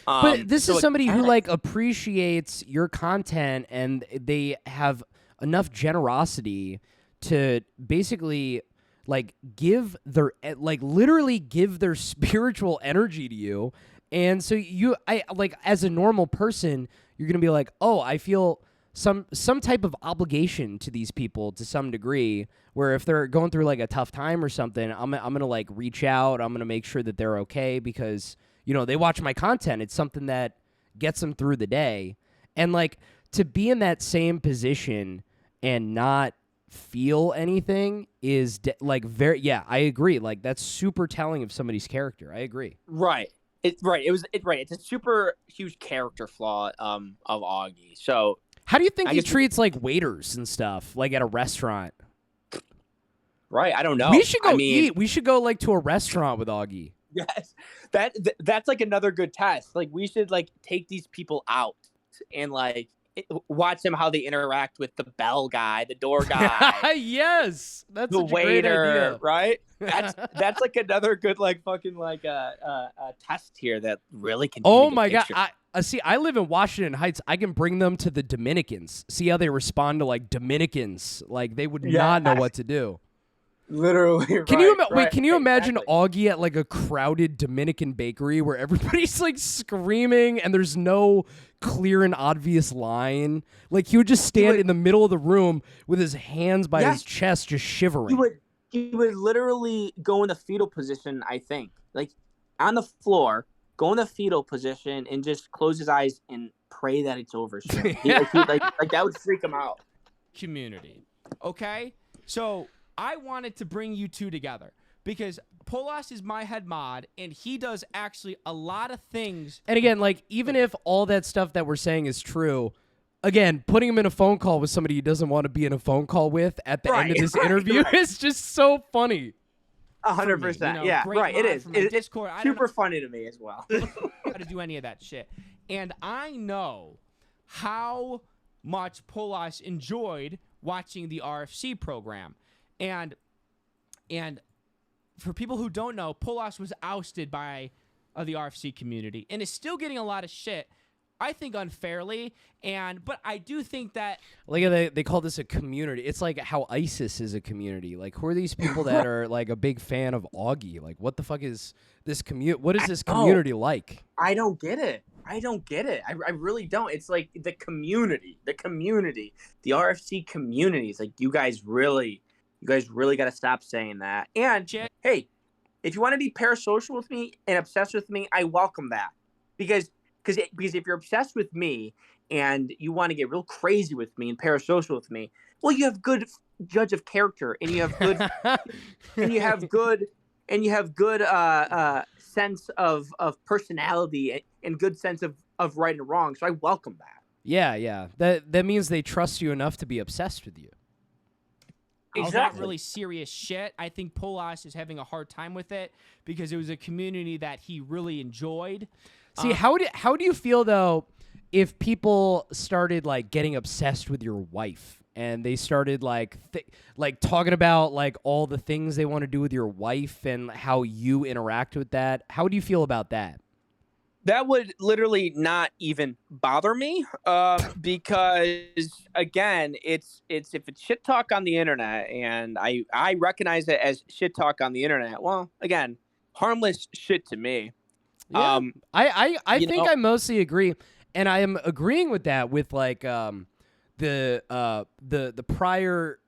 Speaker 1: But this is somebody who like appreciates your content, and they have enough generosity to basically like give their literally give their spiritual energy to you. And so I like as a normal person, you're going to be like, "Oh, I feel some type of obligation to these people to some degree, where if they're going through like a tough time or something, I'm going to like reach out, I'm going to make sure that they're okay because, you know, they watch my content. It's something that gets them through the day." And like to be in that same position and not feel anything is like I agree. Like that's super telling of somebody's character. I agree.
Speaker 2: Right. It's a super huge character flaw of Augie. So
Speaker 1: how do you think he treats like waiters and stuff, like at a restaurant?
Speaker 2: Right, I don't know.
Speaker 1: We should go eat. We should go like to a restaurant with Augie.
Speaker 2: Yes, that's like another good test. Like we should like take these people out and like watch them how they interact with the bell guy, the door guy.
Speaker 1: Yes, that's
Speaker 2: the
Speaker 1: such a great
Speaker 2: waiter,
Speaker 1: idea.
Speaker 2: right? That's like another good like fucking like test here that really can.
Speaker 1: Oh my god! I live in Washington Heights. I can bring them to the Dominicans. See how they respond to like Dominicans. Like they would not know what to do.
Speaker 2: Literally.
Speaker 1: Can you imagine Augie at like a crowded Dominican bakery where everybody's like screaming and there's no clear and obvious line? Like he would just stand in the middle of the room with his hands by his chest, just shivering.
Speaker 2: He would literally go in the fetal position, I think. Like on the floor, go in the fetal position and just close his eyes and pray that it's over soon. Like that would freak him out.
Speaker 3: Community. Okay? So I wanted to bring you two together because Polas is my head mod and he does actually a lot of things.
Speaker 1: And again, like even if all that stuff that we're saying is true, again, putting him in a phone call with somebody he doesn't want to be in a phone call with at the end of this interview is just so funny.
Speaker 2: 100%. Yeah, right. It is. It's
Speaker 3: Discord.
Speaker 2: super funny to me as well.
Speaker 3: How to do any of that shit. And I know how much Polas enjoyed watching the RFC program. And for people who don't know, Polas was ousted by the RFC community and is still getting a lot of shit, I think unfairly. But I do think that
Speaker 1: like they call this a community. It's like how ISIS is a community. Like who are these people that are like a big fan of Augie? Like what the fuck is this What is this community like?
Speaker 2: I don't get it. I really don't. It's like the community, the RFC community. It's like you guys really got to stop saying that. And hey, if you want to be parasocial with me and obsessed with me, I welcome that. Because if you're obsessed with me and you want to get real crazy with me and parasocial with me, well, you have good judge of character and you have good sense of personality and good sense of right and wrong. So I welcome that.
Speaker 1: Yeah. That means they trust you enough to be obsessed with you.
Speaker 3: Exactly. Really serious shit. I think Polas is having a hard time with it because it was a community that he really enjoyed.
Speaker 1: See, how do you feel though if people started like getting obsessed with your wife and they started like talking about like all the things they want to do with your wife and how you interact with that? How do you feel about that?
Speaker 2: That would literally not even bother me because, again, it's if it's shit talk on the internet, and I recognize it as shit talk on the internet. Well, again, harmless shit to me.
Speaker 1: Yeah. I think I mostly agree, and I am agreeing with that with like the prior.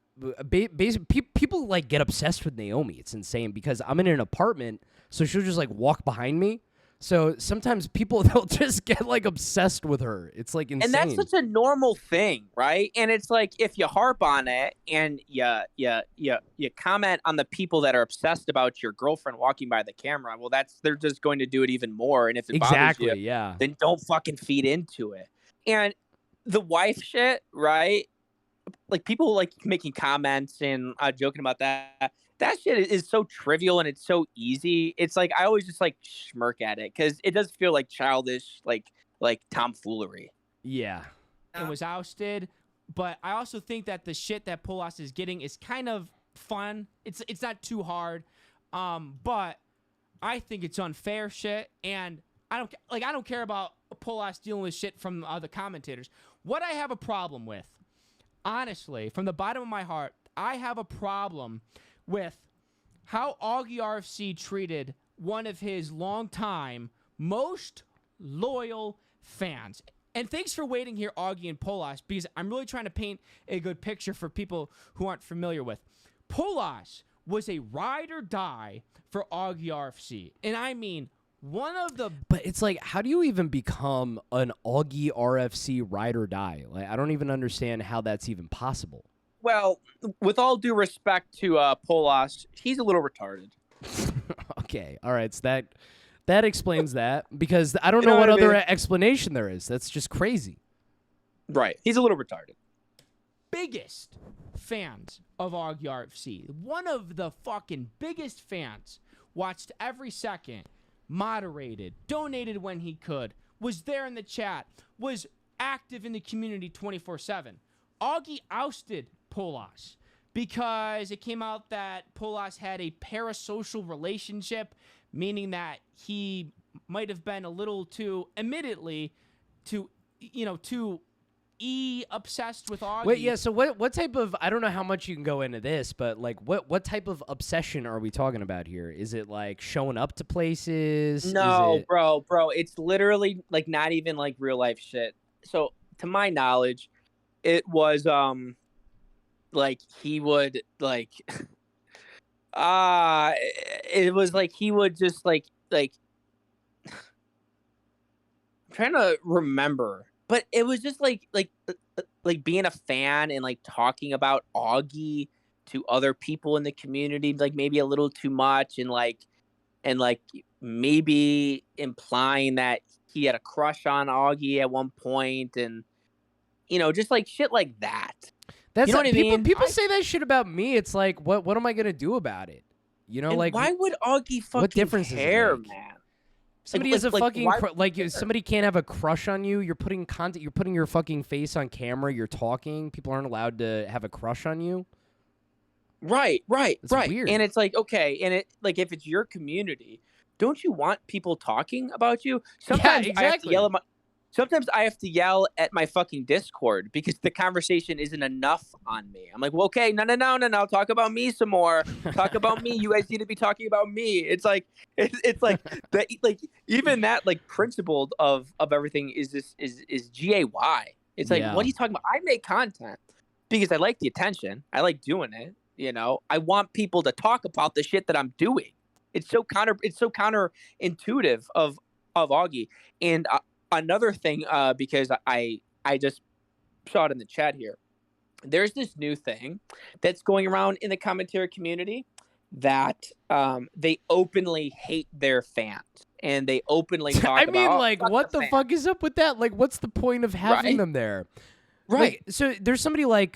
Speaker 1: People like get obsessed with Naomi. It's insane because I'm in an apartment, so she'll just like walk behind me. So sometimes people, they'll just get like obsessed with her. It's like insane.
Speaker 2: And that's such a normal thing, right? And it's like if you harp on it and you comment on the people that are obsessed about your girlfriend walking by the camera, well, they're just going to do it even more. And if it bothers you, then don't fucking feed into it. And the wife shit, right? Like people like making comments and joking about that. That shit is so trivial and it's so easy. It's like I always just like smirk at it because it does feel like childish, like tomfoolery.
Speaker 1: Yeah,
Speaker 3: it was ousted, but I also think that the shit that Polas is getting is kind of fun. It's not too hard, but I think it's unfair shit, and I don't care about Polas dealing with shit from the commentators. What I have a problem with, honestly, from the bottom of my heart, I have a problem with how AugieRFC treated one of his longtime, most loyal fans. And thanks for waiting here, Augie and Polas, because I'm really trying to paint a good picture for people who aren't familiar with. Polas was a ride or die for AugieRFC. And I mean, one of the...
Speaker 1: But it's like, how do you even become an AugieRFC ride or die? Like, I don't even understand how that's even possible.
Speaker 2: Well, with all due respect to Polas, he's a little retarded.
Speaker 1: Okay, all right, so that explains that, because I don't
Speaker 2: You
Speaker 1: know
Speaker 2: know
Speaker 1: what
Speaker 2: what I
Speaker 1: other
Speaker 2: mean?
Speaker 1: explanation there is. That's just crazy.
Speaker 2: Right. He's a little retarded.
Speaker 3: biggest fans of AugieRFC. One of the fucking biggest fans. Watched every second. Moderated. Donated when he could. Was there in the chat. Was active in the community 24/7. Augie ousted Polas because it came out that Polas had a parasocial relationship, meaning that he might have been a little too, admittedly, too obsessed with Augie.
Speaker 1: Wait, yeah, so what type of, I don't know how much you can go into this, but like what type of obsession are we talking about here? Is it like showing up to places?
Speaker 2: No,
Speaker 1: Is it...
Speaker 2: bro, it's literally like not even like real life shit. So to my knowledge, it was like he would like it was like he would just like I'm trying to remember, but it was just like being a fan and like talking about Augie to other people in the community, like maybe a little too much, and maybe implying that he had a crush on Augie at one point, and just like shit like that.
Speaker 1: That's
Speaker 2: You know what I mean?
Speaker 1: People say that shit about me. It's like, what am I gonna do about it?
Speaker 2: And
Speaker 1: like
Speaker 2: why would Augie fucking
Speaker 1: what difference does it
Speaker 2: care,
Speaker 1: make?
Speaker 2: man?
Speaker 1: Somebody
Speaker 2: Like-
Speaker 1: has a
Speaker 2: like,
Speaker 1: fucking
Speaker 2: why
Speaker 1: somebody can't have a crush on you. You're putting content. You're putting your fucking face on camera. You're talking. People aren't allowed to have a crush on you.
Speaker 2: Right.
Speaker 1: It's
Speaker 2: And
Speaker 1: weird.
Speaker 2: it's like, okay, and it like if it's your community, don't you want people talking about you? Sometimes I have to
Speaker 1: exactly.
Speaker 2: sometimes I have to yell at my fucking Discord because the conversation isn't enough on me. I'm like, well, okay, no, talk about me some more. Talk about me. You guys need to be talking about me. It's like it's like that, like even that like principle of everything is GAY. It's like,
Speaker 1: Yeah.
Speaker 2: what are you talking about? I make content because I like the attention. I like doing it. I want people to talk about the shit that I'm doing. It's so counterintuitive of Augie. And another thing, because I just saw it in the chat here. There's this new thing that's going around in the commentary community that they openly hate their fans, and they openly talk
Speaker 1: I mean,
Speaker 2: about.
Speaker 1: like, what the fuck is up with that? Like, what's the point of having
Speaker 2: Right.
Speaker 1: them there?
Speaker 2: Right.
Speaker 1: Like, so there's somebody like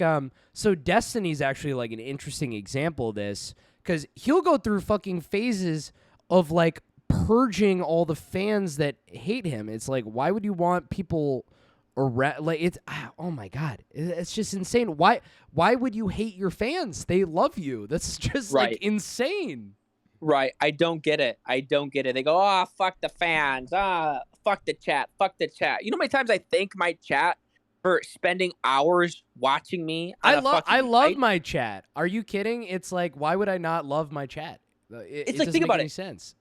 Speaker 1: so Destiny's actually like an interesting example of this, because he'll go through fucking phases of like purging all the fans that hate him. It's like, why would you want people around? Like, it's oh my god, it's just insane. Why would you hate your fans? They love you. That's just like
Speaker 2: Right.
Speaker 1: insane.
Speaker 2: Right. I don't get it. They go, oh, fuck the fans. Fuck the chat. You know how many times I thank my chat for spending hours watching me?
Speaker 1: I love my chat. Are you kidding? It's like, why would I not love my chat? It
Speaker 2: like,
Speaker 1: doesn't
Speaker 2: think
Speaker 1: make
Speaker 2: about
Speaker 1: any
Speaker 2: it.
Speaker 1: sense.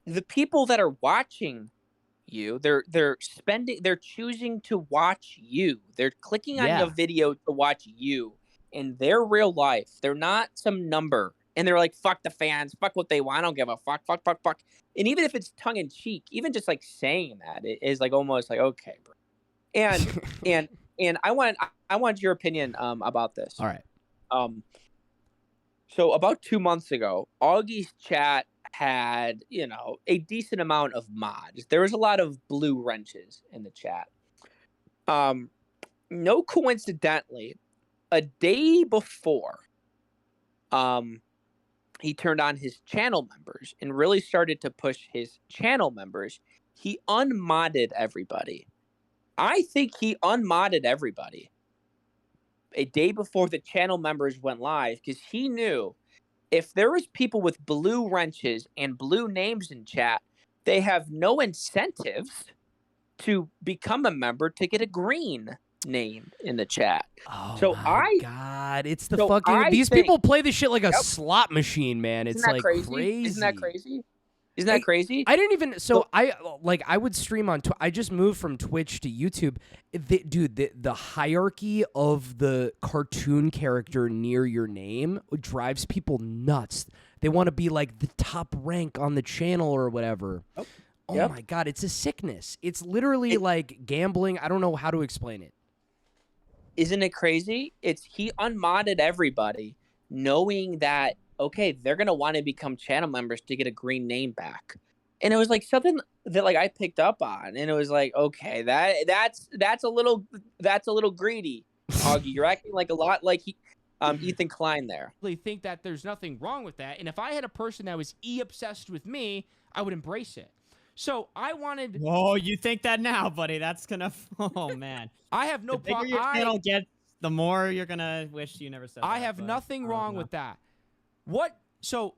Speaker 2: The people that are watching you, they're choosing to watch you. They're clicking on
Speaker 1: Yeah.
Speaker 2: your video to watch you in their real life. They're not some number. And they're like, fuck the fans, fuck what they want. I don't give a fuck. And even if it's tongue in cheek, even just like saying that, it is like almost like, okay, bro. And and I want your opinion about this.
Speaker 1: All right.
Speaker 2: So about 2 months ago, Augie's chat had, a decent amount of mods. There was a lot of blue wrenches in the chat. No coincidentally, a day before, he turned on his channel members and really started to push his channel members. He unmodded everybody. I think he unmodded everybody a day before the channel members went live, because he knew if there was people with blue wrenches and blue names in chat, they have no incentives to become a member to get a green. name in the chat.
Speaker 1: Oh
Speaker 2: So
Speaker 1: my God. It's the
Speaker 2: so
Speaker 1: fucking
Speaker 2: I
Speaker 1: these
Speaker 2: think-
Speaker 1: people play this shit like a
Speaker 2: Yep.
Speaker 1: slot machine, man. It's
Speaker 2: Isn't that
Speaker 1: like
Speaker 2: crazy? Isn't that crazy? Isn't that crazy?
Speaker 1: I didn't even I would stream on I just moved from Twitch to YouTube. The hierarchy of the cartoon character near your name drives people nuts. They want to be like the top rank on the channel or whatever. Oh
Speaker 2: Yep.
Speaker 1: my God, it's a sickness. It's literally like gambling. I don't know how to explain it.
Speaker 2: Isn't it crazy? He unmodded everybody, knowing that okay, they're gonna want to become channel members to get a green name back. And it was like something that like I picked up on, and it was like, okay, that's a little greedy, Augie. You're acting like a lot like Ethan Klein there.
Speaker 3: Really think that there's nothing wrong with that. And if I had a person that was obsessed with me, I would embrace it. So I wanted.
Speaker 4: Whoa, you think that now, buddy? That's gonna. Oh man.
Speaker 3: I have no
Speaker 4: The bigger
Speaker 3: problem.
Speaker 4: your channel gets, the more you're gonna wish you never said.
Speaker 3: I
Speaker 4: that,
Speaker 3: have
Speaker 4: but
Speaker 3: nothing
Speaker 4: I don't
Speaker 3: wrong
Speaker 4: know.
Speaker 3: with that. What? So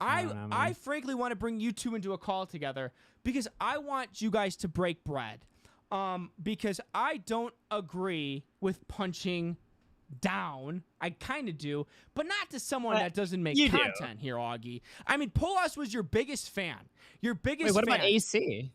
Speaker 4: I don't know,
Speaker 3: I
Speaker 4: man.
Speaker 3: frankly want to bring you two into a call together because I want you guys to break bread. Because I don't agree with punching down. I kind of do, but not to someone that doesn't make
Speaker 4: you do.
Speaker 3: content here, Augie. I mean, Polas was your biggest fan. Your biggest
Speaker 4: Wait, what
Speaker 3: fan.
Speaker 4: about AC?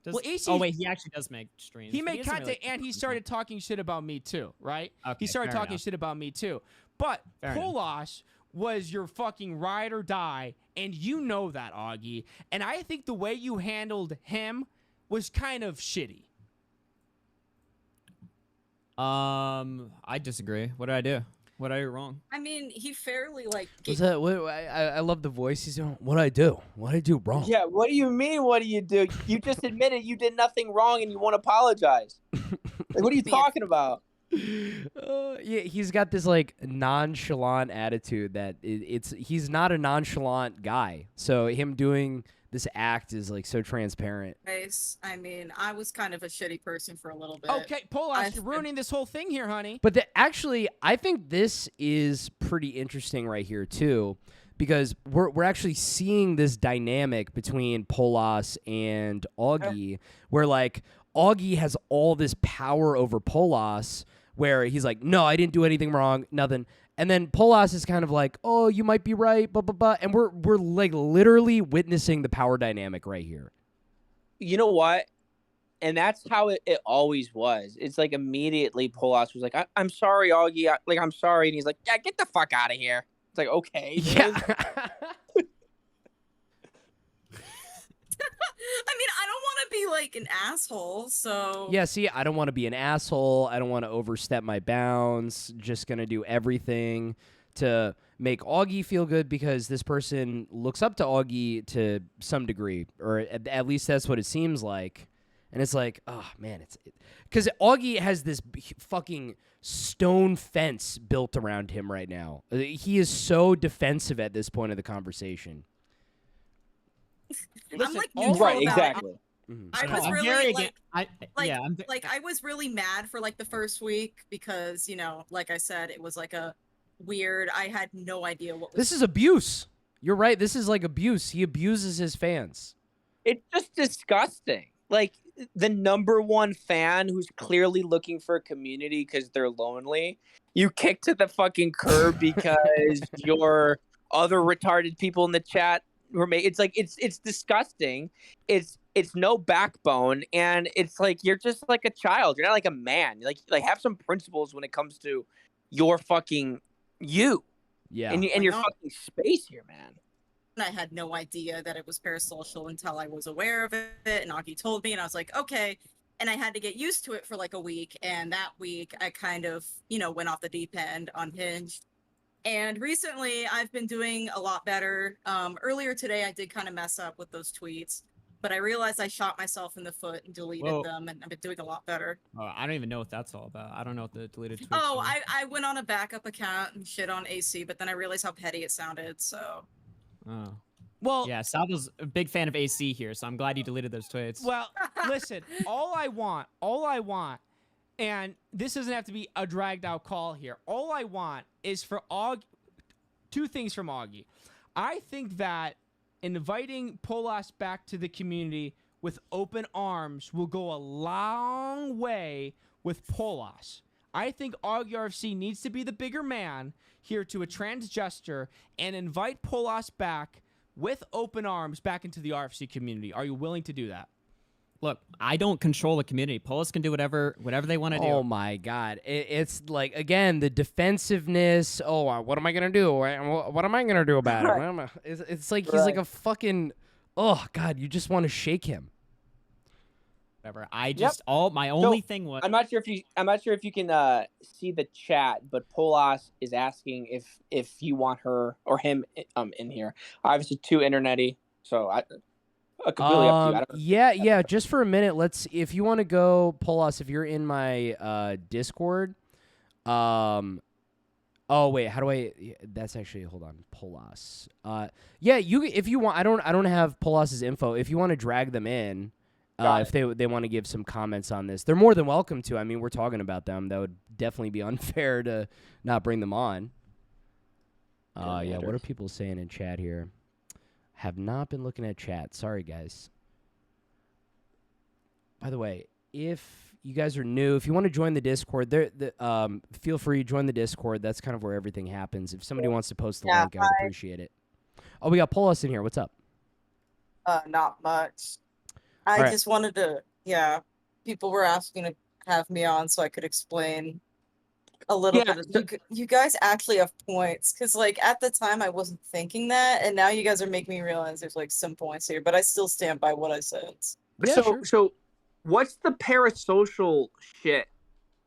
Speaker 3: Well, AC
Speaker 4: Oh wait, he actually does make streams.
Speaker 3: He
Speaker 4: but
Speaker 3: made
Speaker 4: doesn't
Speaker 3: content
Speaker 4: really-
Speaker 3: and he started talking shit about me too, right?
Speaker 4: Okay,
Speaker 3: He started
Speaker 4: fair
Speaker 3: talking
Speaker 4: enough.
Speaker 3: shit about me too. But
Speaker 4: Fair enough.
Speaker 3: Polas was your fucking ride or die, and you know that, Augie. And I think the way you handled him was kind of shitty.
Speaker 4: I disagree. What did I do? What did I do wrong?
Speaker 5: I mean, he fairly like.
Speaker 1: Was that, I love the voice he's doing. What I do? What I do wrong?
Speaker 2: Yeah, what do you mean? What do you do? You just admitted you did nothing wrong and you won't apologize. Like, what are you talking about?
Speaker 1: Yeah, he's got this like nonchalant attitude that he's not a nonchalant guy. So him doing this act is like so transparent.
Speaker 5: I mean, I was kind of a shitty person for a little bit.
Speaker 3: Okay, Polas, you're ruining this whole thing here, honey.
Speaker 1: But actually, I think this is pretty interesting right here too, because we're actually seeing this dynamic between Polas and Augie, where like Augie has all this power over Polas, where he's like, no, I didn't do anything wrong, nothing. And then Polas is kind of like, oh, you might be right, blah, blah, blah. And we're like literally witnessing the power dynamic right here.
Speaker 2: You know what? And that's how it always was. It's like immediately Polas was like, I'm sorry, Augie. I'm sorry. And he's like, yeah, get the fuck out of here. It's like, okay.
Speaker 1: Yeah.
Speaker 5: I mean, I don't want to be like an asshole, so.
Speaker 1: Yeah, see, I don't want to be an asshole. I don't want to overstep my bounds. Just going to do everything to make Augie feel good because this person looks up to Augie to some degree, or at least that's what it seems like. And it's like, oh, man, because Augie has this fucking stone fence built around him right now. He is so defensive at this point of the conversation.
Speaker 5: I'm like
Speaker 3: all-
Speaker 5: neutral
Speaker 2: Right,
Speaker 5: about
Speaker 2: exactly.
Speaker 5: it.
Speaker 1: Mhm.
Speaker 5: I was
Speaker 4: I'm
Speaker 5: really
Speaker 4: very
Speaker 5: like,
Speaker 4: against-
Speaker 5: like I was really mad for like the first week because, you know, like I said, it was like a weird. I had no idea what was.
Speaker 1: This is abuse. You're right. This is like abuse. He abuses his fans.
Speaker 2: It's just disgusting. Like the number one fan who's clearly looking for a community because they're lonely, you kick to the fucking curb because your other retarded people in the chat were made. It's like it's disgusting. It's no backbone, and it's like you're just like a child. You're not like a man. Like have some principles when it comes to your fucking you.
Speaker 1: Yeah.
Speaker 2: And your fucking space here, man.
Speaker 5: I had no idea that it was parasocial until I was aware of it, and Augie told me, and I was like, okay. And I had to get used to it for like a week, and that week I kind of, you know, went off the deep end, unhinged. And recently I've been doing a lot better. Earlier today I did kind of mess up with those tweets, but I realized I shot myself in the foot and deleted them, and I've been doing a lot better.
Speaker 4: Oh, I don't even know what that's all about. I don't know what the deleted tweets
Speaker 5: Oh,
Speaker 4: are.
Speaker 5: I went on a backup account and shit on AC, but then I realized how petty it sounded, so.
Speaker 4: Oh.
Speaker 3: Well,
Speaker 4: Yeah, Salvo's a big fan of AC here, so I'm glad you deleted those tweets.
Speaker 3: Well, listen, all I want, and this doesn't have to be a dragged out call here. All I want is for Augie, two things from Augie. I think that inviting Polas back to the community with open arms will go a long way with Polas. I think AugieRFC needs to be the bigger man here to a trans gesture and invite Polas back with open arms back into the RFC community. Are you willing to do that?
Speaker 4: Look, I don't control the community. Polis can do whatever they want to do.
Speaker 1: Oh my God. It's like, again, the defensiveness. Oh, what am I going to do? What am I going to do about it? It's like he's like a fucking, oh God, you just want to shake him.
Speaker 4: Whatever. My only thing was,
Speaker 2: I'm not sure if you can see the chat, but Polas is asking if you want her or him in here. Obviously too internety, so completely up to you. I don't
Speaker 1: Yeah. Just for a minute, if you want to go, Polas, if you're in my Discord, oh wait, how do I? That's actually, hold on, Polas. Yeah, if you want, I don't have Polas's info. If you want to drag them in. If they want to give some comments on this, they're more than welcome to. I mean, we're talking about them. That would definitely be unfair to not bring them on. Yeah, what are people saying in chat here? Have not been looking at chat. Sorry, guys. By the way, if you guys are new, if you want to join the Discord, feel free to join the Discord. That's kind of where everything happens. If somebody wants to post the link, I would appreciate it. Oh, we got Polas in here. What's up?
Speaker 5: Not much. I just wanted to, people were asking to have me on so I could explain a little bit. You guys actually have points, because like at the time I wasn't thinking that, and now you guys are making me realize there's like some points here, but I still stand by what I said.
Speaker 1: Yeah,
Speaker 2: so what's the parasocial shit?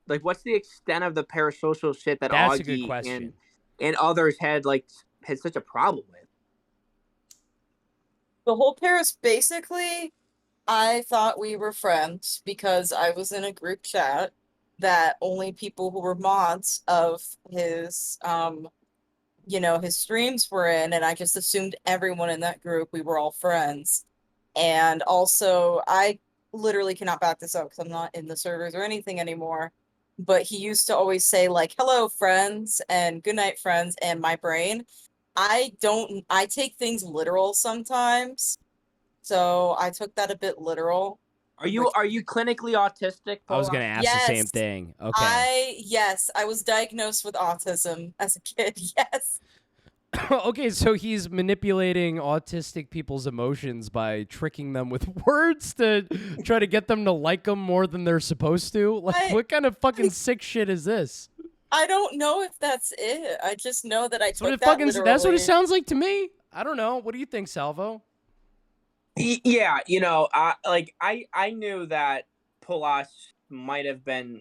Speaker 2: Like, what's the extent of the parasocial shit that
Speaker 1: That's
Speaker 2: Augie
Speaker 1: a good question.
Speaker 2: and others had such a problem with?
Speaker 5: The whole Paris, basically, I thought we were friends because I was in a group chat that only people who were mods of his his streams were in, and I just assumed everyone in that group, we were all friends. And also, I literally cannot back this up because I'm not in the servers or anything anymore, but he used to always say like, hello friends and good night friends, and my brain, I take things literal sometimes. So I took that a bit literal.
Speaker 2: Are you clinically autistic, Paula?
Speaker 1: I was going to ask the same thing. Okay.
Speaker 5: I was diagnosed with autism as a kid. Yes.
Speaker 1: Okay, so he's manipulating autistic people's emotions by tricking them with words to try to get them to like him more than they're supposed to. Like, what kind of fucking sick shit is this?
Speaker 5: I don't know if that's it. I just know that I took that literally.
Speaker 1: That's what it sounds like to me. I don't know. What do you think, Salvo?
Speaker 2: Yeah, I knew that Polas might have been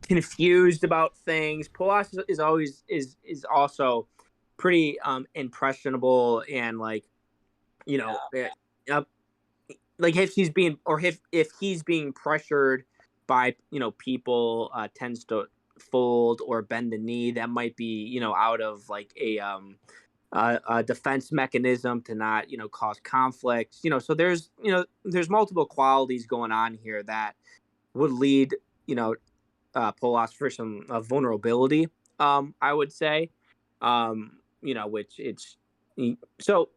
Speaker 2: confused about things. Polas is also pretty impressionable, and like if he's being pressured by people, tends to fold or bend the knee. That might be out of like a defense mechanism to not cause conflicts. So there's multiple qualities going on here that would lead Polas for some vulnerability, I would say, which it's so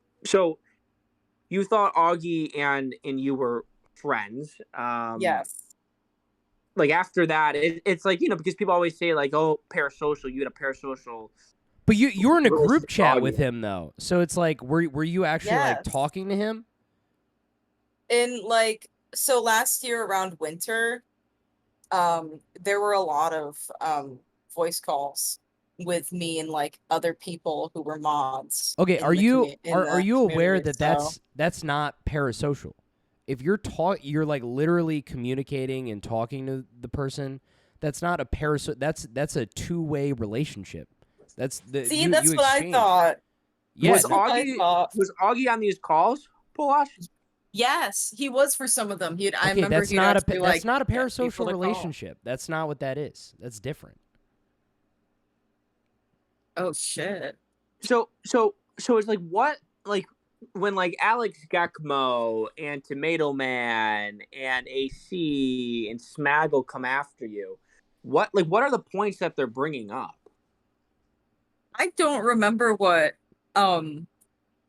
Speaker 2: you thought Augie and you were friends.
Speaker 5: Yes.
Speaker 2: Like after that, it's like, because people always say like, oh, parasocial, you had a parasocial.
Speaker 1: But you were in a group chat with him though, so it's like, were you actually like talking to him?
Speaker 5: So last year around winter, there were a lot of voice calls with me and like other people who were mods.
Speaker 1: Okay, are you aware that that's not parasocial? If you're like literally communicating and talking to the person, that's not a that's a two-way relationship. That's what I thought.
Speaker 2: Yeah, was Augie on these calls, Polas?
Speaker 5: Yes, he was for some of them.
Speaker 1: That's not a parasocial relationship. That's not what that is. That's different.
Speaker 5: Oh shit.
Speaker 2: So it's like, what, like when like Alex Gekmo and Tomato Man and AC and Smaggle come after you, what are the points that they're bringing up?
Speaker 5: I don't remember what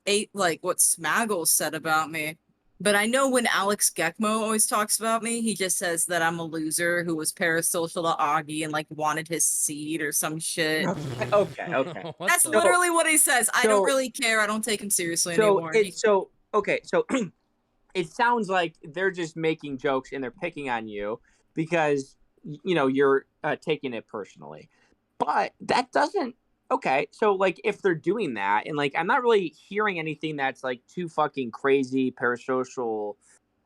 Speaker 5: Smaggle said about me, But I know when Alex Gekmo always talks about me, he just says that I'm a loser who was parasocial to Augie and like wanted his seed or some shit.
Speaker 2: Okay.
Speaker 1: What
Speaker 5: That's
Speaker 1: the-
Speaker 5: literally what he says. I don't
Speaker 2: so-
Speaker 5: really care. I don't take him seriously
Speaker 2: So
Speaker 5: anymore.
Speaker 2: so it sounds like they're just making jokes and they're picking on you because you're taking it personally. But that doesn't. Okay, so like if they're doing that, and like I'm not really hearing anything that's like too fucking crazy, parasocial,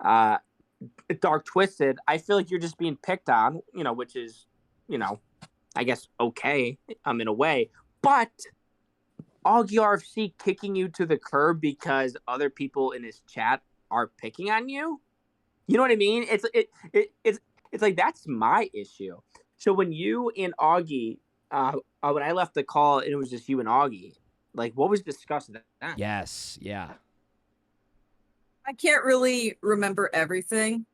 Speaker 2: dark twisted. I feel like you're just being picked on, which is, I guess okay, in a way. But AugieRFC kicking you to the curb because other people in his chat are picking on you. You know what I mean? It's like that's my issue. So when you and Augie, when I left the call and it was just you and Augie, like what was discussed then?
Speaker 1: Yes, yeah.
Speaker 5: I can't really remember everything,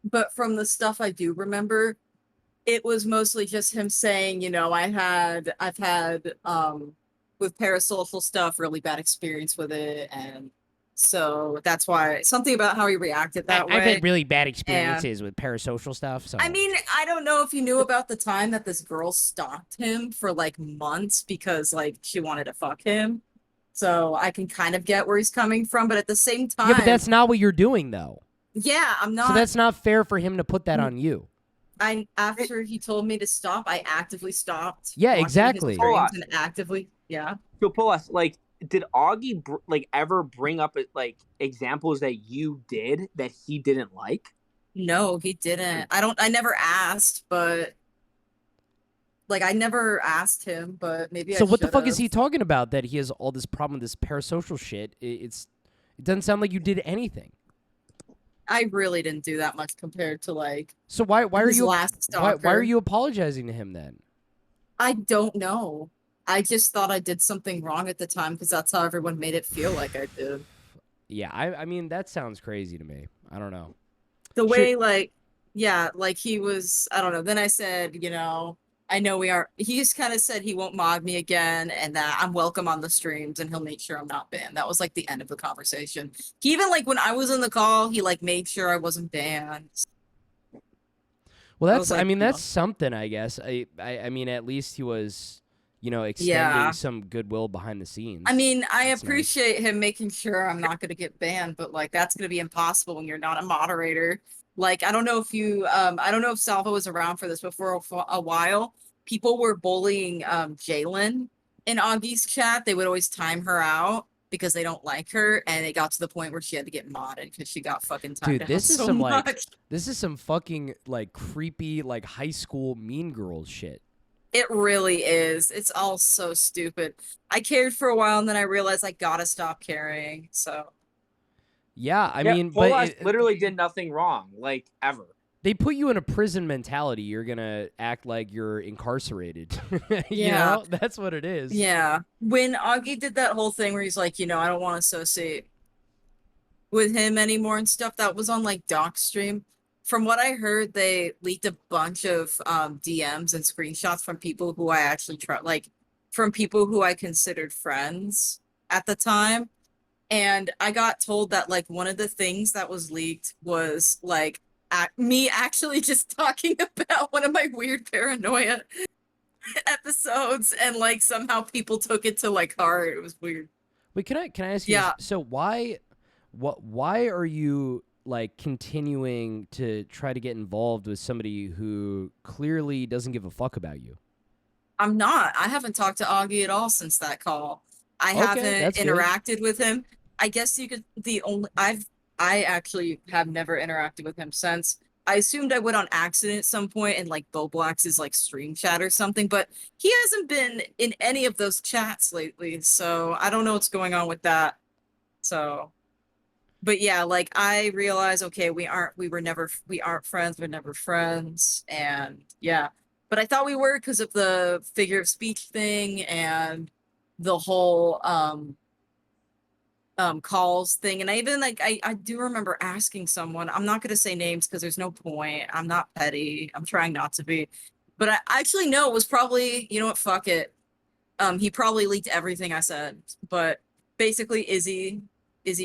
Speaker 5: but from the stuff I do remember, it was mostly just him saying, I've had with parasocial stuff really bad experience with it, and so that's why something about how he reacted that way.
Speaker 1: I've had really bad experiences with parasocial stuff. So
Speaker 5: I mean, I don't know if you knew about the time that this girl stalked him for like months because like she wanted to fuck him. So I can kind of get where he's coming from, but at the same time,
Speaker 1: yeah, but that's not what you're doing though.
Speaker 5: yeah, I'm not.
Speaker 1: So that's not fair for him to put that on you.
Speaker 5: After he told me to stop, I actively stopped.
Speaker 1: Yeah,
Speaker 5: watching his
Speaker 1: exactly.
Speaker 5: streams and actively, yeah.
Speaker 2: So pull us like. Did Augie ever bring up like examples that you did that he didn't like?
Speaker 5: No, he didn't. I never asked, but like I never asked him, but maybe.
Speaker 1: So
Speaker 5: I
Speaker 1: what the fuck is
Speaker 5: should've.
Speaker 1: he talking about that he has all this problem with this parasocial shit? It doesn't sound like you did anything.
Speaker 5: I really didn't do that much compared to like.
Speaker 1: So why are
Speaker 5: his
Speaker 1: you
Speaker 5: last
Speaker 1: why are
Speaker 5: stalker.
Speaker 1: you apologizing to him then?
Speaker 5: I don't know. I just thought I did something wrong at the time because that's how everyone made it feel like I did.
Speaker 1: Yeah, I mean that sounds crazy to me. I don't know.
Speaker 5: The way like he was, I don't know. Then I said, I know we are. He just kind of said he won't mod me again and that I'm welcome on the streams and he'll make sure I'm not banned. That was like the end of the conversation. He even like when I was in the call, he like made sure I wasn't banned.
Speaker 1: Well,
Speaker 5: I
Speaker 1: that's
Speaker 5: was like,
Speaker 1: I mean
Speaker 5: no.
Speaker 1: that's something, I guess. I mean at least he was, extending some goodwill behind the scenes.
Speaker 5: I mean, I
Speaker 1: That's nice.
Speaker 5: appreciate him making sure I'm not going to get banned, but like that's going to be impossible when you're not a moderator. Like I don't know if you I don't know if Salvo was around for this, but for a while, people were bullying Jalen in Augie's chat. They would always time her out because they don't like her, and it got to the point where she had to get modded because she got fucking timed
Speaker 1: Dude,
Speaker 5: out
Speaker 1: this is
Speaker 5: so
Speaker 1: some
Speaker 5: much.
Speaker 1: like this is some fucking like creepy like high school mean girls shit.
Speaker 5: It really is. It's all so stupid. I cared for a while and then I realized I gotta stop caring. So
Speaker 1: Yeah, I mean, but
Speaker 2: Polas literally did nothing wrong, like ever.
Speaker 1: they put you in a prison mentality. You're gonna act like you're incarcerated. You
Speaker 5: Yeah.
Speaker 1: know, that's what it is.
Speaker 5: yeah. When Augie did that whole thing where he's like, I don't want to associate with him anymore and stuff, that was on like Doc's stream. From what I heard, they leaked a bunch of DMs and screenshots from people who I actually like from people who I considered friends at the time. And I got told that like one of the things that was leaked was like me actually just talking about one of my weird paranoia episodes, and like somehow people took it to like heart. It was weird.
Speaker 1: Wait, can I ask you?
Speaker 5: Yeah.
Speaker 1: This? So why are you like continuing to try to get involved with somebody who clearly doesn't give a fuck about you?
Speaker 5: I'm not. I haven't talked to Augie at all since that call. I
Speaker 1: Okay,
Speaker 5: haven't
Speaker 1: that's good.
Speaker 5: interacted with him. I guess you could. I actually have never interacted with him since. I assumed I would on accident at some point in like Bo Black's like stream chat or something, but he hasn't been in any of those chats lately, so I don't know what's going on with that. So, but yeah, like I realized, okay, we aren't friends, we're never friends, and yeah. But I thought we were because of the figure of speech thing and the whole calls thing. And I even like I do remember asking someone, I'm not gonna say names because there's no point. I'm not petty. I'm trying not to be. But I actually know it was probably, you know what, fuck it. He probably leaked everything I said. But basically Izzy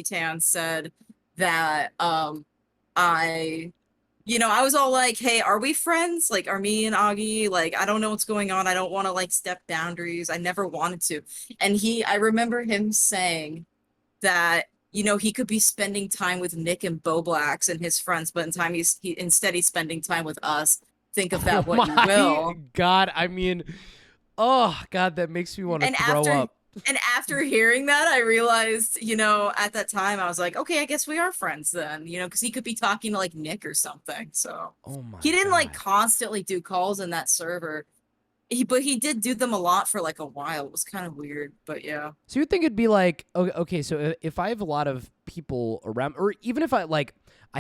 Speaker 5: Tan said that I I was all like, hey, are we friends? Like, are me and Augie, like, I don't know what's going on. I don't want to like step boundaries. I never wanted to. And I remember him saying that, he could be spending time with Nick and Bo Blacks and his friends, but instead he's spending time with us. Think of that what you will.
Speaker 1: God, I mean, oh God, that makes me want to throw up.
Speaker 5: And after hearing that, I realized, at that time, I was like, okay, I guess we are friends then, because he could be talking to like Nick or something. So he didn't like constantly do calls in that server. But he did do them a lot for like a while. It was kind of weird, but yeah.
Speaker 1: So you would think it'd be like, okay, so if I have a lot of people around, or even if I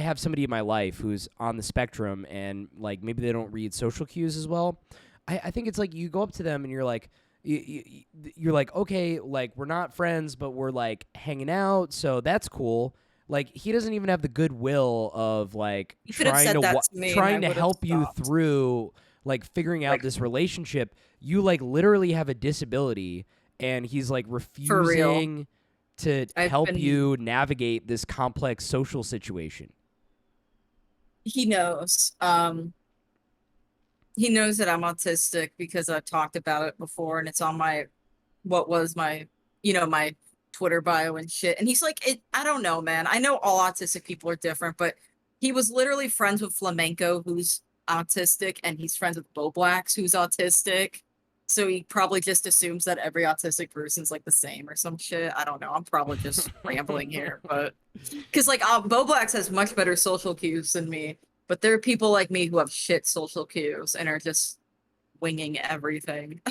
Speaker 1: have somebody in my life who's on the spectrum and like maybe they don't read social cues as well, I think it's like you go up to them and you're like, you're like, okay, like we're not friends, but we're like hanging out, so that's cool. Like he doesn't even have the goodwill of like trying to help you through like figuring out this relationship. You like literally have a disability, and he's like refusing to help you navigate this complex social situation.
Speaker 5: He knows. He knows that I'm autistic because I've talked about it before, and it's on my my Twitter bio and shit. And he's like, I don't know, man. I know all autistic people are different, but he was literally friends with Flamenco, who's autistic, and he's friends with Bo Blacks, who's autistic. So he probably just assumes that every autistic person's like the same or some shit. I don't know. I'm probably just rambling here, but because like Bo Blacks has much better social cues than me. But there are people like me who have shit social cues and are just winging everything.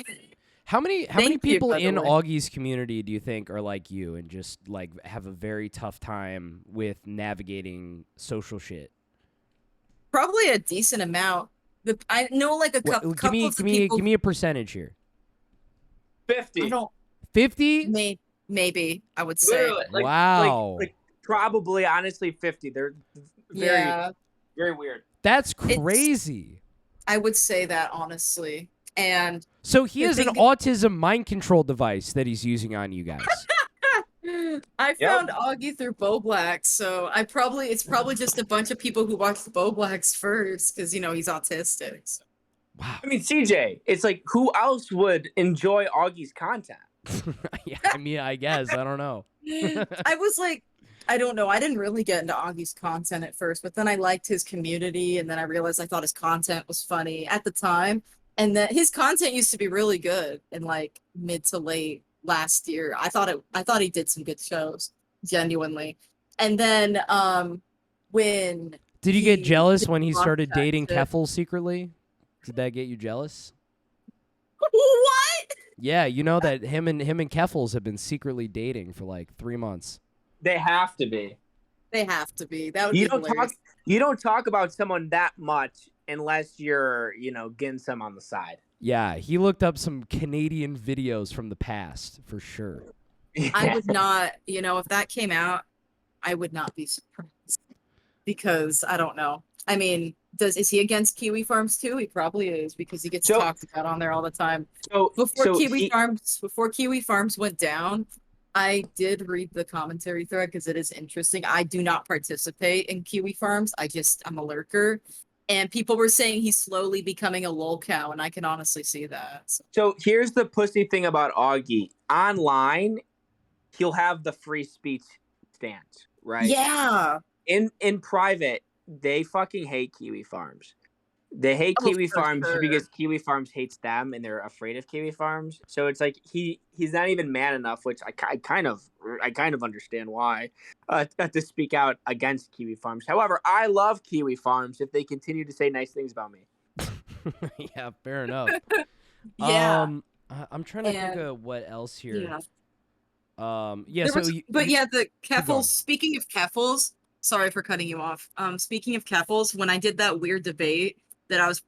Speaker 1: How many people in Augie's community do you think are like you and just like have a very tough time with navigating social shit?
Speaker 5: Probably a decent amount. I know like a couple of people.
Speaker 1: Give me a percentage here.
Speaker 2: 50.
Speaker 5: I don't.
Speaker 1: 50?
Speaker 5: Maybe I would say.
Speaker 1: Wow.
Speaker 2: Like probably honestly 50. They're very weird.
Speaker 1: That's crazy.
Speaker 5: I would say that honestly. And
Speaker 1: so he has an autism mind control device that he's using on you guys.
Speaker 5: I found Augie through Bo Blacks, so it's probably just a bunch of people who watched Bo Blacks first because he's autistic. So.
Speaker 1: Wow.
Speaker 2: I mean, CJ, it's like who else would enjoy Augie's content?
Speaker 1: Yeah, I mean, I guess I don't know.
Speaker 5: I was like, I don't know. I didn't really get into Augie's content at first, but then I liked his community, and then I realized I thought his content was funny at the time, and that his content used to be really good in like mid to late last year. I thought he did some good shows, genuinely. And then when
Speaker 1: did you get jealous when he started dating Keffel secretly? Did that get you jealous?
Speaker 5: What?
Speaker 1: Yeah, you know that him and Keffels have been secretly dating for like 3 months.
Speaker 2: They have to be.
Speaker 5: They have to be. That would be hilarious.
Speaker 2: You don't talk about someone that much unless you're, getting some on the side.
Speaker 1: Yeah, he looked up some Canadian videos from the past for sure.
Speaker 5: I would not, if that came out, I would not be surprised because I don't know. I mean, is he against Kiwi Farms too? He probably is because he gets talked about on there all the time. Before Kiwi Farms went down, I did read the commentary thread because it is interesting. I do not participate in Kiwi Farms. I'm a lurker. And people were saying he's slowly becoming a lol cow, and I can honestly see that.
Speaker 2: So here's the pussy thing about Augie. Online, he'll have the free speech stance, right?
Speaker 5: Yeah.
Speaker 2: In private, they fucking hate Kiwi Farms. They hate Kiwi Farms because Kiwi Farms hates them, and they're afraid of Kiwi Farms. So it's like he's not even man enough, which I kind of understand why, to speak out against Kiwi Farms. However, I love Kiwi Farms if they continue to say nice things about me.
Speaker 1: Yeah, fair enough.
Speaker 5: Yeah.
Speaker 1: I'm trying to think of what else here.
Speaker 5: Yeah.
Speaker 1: The
Speaker 5: Keffels. Speaking of Keffels, sorry for cutting you off. Speaking of Keffels, when I did that weird debate that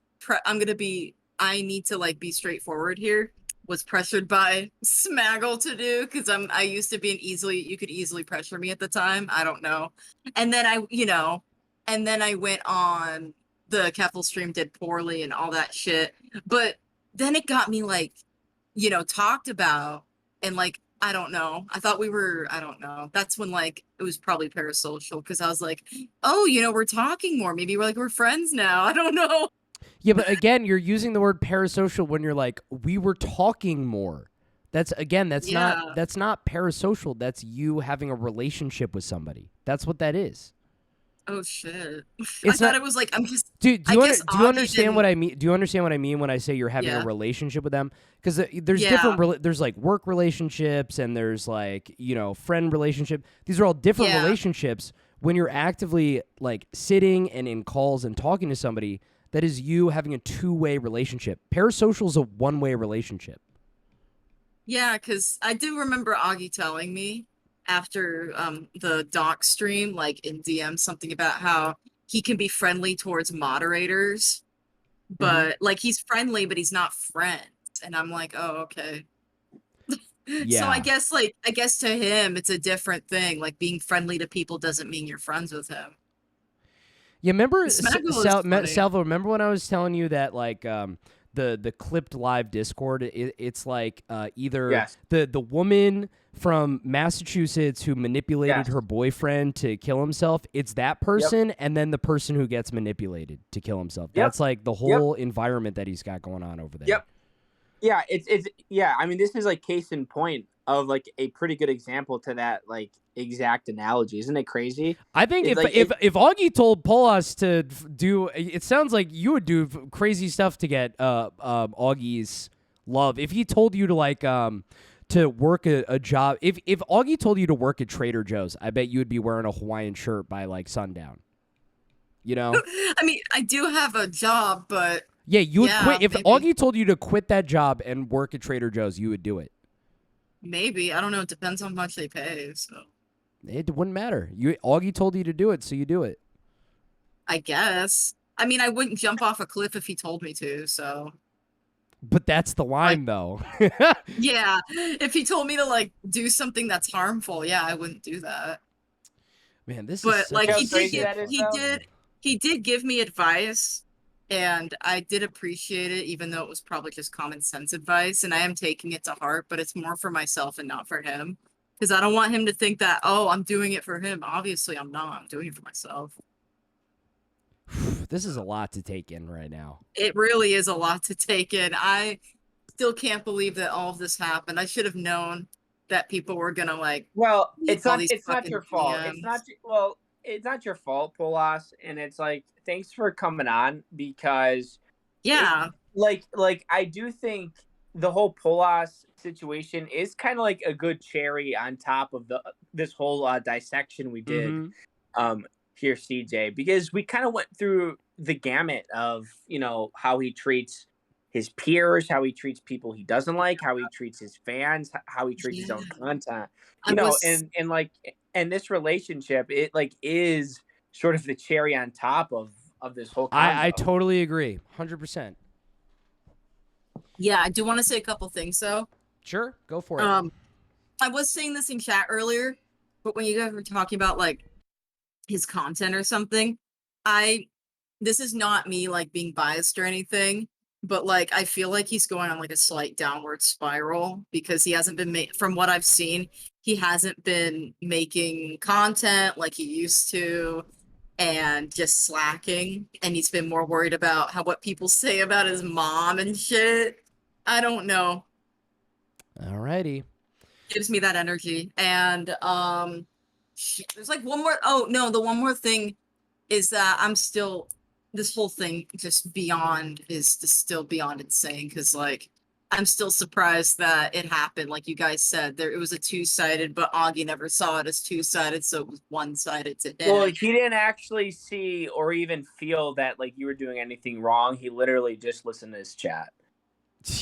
Speaker 5: I need to like be straightforward here, was pressured by Smaggle to do because I used to be you could easily pressure me at the time. I don't know. And then I went on the Keffel stream, did poorly and all that shit. But then it got me like, talked about, and like I don't know. I thought we were, I don't know. That's when like it was probably parasocial because I was like, oh, we're talking more. Maybe we're friends now. I don't know.
Speaker 1: Yeah, but again, you're using the word parasocial when you're like, we were talking more. That's
Speaker 5: Yeah.
Speaker 1: not parasocial. That's you having a relationship with somebody. That's what that is.
Speaker 5: Oh shit. I
Speaker 1: It's
Speaker 5: thought
Speaker 1: not,
Speaker 5: it was like I'm just
Speaker 1: dude.
Speaker 5: I guess
Speaker 1: Do you
Speaker 5: Augie
Speaker 1: understand what
Speaker 5: didn't-
Speaker 1: I mean? Do you understand what I mean when I say you're having a
Speaker 5: Yeah.
Speaker 1: relationship with them? Because there's
Speaker 5: Yeah.
Speaker 1: different. There's like work relationships and there's like friend relationship. These are all different
Speaker 5: Yeah.
Speaker 1: relationships. When you're actively like sitting and in calls and talking to somebody, that is you having a two-way relationship. Parasocial is a one-way relationship.
Speaker 5: Yeah, because I do remember Augie telling me after the doc stream, like in DM, something about how he can be friendly towards moderators, but like he's friendly, but he's not friends. And I'm like, oh, okay. So I
Speaker 1: Yeah.
Speaker 5: guess to him it's a different thing. Like being friendly to people doesn't mean you're friends with him.
Speaker 1: Yeah, remember
Speaker 5: Smaggle is funny.
Speaker 1: Salvo, remember when I was telling you that like the clipped live Discord, it's like either
Speaker 2: Yes.
Speaker 1: the woman from Massachusetts who manipulated
Speaker 2: Yes.
Speaker 1: her boyfriend to kill himself, it's that person and then the person who gets manipulated to kill himself.
Speaker 2: Yep.
Speaker 1: That's like the whole environment that he's got going on over there.
Speaker 2: Yep. Yeah, it's yeah. I mean, this is like case in point of like a pretty good example to that like exact analogy. Isn't it crazy?
Speaker 1: I think
Speaker 2: It's like
Speaker 1: if Augie told Polas to do, it sounds like you would do crazy stuff to get Augie's love. If he told you to like to work a job, if Augie told you to work at Trader Joe's, I bet you would be wearing a Hawaiian shirt by like sundown. You know?
Speaker 5: I mean, I do have a job, but
Speaker 1: Yeah, you would
Speaker 5: Yeah,
Speaker 1: quit if
Speaker 5: maybe.
Speaker 1: Augie told you to quit that job and work at Trader Joe's. You would do it.
Speaker 5: maybe. I don't know. It depends on how much they pay. So
Speaker 1: It wouldn't matter. Augie told you to do it, so you do it.
Speaker 5: I guess. I mean, I wouldn't jump off a cliff if he told me to. So
Speaker 1: But that's the line, though.
Speaker 5: yeah, if he told me to like do something that's harmful, yeah, I wouldn't do that.
Speaker 1: Man, this is
Speaker 5: But
Speaker 1: such
Speaker 5: like
Speaker 1: a
Speaker 2: How
Speaker 5: he did,
Speaker 2: crazy
Speaker 5: give,
Speaker 2: that is,
Speaker 5: he
Speaker 2: though?
Speaker 5: did, he did give me advice, and I did appreciate it, even though it was probably just common sense advice, and I am taking it to heart. But it's more for myself and not for him, because I don't want him to think that, oh, I'm doing it for him. Obviously, I'm not. I'm doing it for myself.
Speaker 1: This is a lot to take in right now.
Speaker 5: It really is a lot to take in. I still can't believe that all of this happened. I should have known that people were gonna like.
Speaker 2: Well,
Speaker 5: leave
Speaker 2: it's
Speaker 5: all
Speaker 2: not
Speaker 5: these
Speaker 2: it's not
Speaker 5: fucking
Speaker 2: your fault.
Speaker 5: DMs.
Speaker 2: It's not your fault, Polas, and it's like thanks for coming on because
Speaker 5: Yeah,
Speaker 2: like I do think the whole Polas situation is kind of like a good cherry on top of this whole dissection we did
Speaker 1: Mhm.
Speaker 2: here, CJ, because we kind of went through the gamut of how he treats his peers, how he treats people he doesn't like, how he treats his fans, how he treats his own
Speaker 5: Yeah.
Speaker 2: content,
Speaker 5: I was.
Speaker 2: and this relationship, it like is sort of the cherry on top of this whole
Speaker 1: I
Speaker 2: convo.
Speaker 1: totally agree. 100%.
Speaker 5: Yeah, I do want to say a couple things though.
Speaker 1: Sure, go for it.
Speaker 5: I was saying this in chat earlier, but when you guys were talking about like his content or something, this is not me like being biased or anything, but like I feel like he's going on like a slight downward spiral because he hasn't been from what I've seen, he hasn't been making content like he used to and just slacking, and he's been more worried about what people say about his mom and shit. I don't know.
Speaker 1: Alrighty.
Speaker 5: Gives me that energy. And there's like one more. Oh no, the one more thing is that I'm still, this whole thing just beyond is just still beyond insane, because like I'm still surprised that it happened. Like you guys said, it was a two-sided, but Augie never saw it as two-sided, so it was one-sided to him.
Speaker 2: Well, he didn't actually see or even feel that like you were doing anything wrong. He literally just listened to his chat.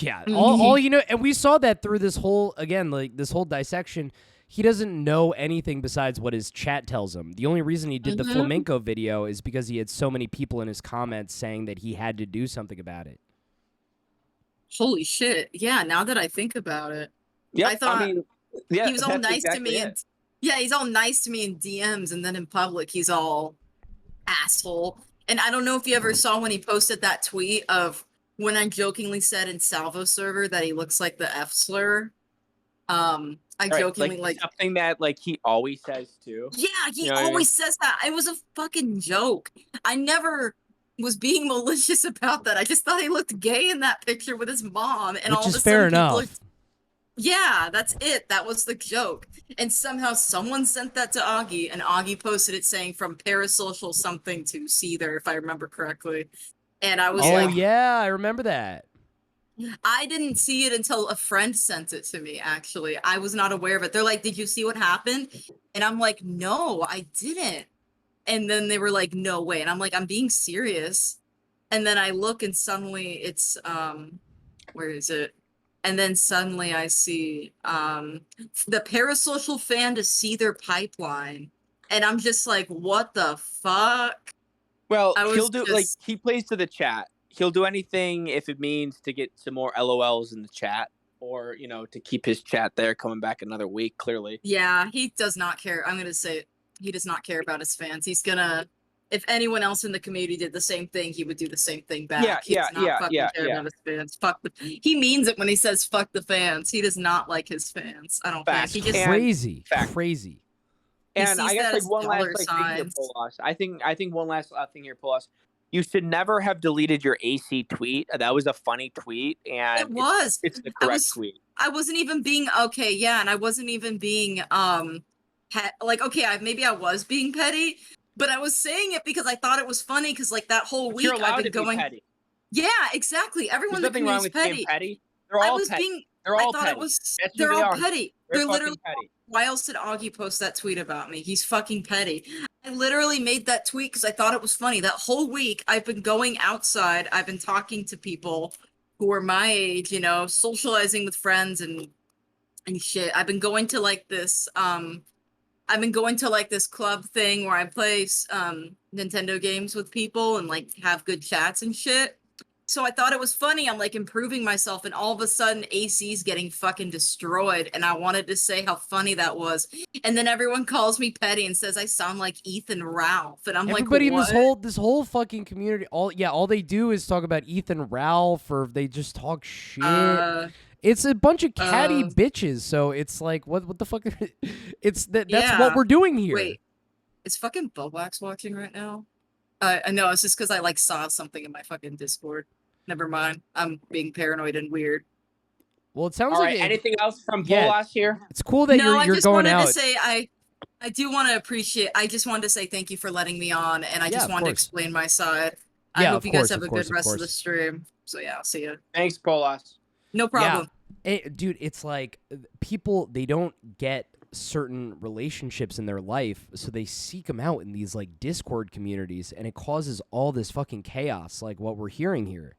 Speaker 1: Yeah, all and we saw that through this whole, again, like this whole dissection. He doesn't know anything besides what his chat tells him. The only reason he did the flamenco video is because he had so many people in his comments saying that he had to do something about it.
Speaker 5: Holy shit. Yeah, now that I think about it.
Speaker 2: Yeah,
Speaker 5: I thought
Speaker 2: mean, yeah,
Speaker 5: he was all
Speaker 2: that's
Speaker 5: nice to
Speaker 2: exactly
Speaker 5: me.
Speaker 2: it.
Speaker 5: He's all nice to me in DMs, and then in public, he's all asshole. And I don't know if you ever saw when he posted that tweet of when I jokingly said in Salvo server that he looks like the F slur. I
Speaker 2: Right,
Speaker 5: jokingly like
Speaker 2: something that like he always says too.
Speaker 5: yeah, he
Speaker 2: You know what I mean?
Speaker 5: always says that. It was a fucking joke. I never was being malicious about that. I just thought he looked gay in that picture with his mom, and
Speaker 1: Which
Speaker 5: all of
Speaker 1: is
Speaker 5: a
Speaker 1: fair
Speaker 5: sudden people are
Speaker 1: enough.
Speaker 5: yeah, that's it. That was the joke. And somehow someone sent that to Augie, and Augie posted it saying from parasocial something to Seether, if I remember correctly. And I was
Speaker 1: Oh
Speaker 5: like,
Speaker 1: yeah, I remember that.
Speaker 5: I didn't see it until a friend sent it to me, actually. I was not aware of it. They're like, did you see what happened? And I'm like, no, I didn't. And then they were like, no way. And I'm like, I'm being serious. And then I look and suddenly it's where is it? And then suddenly I see the parasocial fan to see their pipeline. And I'm just like, what the fuck?
Speaker 2: Well,
Speaker 5: I was
Speaker 2: he'll do like
Speaker 5: just
Speaker 2: he plays to the chat. He'll do anything if it means to get some more LOLs in the chat, or to keep his chat there, coming back another week. Clearly,
Speaker 5: yeah, he does not care. I'm gonna say it. He does not care about his fans. He's gonna if anyone else in the community did the same thing, he would do the same thing back.
Speaker 2: Yeah,
Speaker 5: He does
Speaker 2: yeah,
Speaker 5: not
Speaker 2: yeah,
Speaker 5: fucking
Speaker 2: yeah,
Speaker 5: care
Speaker 2: yeah.
Speaker 5: about his fans. He means it when he says fuck the fans. He does not like his fans. I don't
Speaker 2: Facts.
Speaker 5: think. He just
Speaker 2: And-
Speaker 1: Crazy,
Speaker 2: fact.
Speaker 1: crazy.
Speaker 2: And I
Speaker 5: sees
Speaker 2: guess
Speaker 5: that
Speaker 2: like
Speaker 5: as
Speaker 2: one last
Speaker 5: dollar
Speaker 2: thing here,
Speaker 5: signs.
Speaker 2: Polos. I think one last thing here, Polos. You should never have deleted your AC tweet. That was a funny tweet, and
Speaker 5: It was.
Speaker 2: it's the
Speaker 5: I
Speaker 2: correct tweet.
Speaker 5: I wasn't even being okay, yeah, and I wasn't even being like okay, maybe I was being petty, but I was saying it because I thought it was funny because like that whole
Speaker 2: But
Speaker 5: week
Speaker 2: you're
Speaker 5: I've
Speaker 2: allowed
Speaker 5: been
Speaker 2: to be
Speaker 5: going
Speaker 2: petty.
Speaker 5: yeah, exactly. Everyone
Speaker 2: There's
Speaker 5: in the
Speaker 2: nothing wrong
Speaker 5: community's
Speaker 2: with
Speaker 5: petty.
Speaker 2: being petty. They're
Speaker 5: I
Speaker 2: all
Speaker 5: was
Speaker 2: petty.
Speaker 5: being
Speaker 2: They're
Speaker 5: I
Speaker 2: all
Speaker 5: thought
Speaker 2: petty.
Speaker 5: it was
Speaker 2: That's who
Speaker 5: they're
Speaker 2: they
Speaker 5: all
Speaker 2: are.
Speaker 5: petty.
Speaker 2: They're
Speaker 5: They're
Speaker 2: fucking
Speaker 5: literally
Speaker 2: petty.
Speaker 5: why else did Augie post that tweet about me? He's fucking petty. I literally made that tweet because I thought it was funny. That whole week I've been going outside, I've been talking to people who are my age, socializing with friends and shit. I've been going to like this club thing where I play Nintendo games with people and like have good chats and shit. So I thought it was funny. I'm like improving myself, and all of a sudden AC's getting fucking destroyed. And I wanted to say how funny that was. And then everyone calls me petty and says I sound like Ethan Ralph. And I'm
Speaker 1: Everybody
Speaker 5: like,
Speaker 1: in
Speaker 5: what?
Speaker 1: this whole fucking community, all they do is talk about Ethan Ralph, or they just talk shit. It's a bunch of catty bitches, so it's like, what the fuck? It's that's
Speaker 5: Yeah.
Speaker 1: what we're doing here.
Speaker 5: Wait, is fucking Bowax watching right now? I know it's just because I like saw something in my fucking Discord. Never mind. I'm being paranoid and weird.
Speaker 1: Well, it sounds
Speaker 2: All
Speaker 1: like
Speaker 2: right. Anything else from
Speaker 1: yeah.
Speaker 2: Polos here?
Speaker 1: It's cool that
Speaker 5: No, I
Speaker 1: you're
Speaker 5: just
Speaker 1: going
Speaker 5: wanted
Speaker 1: out.
Speaker 5: to say I do want to appreciate. I just wanted to say thank you for letting me on, and I
Speaker 1: Yeah,
Speaker 5: just
Speaker 1: of
Speaker 5: wanted to
Speaker 1: course.
Speaker 5: explain my side. I
Speaker 1: Yeah,
Speaker 5: hope
Speaker 1: of
Speaker 5: you guys
Speaker 1: course,
Speaker 5: have
Speaker 1: of
Speaker 5: a
Speaker 1: course,
Speaker 5: good
Speaker 1: of
Speaker 5: rest of the
Speaker 1: course.
Speaker 5: stream. So yeah, I'll see you.
Speaker 2: Thanks, Polos.
Speaker 5: No problem.
Speaker 1: Dude, it's like people, they don't get certain relationships in their life, so they seek them out in these like Discord communities, and it causes all this fucking chaos like what we're hearing here.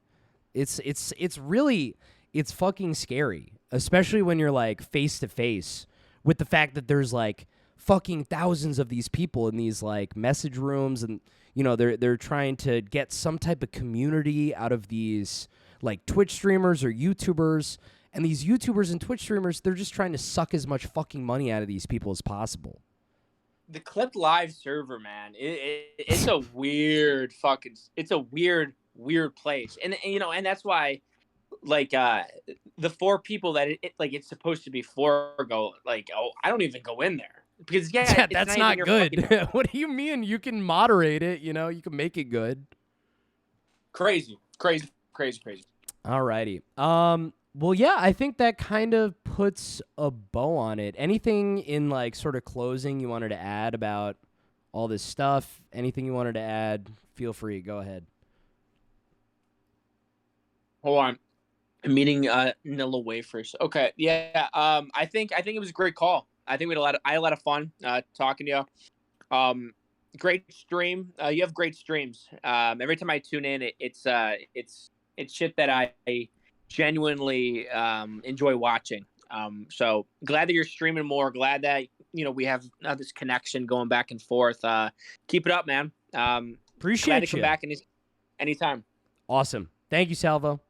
Speaker 1: It's really, it's fucking scary, especially when you're like face to face with the fact that there's like fucking thousands of these people in these like message rooms, and they're trying to get some type of community out of these like Twitch streamers or YouTubers. And these YouTubers and Twitch streamers, they're just trying to suck as much fucking money out of these people as possible.
Speaker 2: The Clip Live server, man, it's a weird it's a weird place, and and that's why, like, the 4 people that it's supposed to be for go like, oh, I don't even go in there because
Speaker 1: Yeah,
Speaker 2: it's
Speaker 1: that's
Speaker 2: not
Speaker 1: not
Speaker 2: even
Speaker 1: good.
Speaker 2: fucking-
Speaker 1: What do you mean? You can moderate it, you can make it good.
Speaker 2: Crazy.
Speaker 1: Alrighty. Well, yeah, I think that kind of puts a bow on it. Anything in like sort of closing you wanted to add about all this stuff? Anything you wanted to add? Feel free. Go ahead.
Speaker 2: Hold on. I'm meeting Nilla Wafers. Okay, yeah. I think it was a great call. I think I had a lot of fun talking to you. Great stream. You have great streams. Every time I tune in, it's shit that I genuinely enjoy watching. So glad that you're streaming more. Glad that we have this connection going back and forth. Keep it up, man.
Speaker 1: Appreciate
Speaker 2: glad to
Speaker 1: you.
Speaker 2: come back anytime.
Speaker 1: Awesome. Thank you, Salvo.